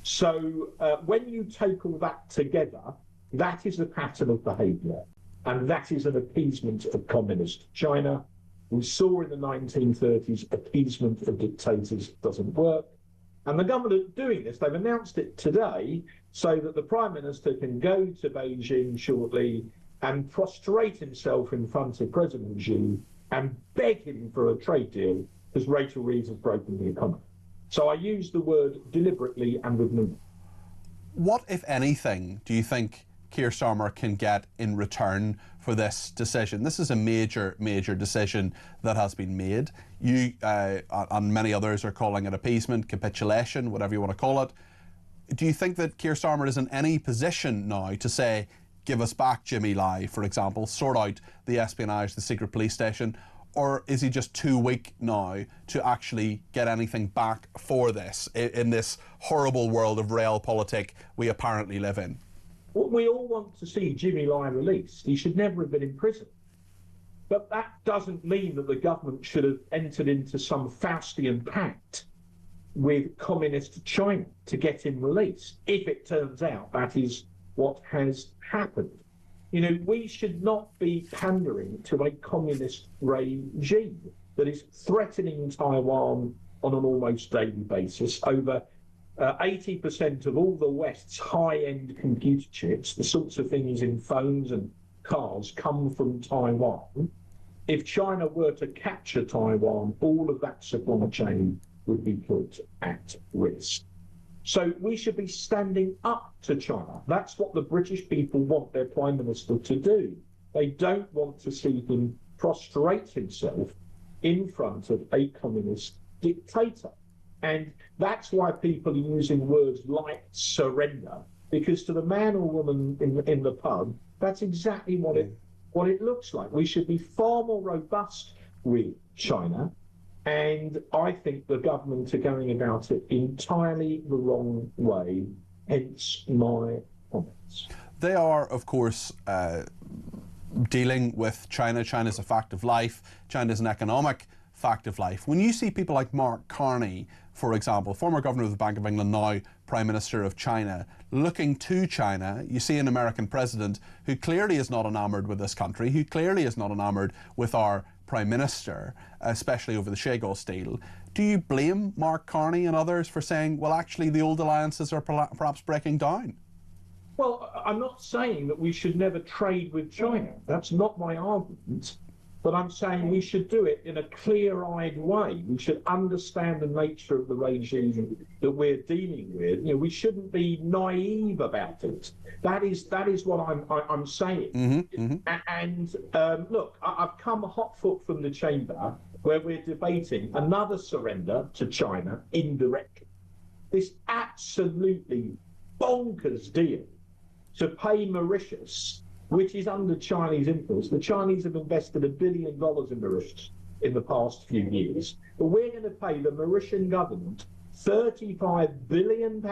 So when you take all that together, that is a pattern of behaviour, and that is an appeasement of communist China. We saw in the 1930s appeasement of dictators doesn't work. And the government are doing this. They've announced it today so that the Prime Minister can go to Beijing shortly and prostrate himself in front of President Xi and beg him for a trade deal because Rachel Reeves has broken the economy. So I use the word deliberately and with meaning. What, if anything, do you think Keir Starmer can get in return for this decision? This is a major, major decision that has been made. You and many others are calling it appeasement, capitulation, whatever you want to call it. Do you think that Keir Starmer is in any position now to say, give us back Jimmy Lai, for example, sort out the espionage, the secret police station, or is he just too weak now to actually get anything back for this in this horrible world of realpolitik we apparently live in? Well, we all want to see Jimmy Lai released. He should never have been in prison. But that doesn't mean that the government should have entered into some Faustian pact with communist China to get him released, if it turns out that is what has happened. You know, we should not be pandering to a communist regime that is threatening Taiwan on an almost daily basis. Over 80% of all the West's high-end computer chips, the sorts of things in phones and cars, come from Taiwan. If China were to capture Taiwan, all of that supply chain would be put at risk. So we should be standing up to China. That's what the British people want their Prime Minister to do. They don't want to see him prostrate himself in front of a communist dictator. And that's why people are using words like surrender, because to the man or woman in the pub, that's exactly what it looks like. We should be far more robust with China. And I think the government are going about it entirely the wrong way, hence my comments. They are, of course, dealing with China. China's a fact of life. China's an economic fact of life. When you see people like Mark Carney, for example, former governor of the Bank of England, now Prime Minister of China, looking to China, you see an American president who clearly is not enamoured with this country, who clearly is not enamoured with our Prime Minister, especially over the Scours deal. Do you blame Mark Carney and others for saying, well, actually, the old alliances are perhaps breaking down? Well, I'm not saying that we should never trade with China. That's not my argument. But I'm saying we should do it in a clear-eyed way. We should understand the nature of the regime that we're dealing with. You know, we shouldn't be naive about it. That is what I'm saying. And look, I've come hot foot from the chamber where we're debating another surrender to China indirectly. This absolutely bonkers deal to pay Mauritius, which is under Chinese influence. The Chinese have invested $1 billion in Mauritius in the past few years. But we're going to pay the Mauritian government £35 billion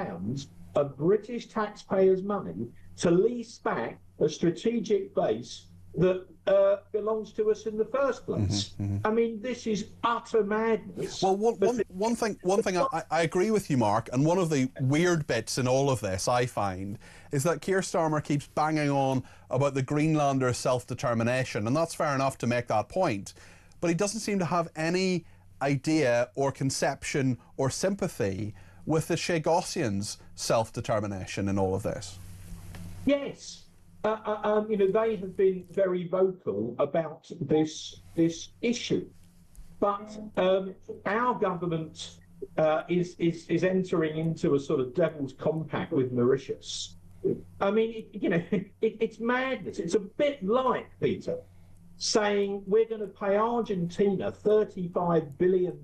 of British taxpayers' money to lease back a strategic base that belongs to us in the first place. I mean, this is utter madness. Well, one thing I agree with you, Mark, and one of the weird bits in all of this, I find, is that Keir Starmer keeps banging on about the Greenlanders' self-determination, and that's fair enough to make that point, but he doesn't seem to have any idea or conception or sympathy with the Scoursians' self-determination in all of this. Yes. You know, they have been very vocal about this issue, but our government is entering into a sort of devil's compact with Mauritius. I mean, you know, it's madness. It's a bit like, Peter, saying we're going to pay Argentina £35 billion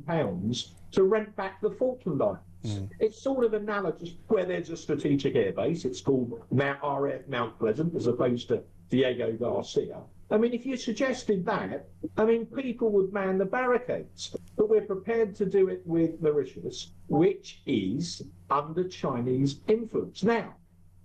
to rent back the Falkland Islands. It's sort of analogous where there's a strategic airbase. It's called RAF Mount Pleasant as opposed to Diego Garcia. I mean, if you suggested that, I mean, people would man the barricades. But we're prepared to do it with Mauritius, which is under Chinese influence. Now,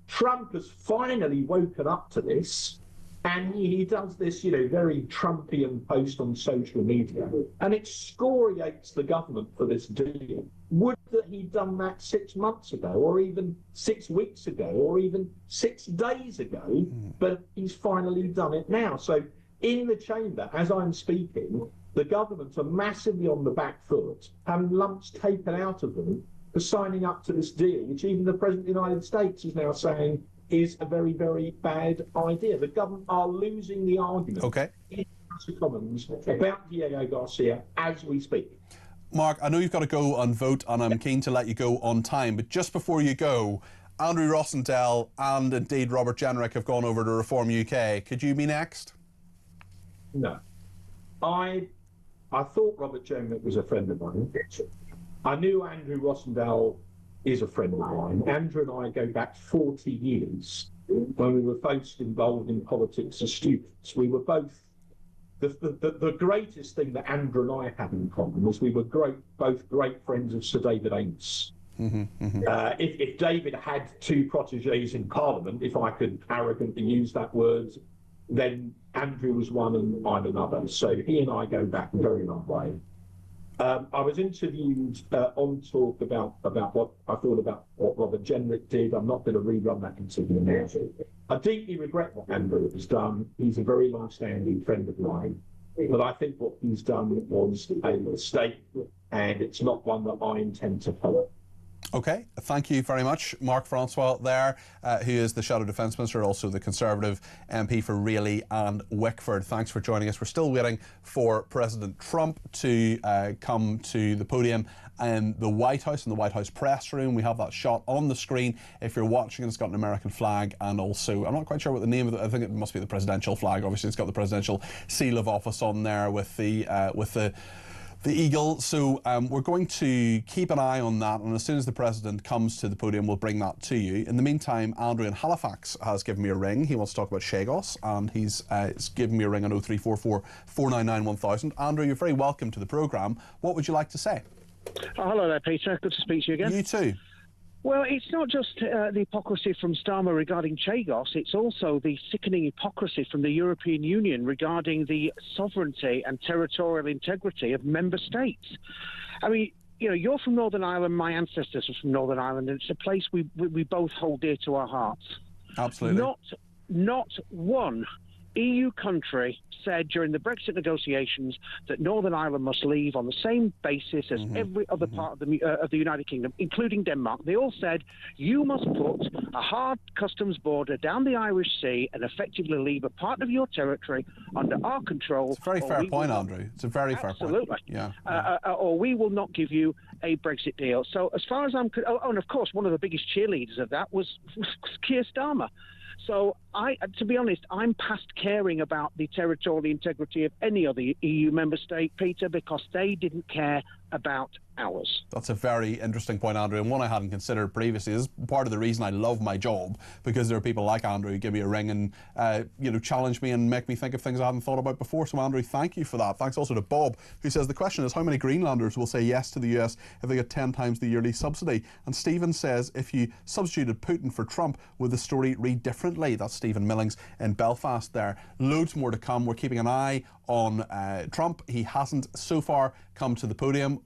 Trump has finally woken up to this, and he does this, very Trumpian post on social media, and it excoriates the government for this deal. Would that he'd done that 6 months ago, or even 6 weeks ago, or even 6 days ago, but he's finally done it now. So in the chamber, as I'm speaking, the governments are massively on the back foot, having lumps taken out of them for signing up to this deal, which even the President of the United States is now saying is a very, very bad idea. The government are losing the argument in the House of Commons about Diego Garcia as we speak. Mark, I know you've got to go and vote, and I'm keen to let you go on time, but just before you go, Andrew Rossendale and indeed Robert Jenrick have gone over to Reform UK. Could you be next? No. I thought Robert Jenrick was a friend of mine. I knew Andrew Rossendale is a friend of mine. Andrew and I go back 40 years when we were both involved in politics as students. We were both, the greatest thing that Andrew and I had in common was we were both great friends of Sir David Amess. If David had 2 protégés in Parliament, if I could arrogantly use that word, then Andrew was one and I'm another. So he and I go back a very long way. I was interviewed on Talk about what I thought about what Robert Jenrick did. I'm not going to rerun that interview now. I deeply regret what Andrew has done. He's a very long-standing friend of mine. But I think what he's done was a mistake, and it's not one that I intend to follow. Okay, thank you very much. Mark Francois there, who is the Shadow Defence Minister, also the Conservative MP for Raleigh and Wickford. Thanks for joining us. We're still waiting for President Trump to come to the podium in the White House, in the White House press room. We have that shot on the screen. If you're watching, it's got an American flag, and also, I'm not quite sure what the name of it, I think it must be the presidential flag. Obviously, it's got the presidential seal of office on there with the eagle. So we're going to keep an eye on that, and as soon as the President comes to the podium, we'll bring that to you. In the meantime, Andrew in Halifax has given me a ring. He wants to talk about Chagos, and he's given me a ring on 0344 499 1000. Andrew, you're very welcome to the programme. What would you like to say? Oh, hello there, Peter. Good to speak to you again. You too. Well, it's not just the hypocrisy from Starmer regarding Chagos, it's also the sickening hypocrisy from the European Union regarding the sovereignty and territorial integrity of member states. I mean, you're from Northern Ireland, my ancestors are from Northern Ireland, and it's a place we both hold dear to our hearts. Absolutely. Not one EU country said during the Brexit negotiations that Northern Ireland must leave on the same basis as every other part of the United Kingdom, including Denmark. They all said, you must put a hard customs border down the Irish Sea and effectively leave a part of your territory under our control. It's a very fair point, Andrew. It's a very fair point. Absolutely. Yeah. Or we will not give you a Brexit deal. So as far as I'm... and of course, one of the biggest cheerleaders of that was Keir Starmer. So, to be honest, I'm past caring about the territorial integrity of any other EU member state, Peter, because they didn't care about ours. That's a very interesting point, Andrew, and one I hadn't considered previously. This is part of the reason I love my job, because there are people like Andrew who give me a ring and challenge me and make me think of things I hadn't thought about before. So, Andrew, thank you for that. Thanks also to Bob, who says the question is how many Greenlanders will say yes to the US if they get 10 times the yearly subsidy? And Stephen says if you substituted Putin for Trump, would the story read differently? That's Stephen Millings in Belfast there. Loads more to come. We're keeping an eye on Trump. He hasn't so far come to the podium.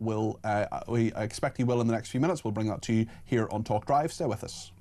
We expect he will in the next few minutes. We'll bring that to you here on Talk Drive. Stay with us.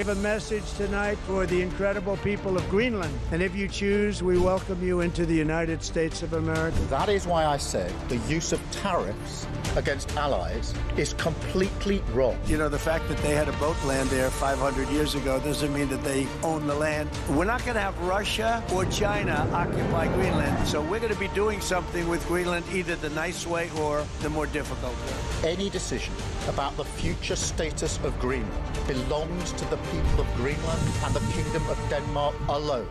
have a message tonight for the incredible people of Greenland. And if you choose, we welcome you into the United States of America. That is why I said the use of tariffs against allies is completely wrong. You know, the fact that they had a boat land there 500 years ago doesn't mean that they own the land. We're not going to have Russia or China occupy Greenland, so we're going to be doing something with Greenland either the nice way or the more difficult way. Any decision about the future status of Greenland belongs to the people of Greenland and the Kingdom of Denmark alone.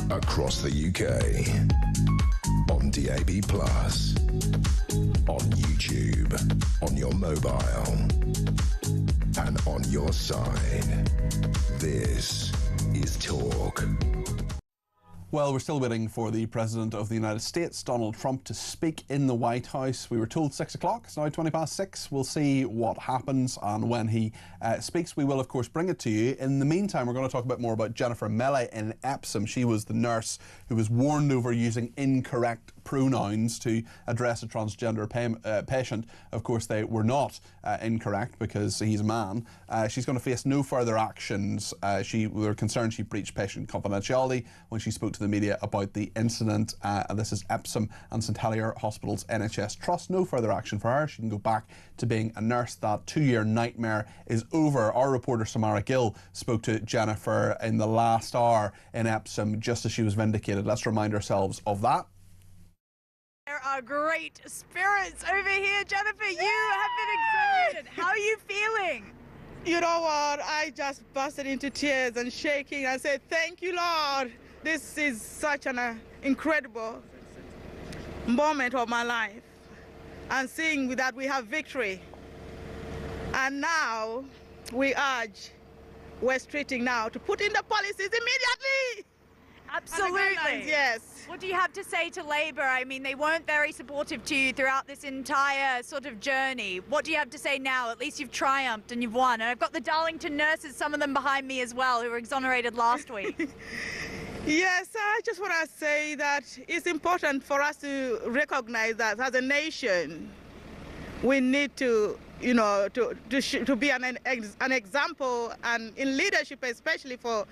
Across the UK, on DAB+, on YouTube, on your mobile, and on your side. This is Talk. Well, we're still waiting for the President of the United States, Donald Trump, to speak in the White House. We were told 6 o'clock. It's now 6:20. We'll see what happens, and when he speaks, we will, of course, bring it to you. In the meantime, we're going to talk a bit more about Jennifer Mele in Epsom. She was the nurse who was warned over using incorrect pronouns to address a transgender patient. Of course, they were not incorrect because he's a man. She's going to face no further actions. We were concerned she breached patient confidentiality when she spoke to the media about the incident. And this is Epsom and St Helier Hospital's NHS Trust. No further action for her. She can go back to being a nurse. That 2-year nightmare is over. Our reporter Samara Gill spoke to Jennifer in the last hour in Epsom just as she was vindicated. Let's remind ourselves of that. There are great spirits over here, Jennifer. You have been exonerated. How are you feeling? You know what? I just busted into tears and shaking. I said, thank you, Lord. This is such an incredible moment of my life. And seeing that we have victory. And now we urge West Streeting now to put in the policies immediately. Absolutely. Yes. What do you have to say to Labour? I mean, they weren't very supportive to you throughout this entire sort of journey. What do you have to say now? At least you've triumphed and you've won. And I've got the Darlington nurses, some of them behind me as well, who were exonerated last week. Yes, I just want to say that it's important for us to recognize that as a nation, we need to, you know, to be an example, and in leadership, especially for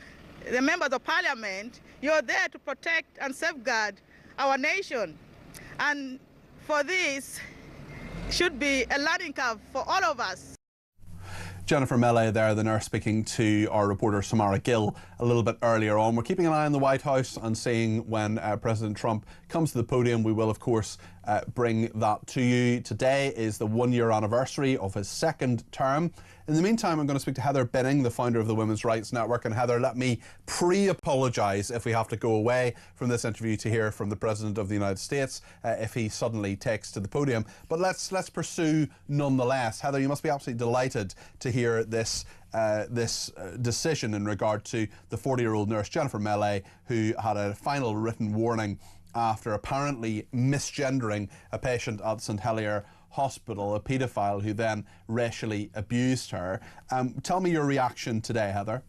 the members of parliament. You're there to protect and safeguard our nation. And for this, should be a learning curve for all of us. Jennifer Mele there, the nurse, speaking to our reporter Samara Gill a little bit earlier on. We're keeping an eye on the White House and seeing when President Trump comes to the podium. We will, of course, bring that to you. Today is the 1-year anniversary of his second term. In the meantime, I'm going to speak to Heather Binning, the founder of the Women's Rights Network. And Heather, let me pre-apologise if we have to go away from this interview to hear from the President of the United States if he suddenly takes to the podium. But let's pursue nonetheless. Heather, you must be absolutely delighted to hear this decision in regard to the 40-year-old nurse Jennifer Mele, who had a final written warning after apparently misgendering a patient at St Helier Hospital, a paedophile who then racially abused her. Tell me your reaction today, Heather.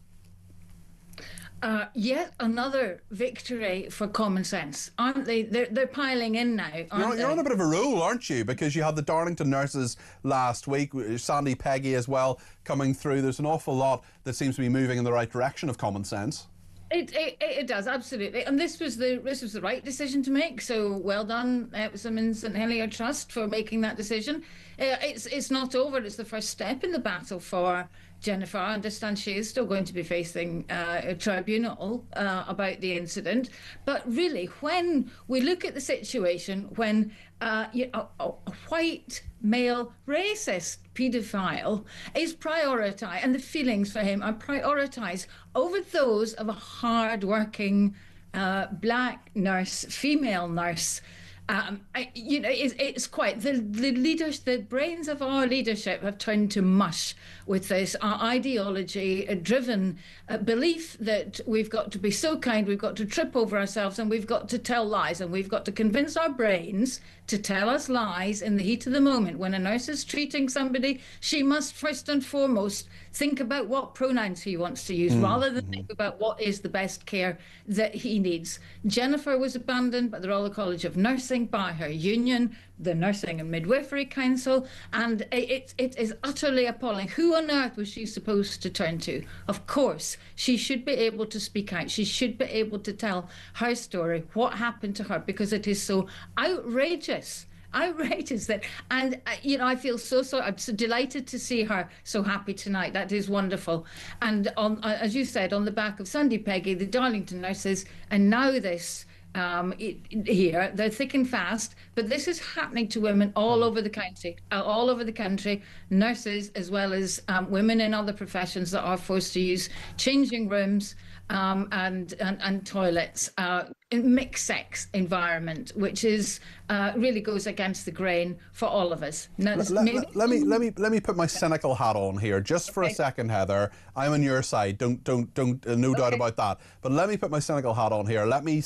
Yet another victory for common sense, aren't they? They're piling in now, aren't they? You're on a bit of a roll, aren't you? Because you had the Darlington nurses last week, Sandy Peggy as well, coming through. There's an awful lot that seems to be moving in the right direction of common sense. It does, absolutely, and this was the right decision to make. So well done, Epsom and St Helier Trust, for making that decision. It's not over. It's the first step in the battle for Jennifer. I understand she is still going to be facing a tribunal about the incident. But really, when we look at the situation, when a white male racist paedophile is prioritised, and the feelings for him are prioritised over those of a hard-working black nurse, female nurse, It's quite the leaders. The brains of our leadership have turned to mush with this ideology-driven belief that we've got to be so kind, we've got to trip over ourselves, and we've got to tell lies, and we've got to convince our brains to tell us lies in the heat of the moment. When a nurse is treating somebody, she must first and foremost think about what pronouns he wants to use, rather than think about what is the best care that he needs. Jennifer was abandoned by the Royal College of Nursing, by her union, the Nursing and Midwifery Council, and it is utterly appalling. Who on earth was she supposed to turn to? Of course, she should be able to speak out. She should be able to tell her story, what happened to her, because it is so outrageous that, and I feel so sorry. I'm so delighted to see her so happy tonight. That is wonderful. And on, as you said, on the back of Sunday Peggy, the Darlington nurses, and now this here, they're thick and fast, but this is happening to women all over the country, nurses as well as women in other professions that are forced to use changing rooms and toilets in mixed sex environment, which is really goes against the grain for all of us. Now, let me put my cynical hat on here just for a second, Heather. I'm on your side. Don't no doubt about that. But let me put my cynical hat on here. Let me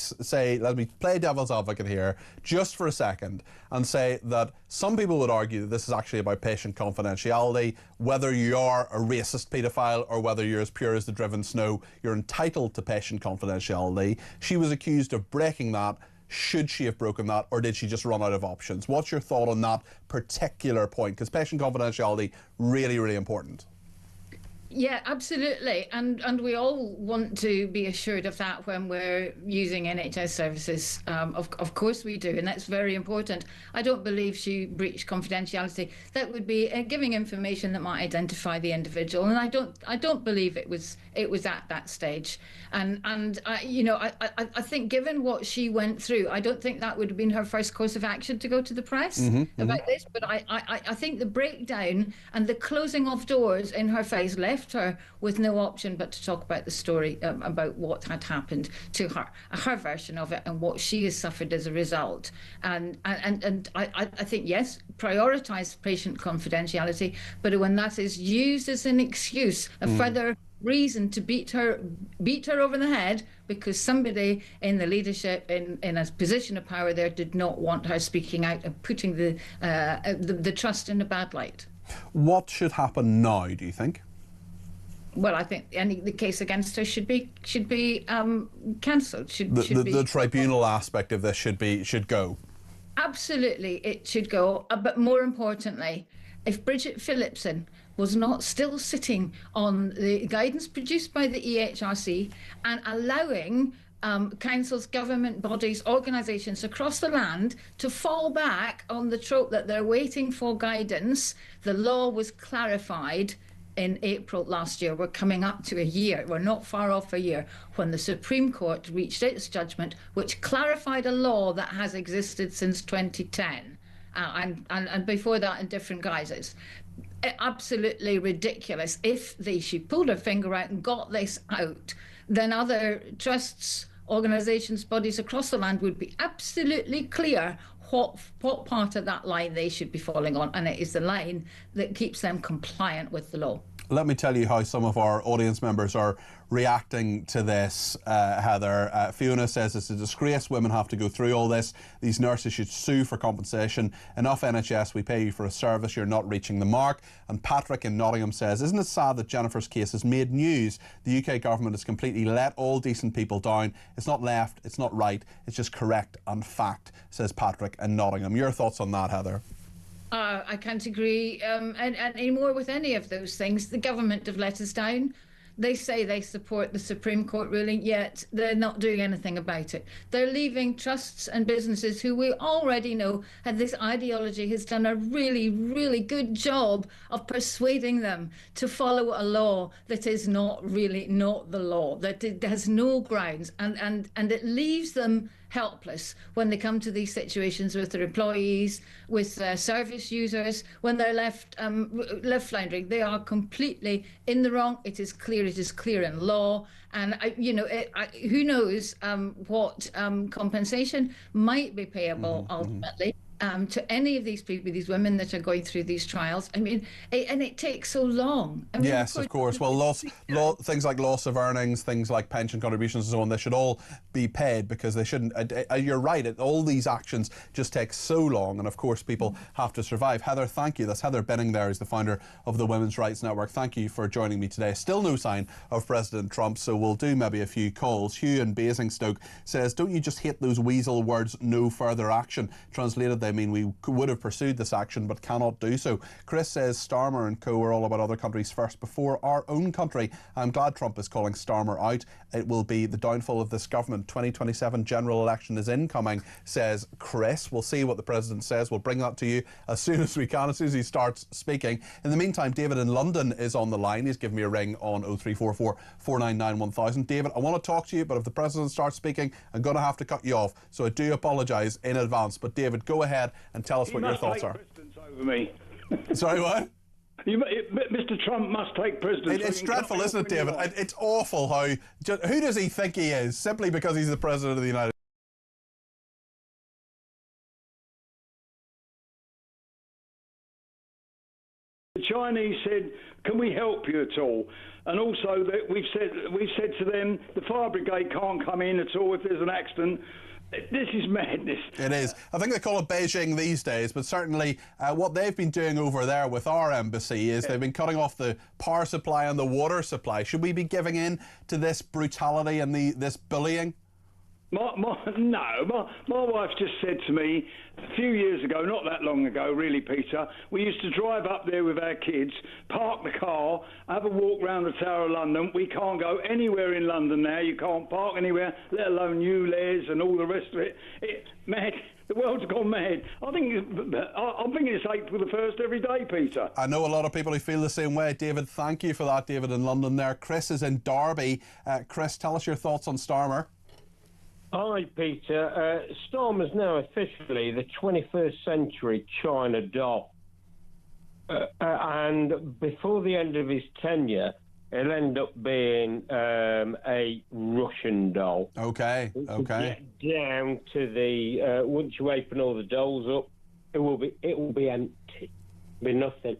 play devil's advocate here just for a second and say that some people would argue that this is actually about patient confidentiality. Whether you are a racist paedophile or whether you're as pure as the driven snow, you're entitled to patient confidentiality. She was accused of breaking that. Should she have broken that, or did she just run out of options? What's your thought on that particular point? Because patient confidentiality, really, really important. Yeah, absolutely. And we all want to be assured of that when we're using NHS services. Of course we do, and that's very important. I don't believe she breached confidentiality. That would be giving information that might identify the individual, and I don't believe it was at that stage. And I think given what she went through, I don't think that would have been her first course of action to go to the press about this. But I think the breakdown and the closing of doors in her face left her with no option but to talk about the story, about what had happened to her version of it, and what she has suffered as a result. And I think, yes, prioritise patient confidentiality, but when that is used as an excuse, a further reason to beat her over the head because somebody in the leadership in a position of power there did not want her speaking out and putting the trust in a bad light. What should happen now, do you think? Well, I think the case against her should be cancelled. The tribunal aspect of this should go. Absolutely, it should go. But more importantly, if Bridget Phillipson was not still sitting on the guidance produced by the EHRC and allowing councils, government bodies, organisations across the land to fall back on the trope that they're waiting for guidance, the law was clarified in April last year. We're coming up to a year. We're not far off a year when the Supreme Court reached its judgment, which clarified a law that has existed since 2010, and before that in different guises. Absolutely ridiculous. If she pulled her finger out and got this out, then other trusts, organisations, bodies across the land would be absolutely clear what part of that line they should be falling on, and it is the line that keeps them compliant with the law. Let me tell you how some of our audience members are reacting to this, Heather. Fiona says it's a disgrace women have to go through all this. These nurses should sue for compensation. Enough NHS, we pay you for a service, you're not reaching the mark. And Patrick in Nottingham says, isn't it sad that Jennifer's case has made news? The UK government has completely let all decent people down. It's not left, it's not right, it's just correct and fact, says Patrick in Nottingham. Your thoughts on that, Heather? I can't agree anymore with any of those things. The government have let us down. They say they support the Supreme Court ruling, yet they're not doing anything about it. They're leaving trusts and businesses who we already know had this ideology has done a really, really good job of persuading them to follow a law that is not really not the law, that it has no grounds, and it leaves them helpless when they come to these situations with their employees, with service users, when they're left floundering. They are completely in the wrong. It is clear in law. And, who knows what compensation might be payable ultimately. To any of these people, these women that are going through these trials. I mean, and it takes so long. I mean, yes, of course. Well, things like loss of earnings, things like pension contributions and so on, they should all be paid because they shouldn't. You're right, all these actions just take so long, and of course people have to survive. Heather, thank you. That's Heather Binning there, who's the founder of the Women's Rights Network. Thank you for joining me today. Still no sign of President Trump, so we'll do maybe a few calls. Hugh in Basingstoke says, don't you just hate those weasel words, no further action? Translated, they mean we would have pursued this action but cannot do so. Chris says Starmer and co are all about other countries first before our own country. I'm glad Trump is calling Starmer out. It will be the downfall of this government. 2027 general election is incoming, says Chris. We'll see what the president says. We'll bring that to you as soon as we can, as soon as he starts speaking. In the meantime, David in London is on the line. He's given me a ring on 0344 499 1000. David, I want to talk to you, but if the president starts speaking, I'm going to have to cut you off. So I do apologise in advance. But David, go ahead and tell us what your thoughts are. Over me. Sorry, what? Mr. Trump must take precedence. It's dreadful, isn't it, David? It's awful how... Who does he think he is, simply because he's the President of the United States? The Chinese said, can we help you at all? And also that we've said to them, the fire brigade can't come in at all if there's an accident. This is madness. It is. I think they call it Beijing these days, but certainly what they've been doing over there with our embassy is they've been cutting off the power supply and the water supply. Should we be giving in to this brutality and this bullying? My wife just said to me a few years ago, not that long ago really, Peter, we used to drive up there with our kids, park the car, have a walk round the Tower of London. We can't go anywhere in London now. You can't park anywhere, let alone new Les and all the rest of it. Mad. The world's gone mad. I'm thinking it's April the 1st every day, Peter. I know a lot of people who feel the same way. David, thank you for that, David in London there. Chris is in Derby. Chris, tell us your thoughts on Starmer. Hi, Peter. Starmer's now officially the 21st century China doll. And before the end of his tenure, it'll end up being a Russian doll. Okay. Get down to the once you open all the dolls up, it will be empty, be nothing.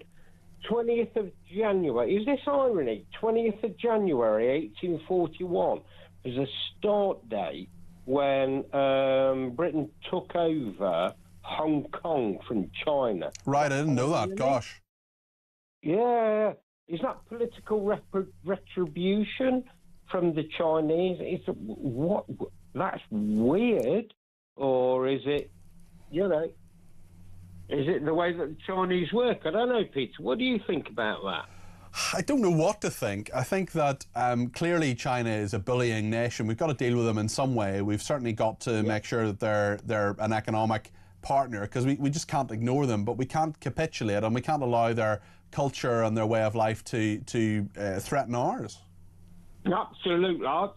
20th of January. Is this irony? 20th of January, 1841 was a start date when Britain took over Hong Kong from China. Right, I didn't know that. Gosh. Yeah. Is that political retribution from the Chinese? That's weird. Or is it, is it the way that the Chinese work? I don't know, Peter. What do you think about that? I don't know what to think. I think that clearly China is a bullying nation. We've got to deal with them in some way. We've certainly got to make sure that they're an economic partner, because we just can't ignore them, but we can't capitulate and we can't allow their culture and their way of life to threaten ours. Absolutely. I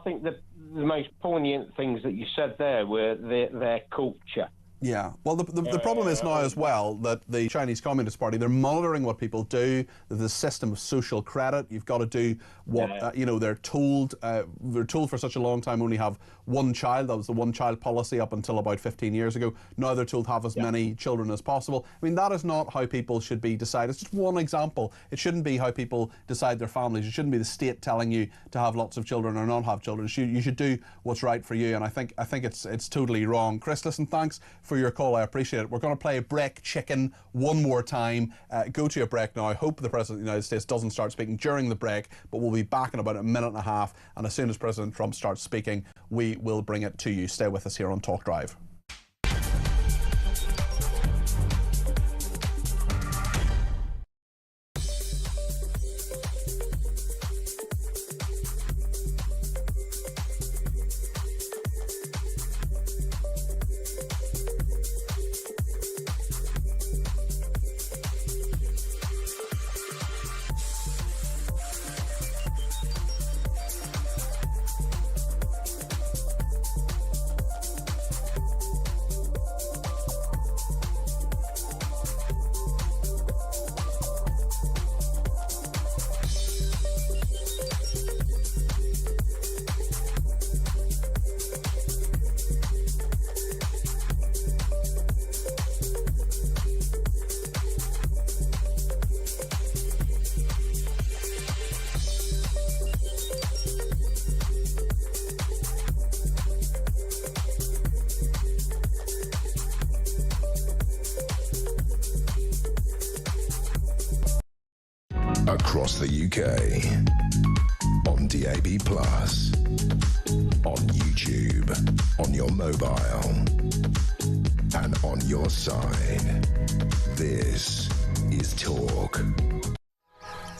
think the most poignant things that you said there were their culture. Yeah, well, the problem is now as well that the Chinese Communist Party, they're monitoring what people do. There's a system of social credit. You've got to do what they're told. They're told for such a long time only have one child. That was the one-child policy up until about 15 years ago. Now they're told have as many children as possible. I mean, that is not how people should be decided. It's just one example. It shouldn't be how people decide their families. It shouldn't be the state telling you to have lots of children or not have children. You should do what's right for you, and I think it's totally wrong. Chris, listen, thanks for your call. I appreciate it. We're going to play Break Chicken one more time. Go to a break now. I hope the President of the United States doesn't start speaking during the break, but we'll be back in about a minute and a half, and as soon as President Trump starts speaking, we will bring it to you. Stay with us here on Talk Drive. across the UK, on DAB+, on YouTube, on your mobile, and on your side. This is Talk.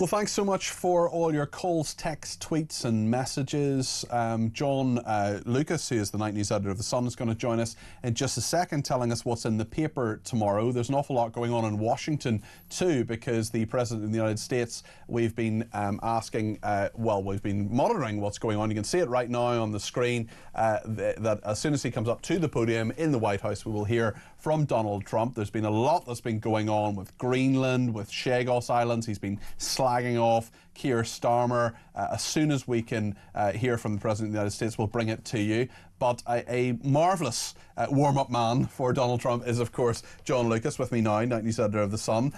Well, thanks so much for all your calls, texts, tweets and messages. John Lucas, who is the night news editor of The Sun, is going to join us in just a second, telling us what's in the paper tomorrow. There's an awful lot going on in Washington too, because the President of the United States, we've been we've been monitoring what's going on. You can see it right now on the screen, that as soon as he comes up to the podium in the White House, we will hear from Donald Trump. There's been a lot that's been going on with Greenland, with Chagos Islands. He's been slagging off Keir Starmer. As soon as we can hear from the President of the United States, we'll bring it to you. But a marvellous warm-up man for Donald Trump is, of course, John Lucas, with me now, night news editor of The Sun.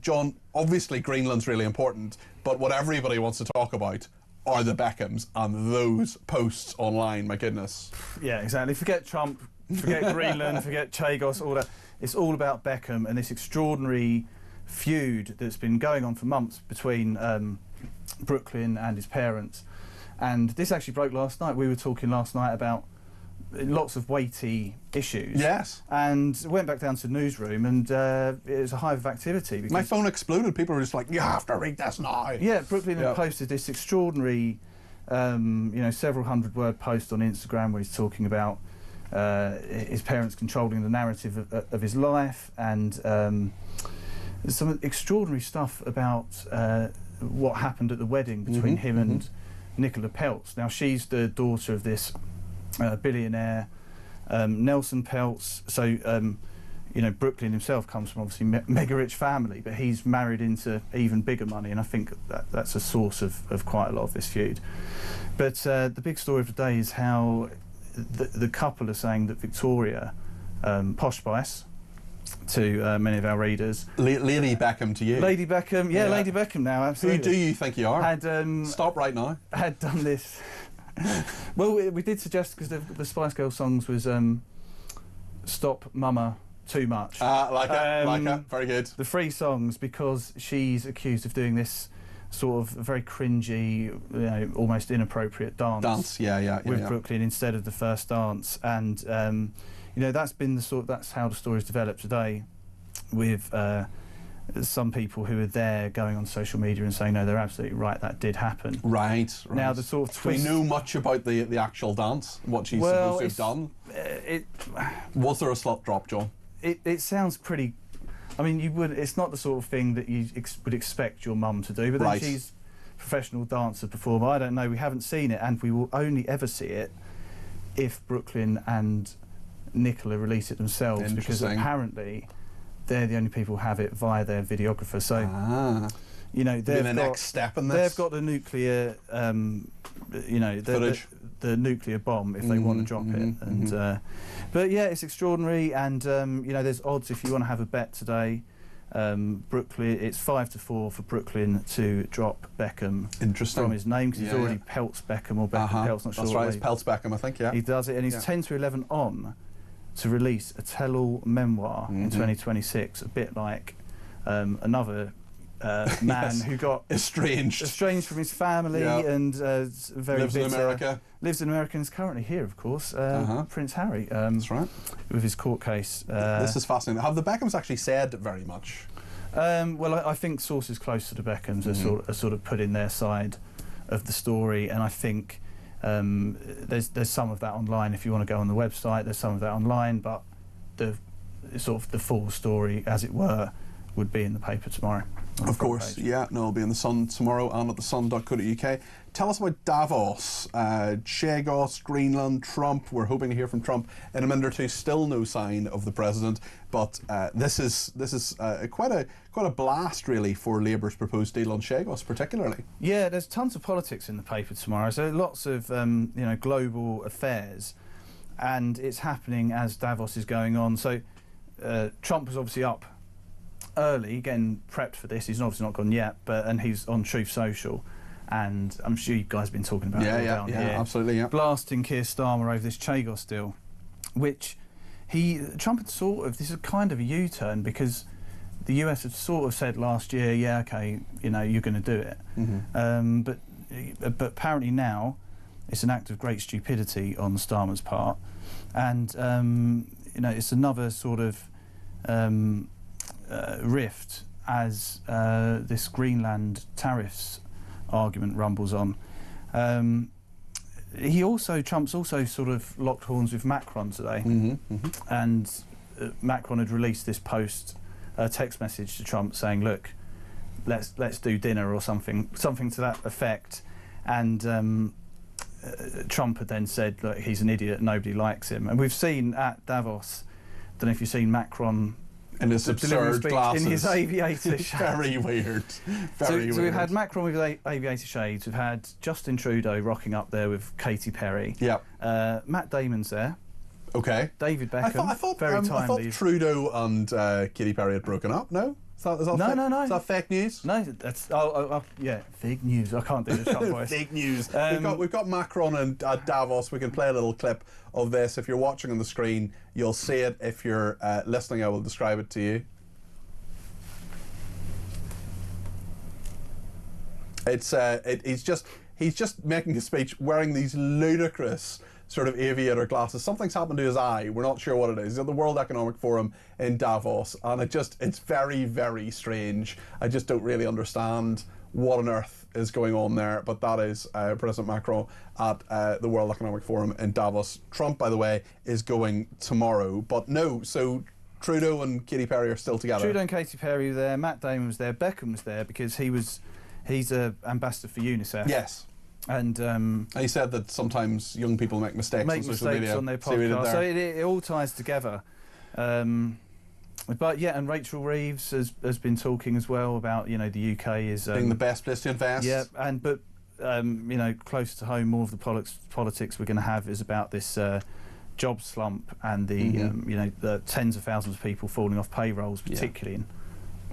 John, obviously Greenland's really important, but what everybody wants to talk about are the Beckhams and those posts online, my goodness. Yeah, exactly. Forget Trump, forget Greenland, forget Chagos, all that. It's all about Beckham and this extraordinary feud that's been going on for months between Brooklyn and his parents. And this actually broke last night. We were talking last night about lots of weighty issues. Yes. And went back down to the newsroom, and it was a hive of activity. Because my phone exploded. People were just like, you have to read this now. Yeah, Brooklyn had posted this extraordinary, several hundred-word post on Instagram where he's talking about his parents controlling the narrative of his life, and there's some extraordinary stuff about what happened at the wedding between him and Nicola Peltz. Now, she's the daughter of this billionaire, Nelson Peltz. So, Brooklyn himself comes from obviously mega rich family, but he's married into even bigger money, and I think that's a source of quite a lot of this feud. But the big story of the day is how the couple are saying that Victoria, posh spice to many of our readers. Lady Beckham to you. Lady Beckham, yeah, Lady Beckham now, absolutely. Who do you think you are? Stop right now. Had done this. Well, we did suggest, because the Spice Girls songs was Stop Mama Too Much. Like it, very good. The 3 songs, because she's accused of doing this sort of very cringy, almost inappropriate dance. With Brooklyn instead of the first dance, and that's been that's how the story's developed today, with some people who are there going on social media and saying, no, they're absolutely right, that did happen. Right. Now the sort of twist. Do we know much about the actual dance, what she's supposed to have done? Was there a slut drop, John? It sounds pretty. I mean, it's not the sort of thing that you would expect your mum to do, but then she's a professional dancer, performer. I don't know, we haven't seen it, and we will only ever see it if Brooklyn and Nicola release it themselves, because apparently they're the only people who have it via their videographer. So, they've got the next step in this. They've got the nuclear, the nuclear bomb if they want to drop it. And but yeah, it's extraordinary. And there's odds if you want to have a bet today. Brooklyn, it's 5-4 for Brooklyn to drop Beckham from his name, because he's already Peltz Beckham or Beckham Peltz. Not sure. That's right, it's Peltz Beckham, I think. Yeah, he does it, and he's 10-11 on to release a tell-all memoir in 2026, a bit like another man who got estranged from his family and very lives in America. Lives in America and is currently here, of course. Prince Harry. That's right. With his court case. This is fascinating. Have the Beckhams actually said very much? Well, I think sources close to the Beckhams are sort of put in their side of the story, and I think there's some of that online. If you want to go on the website, there's some of that online, but the full story, as it were, would be in the paper tomorrow. Of course, yeah. No, it'll be in the Sun tomorrow and at thesun.co.uk. Tell us about Davos, Chagos, Greenland, Trump. We're hoping to hear from Trump in a minute or two. Still no sign of the president, but this is quite a blast really for Labour's proposed deal on Chagos, particularly. Yeah, there's tons of politics in the paper tomorrow. So lots of global affairs, and it's happening as Davos is going on. So Trump was obviously up early, getting prepped for this. He's obviously not gone yet, and he's on Truth Social, and I'm sure you guys have been talking about it down here. Absolutely, yeah. Blasting Keir Starmer over this Chagos deal, which Trump had this is kind of a U-turn, because the US had sort of said last year, yeah, okay, you know, you're going to do it. But apparently now it's an act of great stupidity on Starmer's part, and you know, it's another sort of rift as this Greenland tariffs argument rumbles on. Trump's also sort of locked horns with Macron today, and Macron had released this text message to Trump saying, look, let's do dinner or something to that effect, and Trump had then said, look, he's an idiot, nobody likes him. And we've seen at Davos, I don't know if you've seen Macron in his absurd glasses, in his aviator shades. Very weird. So we've had Macron with aviator shades. We've had Justin Trudeau rocking up there with Katy Perry. Yep. Matt Damon's there. Okay. David Beckham. I thought very timely. I thought Trudeau and Katy Perry had broken up. No. No. Is that fake news? No, that's yeah, fake news. I can't do the Trump voice. Fake news. We've got Macron and Davos. We can play a little clip of this. If you're watching on the screen, you'll see it. If you're listening, I will describe it to you. It's he's just making a speech wearing these ludicrous sort of aviator glasses. Something's happened to his eye. We're not sure what it is. He's at the World Economic Forum in Davos, and it's very, very strange. I just don't really understand what on earth is going on there, but that is President Macron at the World Economic Forum in Davos. Trump, by the way, is going tomorrow, but no, so Trudeau and Katy Perry are still together. Trudeau and Katy Perry were there, Matt Damon was there, Beckham was there because he's an ambassador for UNICEF. Yes. And he said that sometimes young people make mistakes on social media. On their podcast, so it all ties together. But yeah, and Rachel Reeves has been talking as well about, you know, the UK is being the best place to invest. Yeah, but you know, closer to home, more of the politics we're going to have is about this job slump and the you know, the tens of thousands of people falling off payrolls, particularly in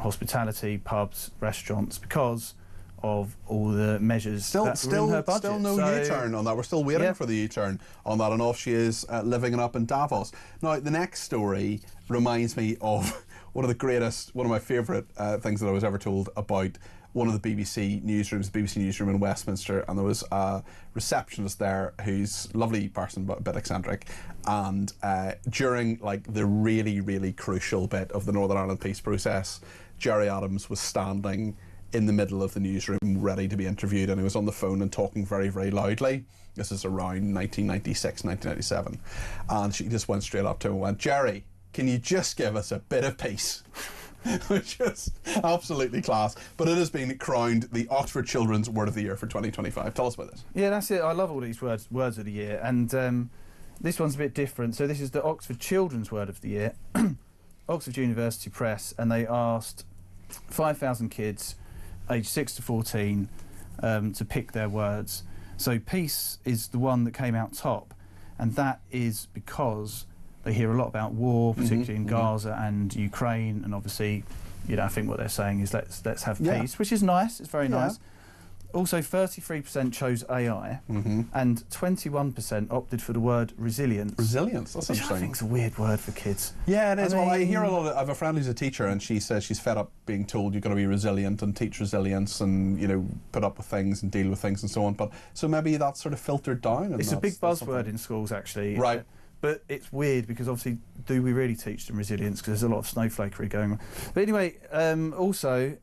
hospitality, pubs, restaurants, because of all the measures that were in her budget. Still no U-turn on that. We're still waiting for the U-turn on that, and off she is living it up in Davos. Now, the next story reminds me of one of my favourite things that I was ever told about one of the BBC newsroom in Westminster, and there was a receptionist there who's a lovely person but a bit eccentric, and during like the really, really crucial bit of the Northern Ireland peace process, Gerry Adams was standing in the middle of the newsroom ready to be interviewed, and he was on the phone and talking very, very loudly. This is around 1996, 1997. And she just went straight up to him and went, Gerry, can you just give us a bit of peace? Which is absolutely class. But it has been crowned the Oxford Children's Word of the Year for 2025. Tell us about this. Yeah, that's it. I love all these words of the year. And this one's a bit different. So this is the Oxford Children's Word of the Year. Oxford University Press, and they asked 5,000 kids aged 6 to 14 to pick their words. So peace is the one that came out top, and that is because they hear a lot about war, particularly in Gaza and Ukraine, and obviously, you know, I think what they're saying is let's have peace, which is nice. It's very nice. Also, 33% chose AI, and 21% opted for the word resilience. Resilience, that's interesting. I think it's a weird word for kids. Yeah, it is. I hear a lot of... I have a friend who's a teacher, and she says she's fed up being told you've got to be resilient and teach resilience and, you know, put up with things and deal with things and so on. But so maybe that's sort of filtered down. And it's a big buzzword in schools, actually. Right. But it's weird because obviously, do we really teach them resilience? Because there's a lot of snowflakery going on. But anyway, also...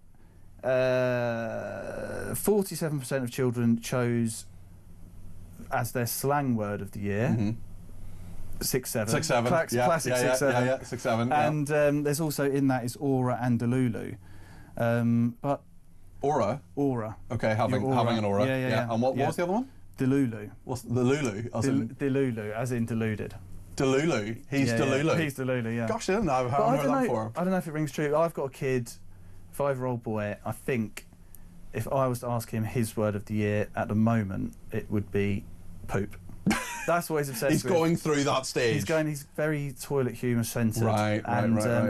47% of children chose as their slang word of the year 6-7. 6-7. Classic 6-7. Yeah, 6-7. And there's also in that is Aura and Delulu. But Aura? Okay, having an aura. Yeah. And what was the other one? Delulu. What's the Lulu? Delulu, as in deluded. Delulu? He's Delulu? He's Delulu, yeah. Gosh, I haven't heard that before. I don't know if it rings true. I've got a kid, 5-year-old boy. I think if I was to ask him his word of the year at the moment, it would be poop. That's what he's obsessed with. He's going through that stage. He's very toilet humour centred. Right.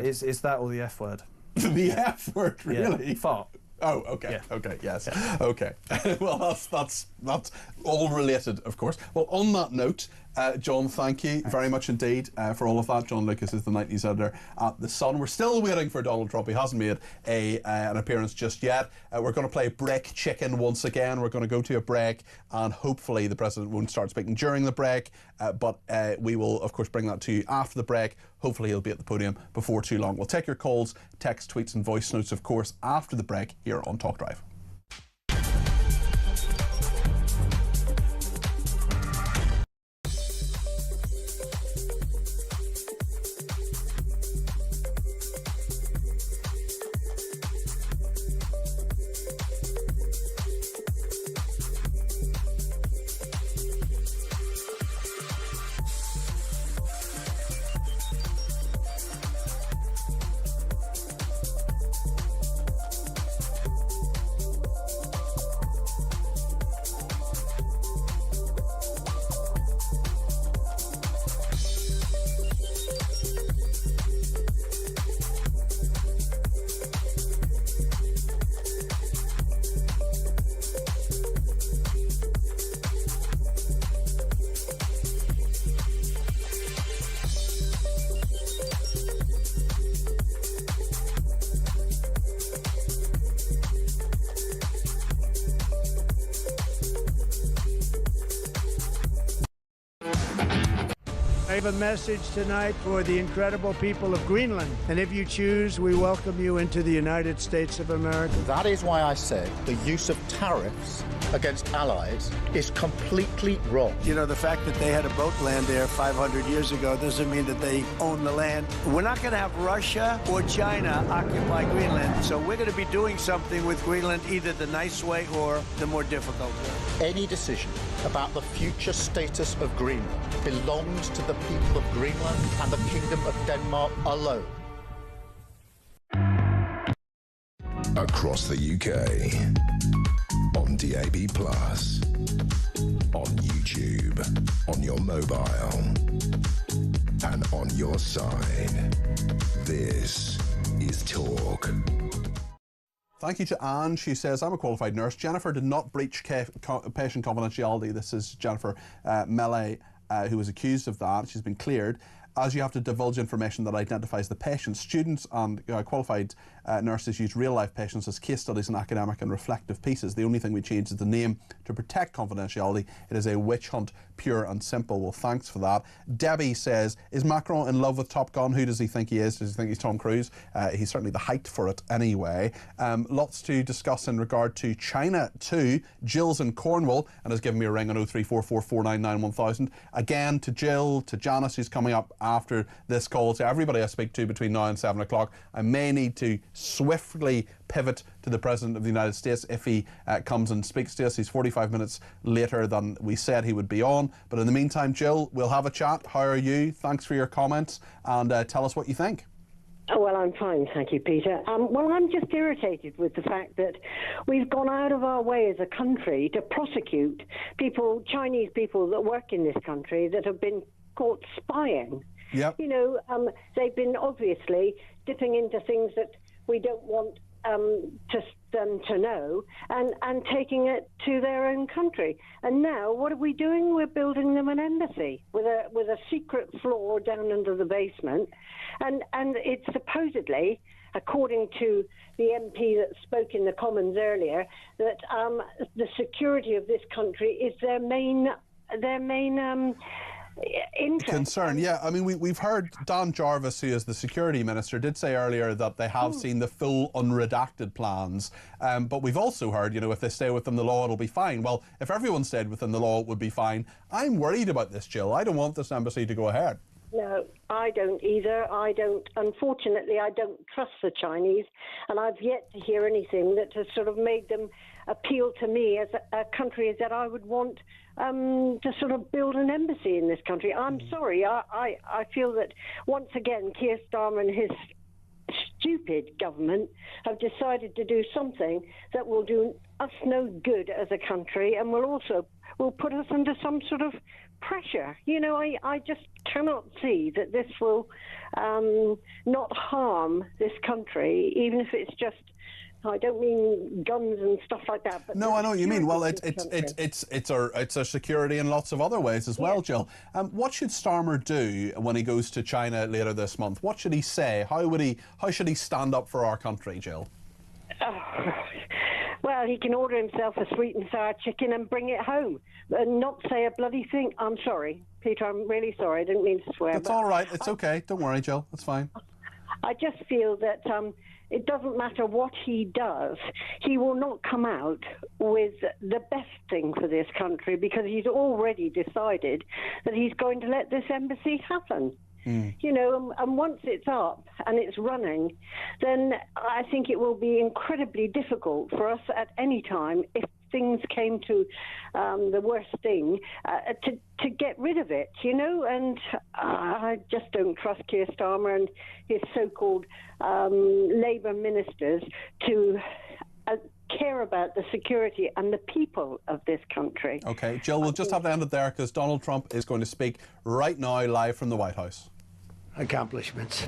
It's that or the F word. The F word, really? Yeah. Fart. Oh, okay. Yeah. Okay, yes. Yeah. Okay. Well, that's all related, of course. Well, on that note, John, thank you very much indeed for all of that. John Lucas is the night news editor at The Sun. We're still waiting for Donald Trump. He hasn't made an appearance just yet. We're going to play break chicken once again. We're going to go to a break, and hopefully the President won't start speaking during the break, but we will, of course, bring that to you after the break. Hopefully he'll be at the podium before too long. We'll take your calls, text, tweets and voice notes, of course, after the break here on Talk Drive. I have a message tonight for the incredible people of Greenland. And if you choose, we welcome you into the United States of America. That is why I said the use of tariffs against allies is completely wrong. You know, the fact that they had a boat land there 500 years ago doesn't mean that they own the land. We're not going to have Russia or China occupy Greenland. So we're going to be doing something with Greenland, either the nice way or the more difficult way. Any decision about the future status of Greenland belongs to the people of Greenland and the Kingdom of Denmark alone. Across the UK, on DAB+, on YouTube, on your mobile, and on your side. This is Talk. Thank you to Anne. She says, I'm a qualified nurse. Jennifer did not breach patient confidentiality. This is Jennifer Melee, who was accused of that. She's been cleared. As you have to divulge information that identifies the patient, students and qualified nurses use real-life patients as case studies in academic and reflective pieces. The only thing we change is the name to protect confidentiality. It is a witch hunt, pure and simple. Well, thanks for that. Debbie says, is Macron in love with Top Gun? Who does he think he is? Does he think he's Tom Cruise? He's certainly the height for it anyway. Lots to discuss in regard to China too. Jill's in Cornwall and has given me a ring on 03444991000. Again, to Jill, to Janice, who's coming up after this call, to everybody I speak to between now and 7 o'clock. I may need to swiftly pivot to the President of the United States if he comes and speaks to us. He's 45 minutes later than we said he would be on. But in the meantime, Jill, we'll have a chat. How are you? Thanks for your comments, and tell us what you think. Oh, well, I'm fine, thank you, Peter. Well, I'm just irritated with the fact that we've gone out of our way as a country to prosecute people, Chinese people that work in this country that have been caught spying. Yep. You know, they've been obviously dipping into things that we don't want them to know and taking it to their own country. And now what are we doing? We're building them an embassy with a secret floor down under the basement. And it's supposedly, according to the MP that spoke in the Commons earlier, that the security of this country is their main interest. Concern, yeah. I mean, we've heard Dan Jarvis, who is the security minister, did say earlier that they have seen the full unredacted plans. But we've also heard, you know, if they stay within the law, it'll be fine. Well, if everyone stayed within the law, it would be fine. I'm worried about this, Jill. I don't want this embassy to go ahead. No, I don't either. Unfortunately, I don't trust the Chinese, and I've yet to hear anything that has sort of made them appeal to me as a country that I would want to sort of build an embassy in this country. I'm sorry, I feel that once again Keir Starmer and his stupid government have decided to do something that will do us no good as a country and will put us under some sort of pressure. You know, I just cannot see that this will not harm this country, even if it's just I don't mean guns and stuff like that. But no, I know what you mean. Well, security it's our security in lots of other ways as well, Jill. What should Starmer do when he goes to China later this month? What should he say? How should he stand up for our country, Jill? Well, he can order himself a sweet and sour chicken and bring it home and not say a bloody thing. I'm sorry, Peter, I'm really sorry. I didn't mean to swear. It's all right. It's okay. Don't worry, Jill. It's fine. I just feel that it doesn't matter what he does, he will not come out with the best thing for this country because he's already decided that he's going to let this embassy happen. You know, and once it's up and it's running, then I think it will be incredibly difficult for us at any time, if things came to the worst thing, to get rid of it, you know, and I just don't trust Keir Starmer and his so-called Labour ministers to care about the security and the people of this country. Okay, Jill, we'll just have to end it there because Donald Trump is going to speak right now live from the White House. Accomplishments.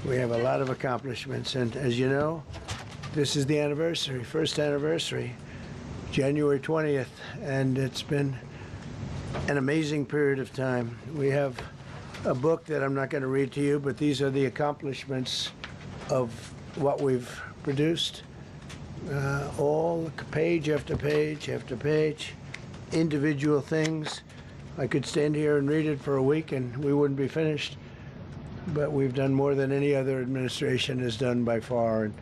We have a lot of accomplishments, and as you know, this is the anniversary, first anniversary, January 20th, and it's been an amazing period of time. We have a book that I'm not going to read to you, but these are the accomplishments of what we've produced. All page after page after page, individual things. I could stand here and read it for a week and we wouldn't be finished. But we've done more than any other administration has done by far in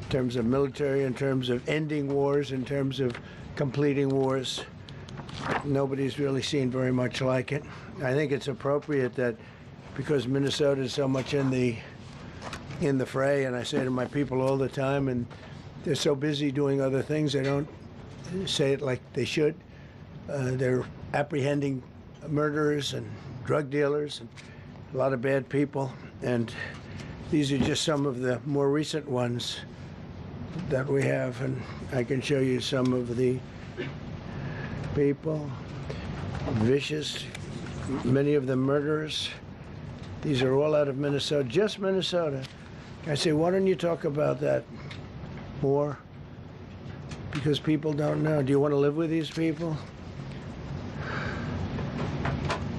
terms of military, in terms of ending wars, in terms of completing wars. Nobody's really seen very much like it. I think it's appropriate that because Minnesota is so much in the fray, and I say to my people all the time, and they're so busy doing other things, they don't say it like they should. They're apprehending murderers and drug dealers and a lot of bad people, and these are just some of the more recent ones that we have, and I can show you some of the people, vicious, many of them murderers. These are all out of Minnesota, just Minnesota. I say, why don't you talk about that more? Because people don't know. Do you want to live with these people?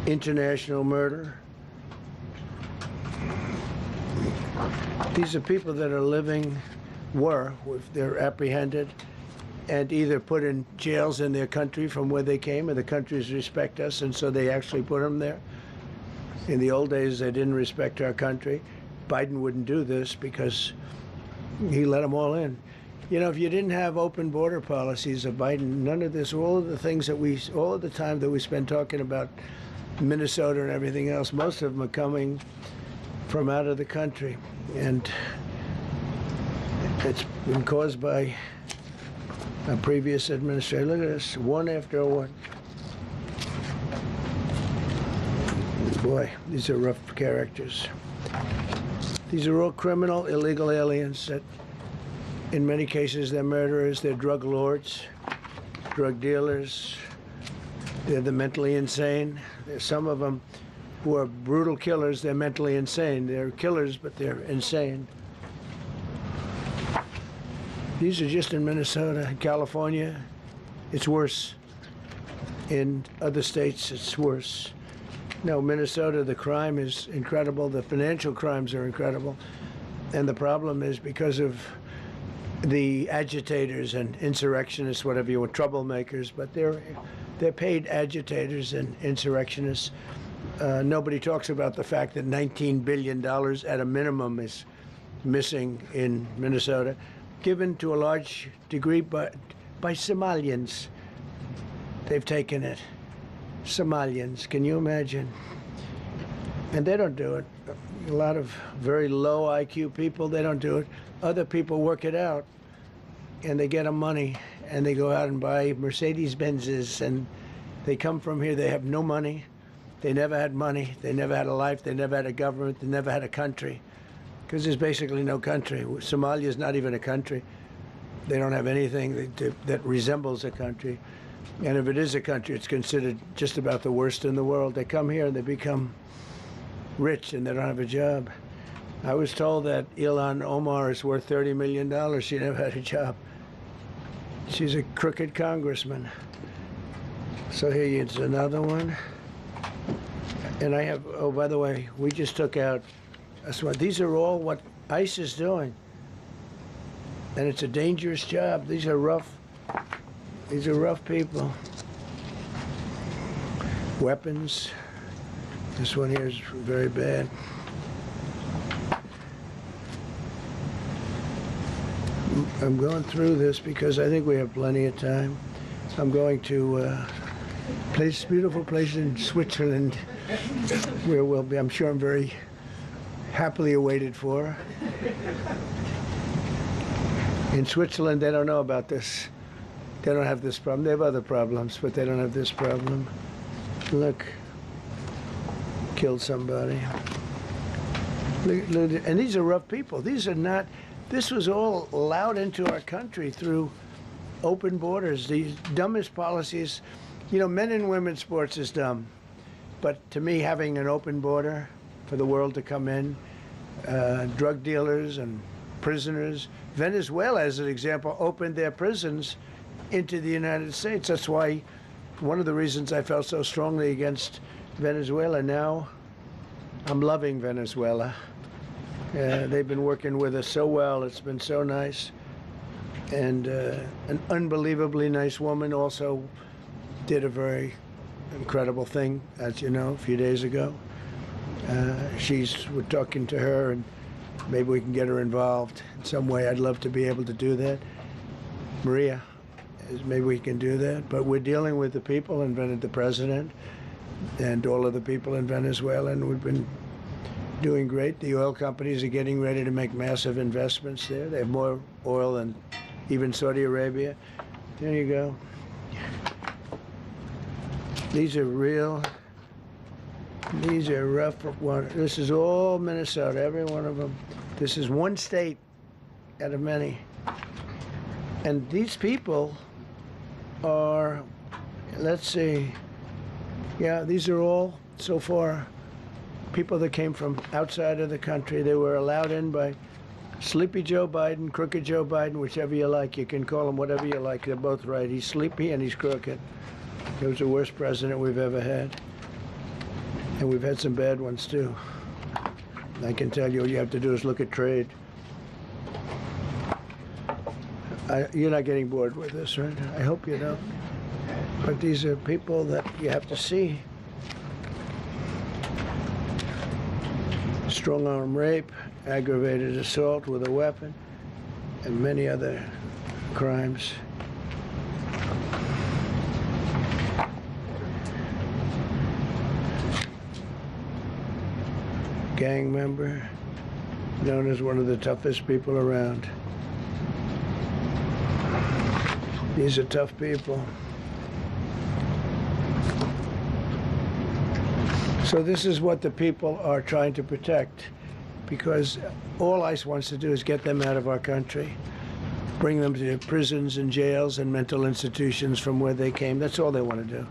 International murder. These are people that are living, if they're apprehended and either put in jails in their country from where they came, and the countries respect us, and so they actually put them there. In the old days, they didn't respect our country. Biden wouldn't do this because he let them all in. You know, if you didn't have open border policies of Biden, none of this, all of the things that all of the time that we spend talking about Minnesota and everything else, most of them are coming from out of the country. And it's been caused by a previous administration. Look at this, one after one. Boy, these are rough characters. These are all criminal, illegal aliens that, in many cases, they're murderers, they're drug lords, drug dealers, they're the mentally insane. There's some of them who are brutal killers, they're mentally insane. They're killers, but they're insane. These are just in Minnesota. California, it's worse. In other states, it's worse. No, Minnesota, the crime is incredible. The financial crimes are incredible. And the problem is because of the agitators and insurrectionists, whatever you want, troublemakers, but they're paid agitators and insurrectionists. Nobody talks about the fact that $19 billion at a minimum is missing in Minnesota, given to a large degree by Somalians. They've taken it. Somalians, can you imagine? And they don't do it. A lot of very low IQ people, they don't do it. Other people work it out, and they get them money, and they go out and buy Mercedes-Benzes, and they come from here, they have no money. They never had money, they never had a life, they never had a government, they never had a country, because there's basically no country. Somalia is not even a country. They don't have anything that resembles a country. And if it is a country, it's considered just about the worst in the world. They come here and they become rich and they don't have a job. I was told that Ilhan Omar is worth $30 million. She never had a job. She's a crooked congressman. So here is another one. And I have, oh, by the way, we just took out, that's what, these are all what ICE is doing. And it's a dangerous job. These are rough people. Weapons. This one here is very bad. I'm going through this because I think we have plenty of time. I'm going to this beautiful place in Switzerland where we'll be, I'm sure I'm very happily awaited for. In Switzerland, they don't know about this. They don't have this problem. They have other problems, but they don't have this problem. Look, killed somebody. Look, and these are rough people. These are not, this was all allowed into our country through open borders. These dumbest policies, you know, men and women's sports is dumb. But to me, having an open border for the world to come in, drug dealers and prisoners, Venezuela, as an example, opened their prisons into the United States. That's why, one of the reasons I felt so strongly against Venezuela. Now, I'm loving Venezuela. They've been working with us so well. It's been so nice. And an unbelievably nice woman also did a very incredible thing, as you know, a few days ago. We're talking to her, and maybe we can get her involved in some way. I'd love to be able to do that. Maria, maybe we can do that. But we're dealing with the people and the president and all of the people in Venezuela, and we've been doing great. The oil companies are getting ready to make massive investments there. They have more oil than even Saudi Arabia. There you go. These are rough water. This is all Minnesota, every one of them. This is one state out of many. And these people are, let's see, yeah, these are all, so far, people that came from outside of the country. They were allowed in by Sleepy Joe Biden, Crooked Joe Biden, whichever you like. You can call him whatever you like. They're both right. He's sleepy and he's crooked. He was the worst president we've ever had. And we've had some bad ones, too. I can tell you, all you have to do is look at trade. You're not getting bored with this, right? I hope you don't. But these are people that you have to see. Strong-arm rape, aggravated assault with a weapon, and many other crimes. Gang member, known as one of the toughest people around. These are tough people. So this is what the people are trying to protect, because all ICE wants to do is get them out of our country, bring them to prisons and jails and mental institutions from where they came. That's all they want to do.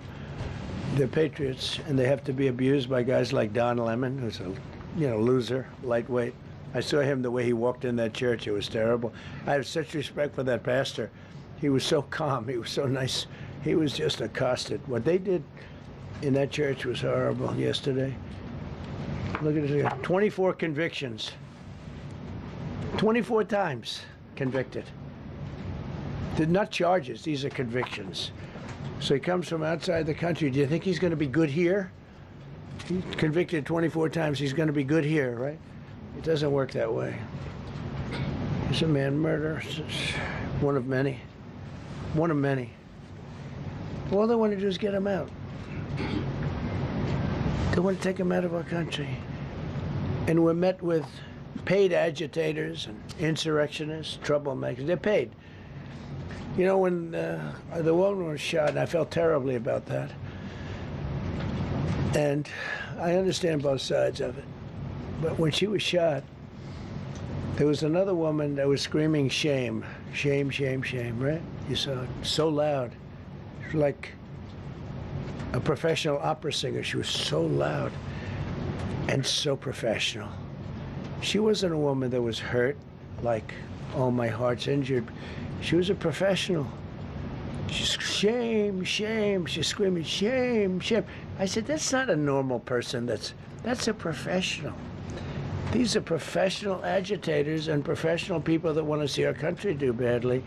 They're patriots, and they have to be abused by guys like Don Lemon, who's a loser, lightweight. I saw him the way he walked in that church. It was terrible. I have such respect for that pastor. He was so calm. He was so nice. He was just accosted. What they did in that church was horrible yesterday. Look at this. 24 convictions. 24 times convicted. They're not charges. These are convictions. So he comes from outside the country. Do you think he's going to be good here? He's convicted 24 times. He's going to be good here, right? It doesn't work that way. He's a man murderer. It's one of many. One of many. All they want to do is get him out. They want to take him out of our country. And we're met with paid agitators and insurrectionists, troublemakers. They're paid. You know, when the woman was shot, and I felt terribly about that. And I understand both sides of it. But when she was shot, there was another woman that was screaming shame, shame, shame, shame, right? You saw it so loud. It was like a professional opera singer. She was so loud and so professional. She wasn't a woman that was hurt, like, oh, my heart's injured. She was a professional. She's shame, shame. She's screaming, shame, shame. I said, that's not a normal person. That's a professional. These are professional agitators and professional people that want to see our country do badly.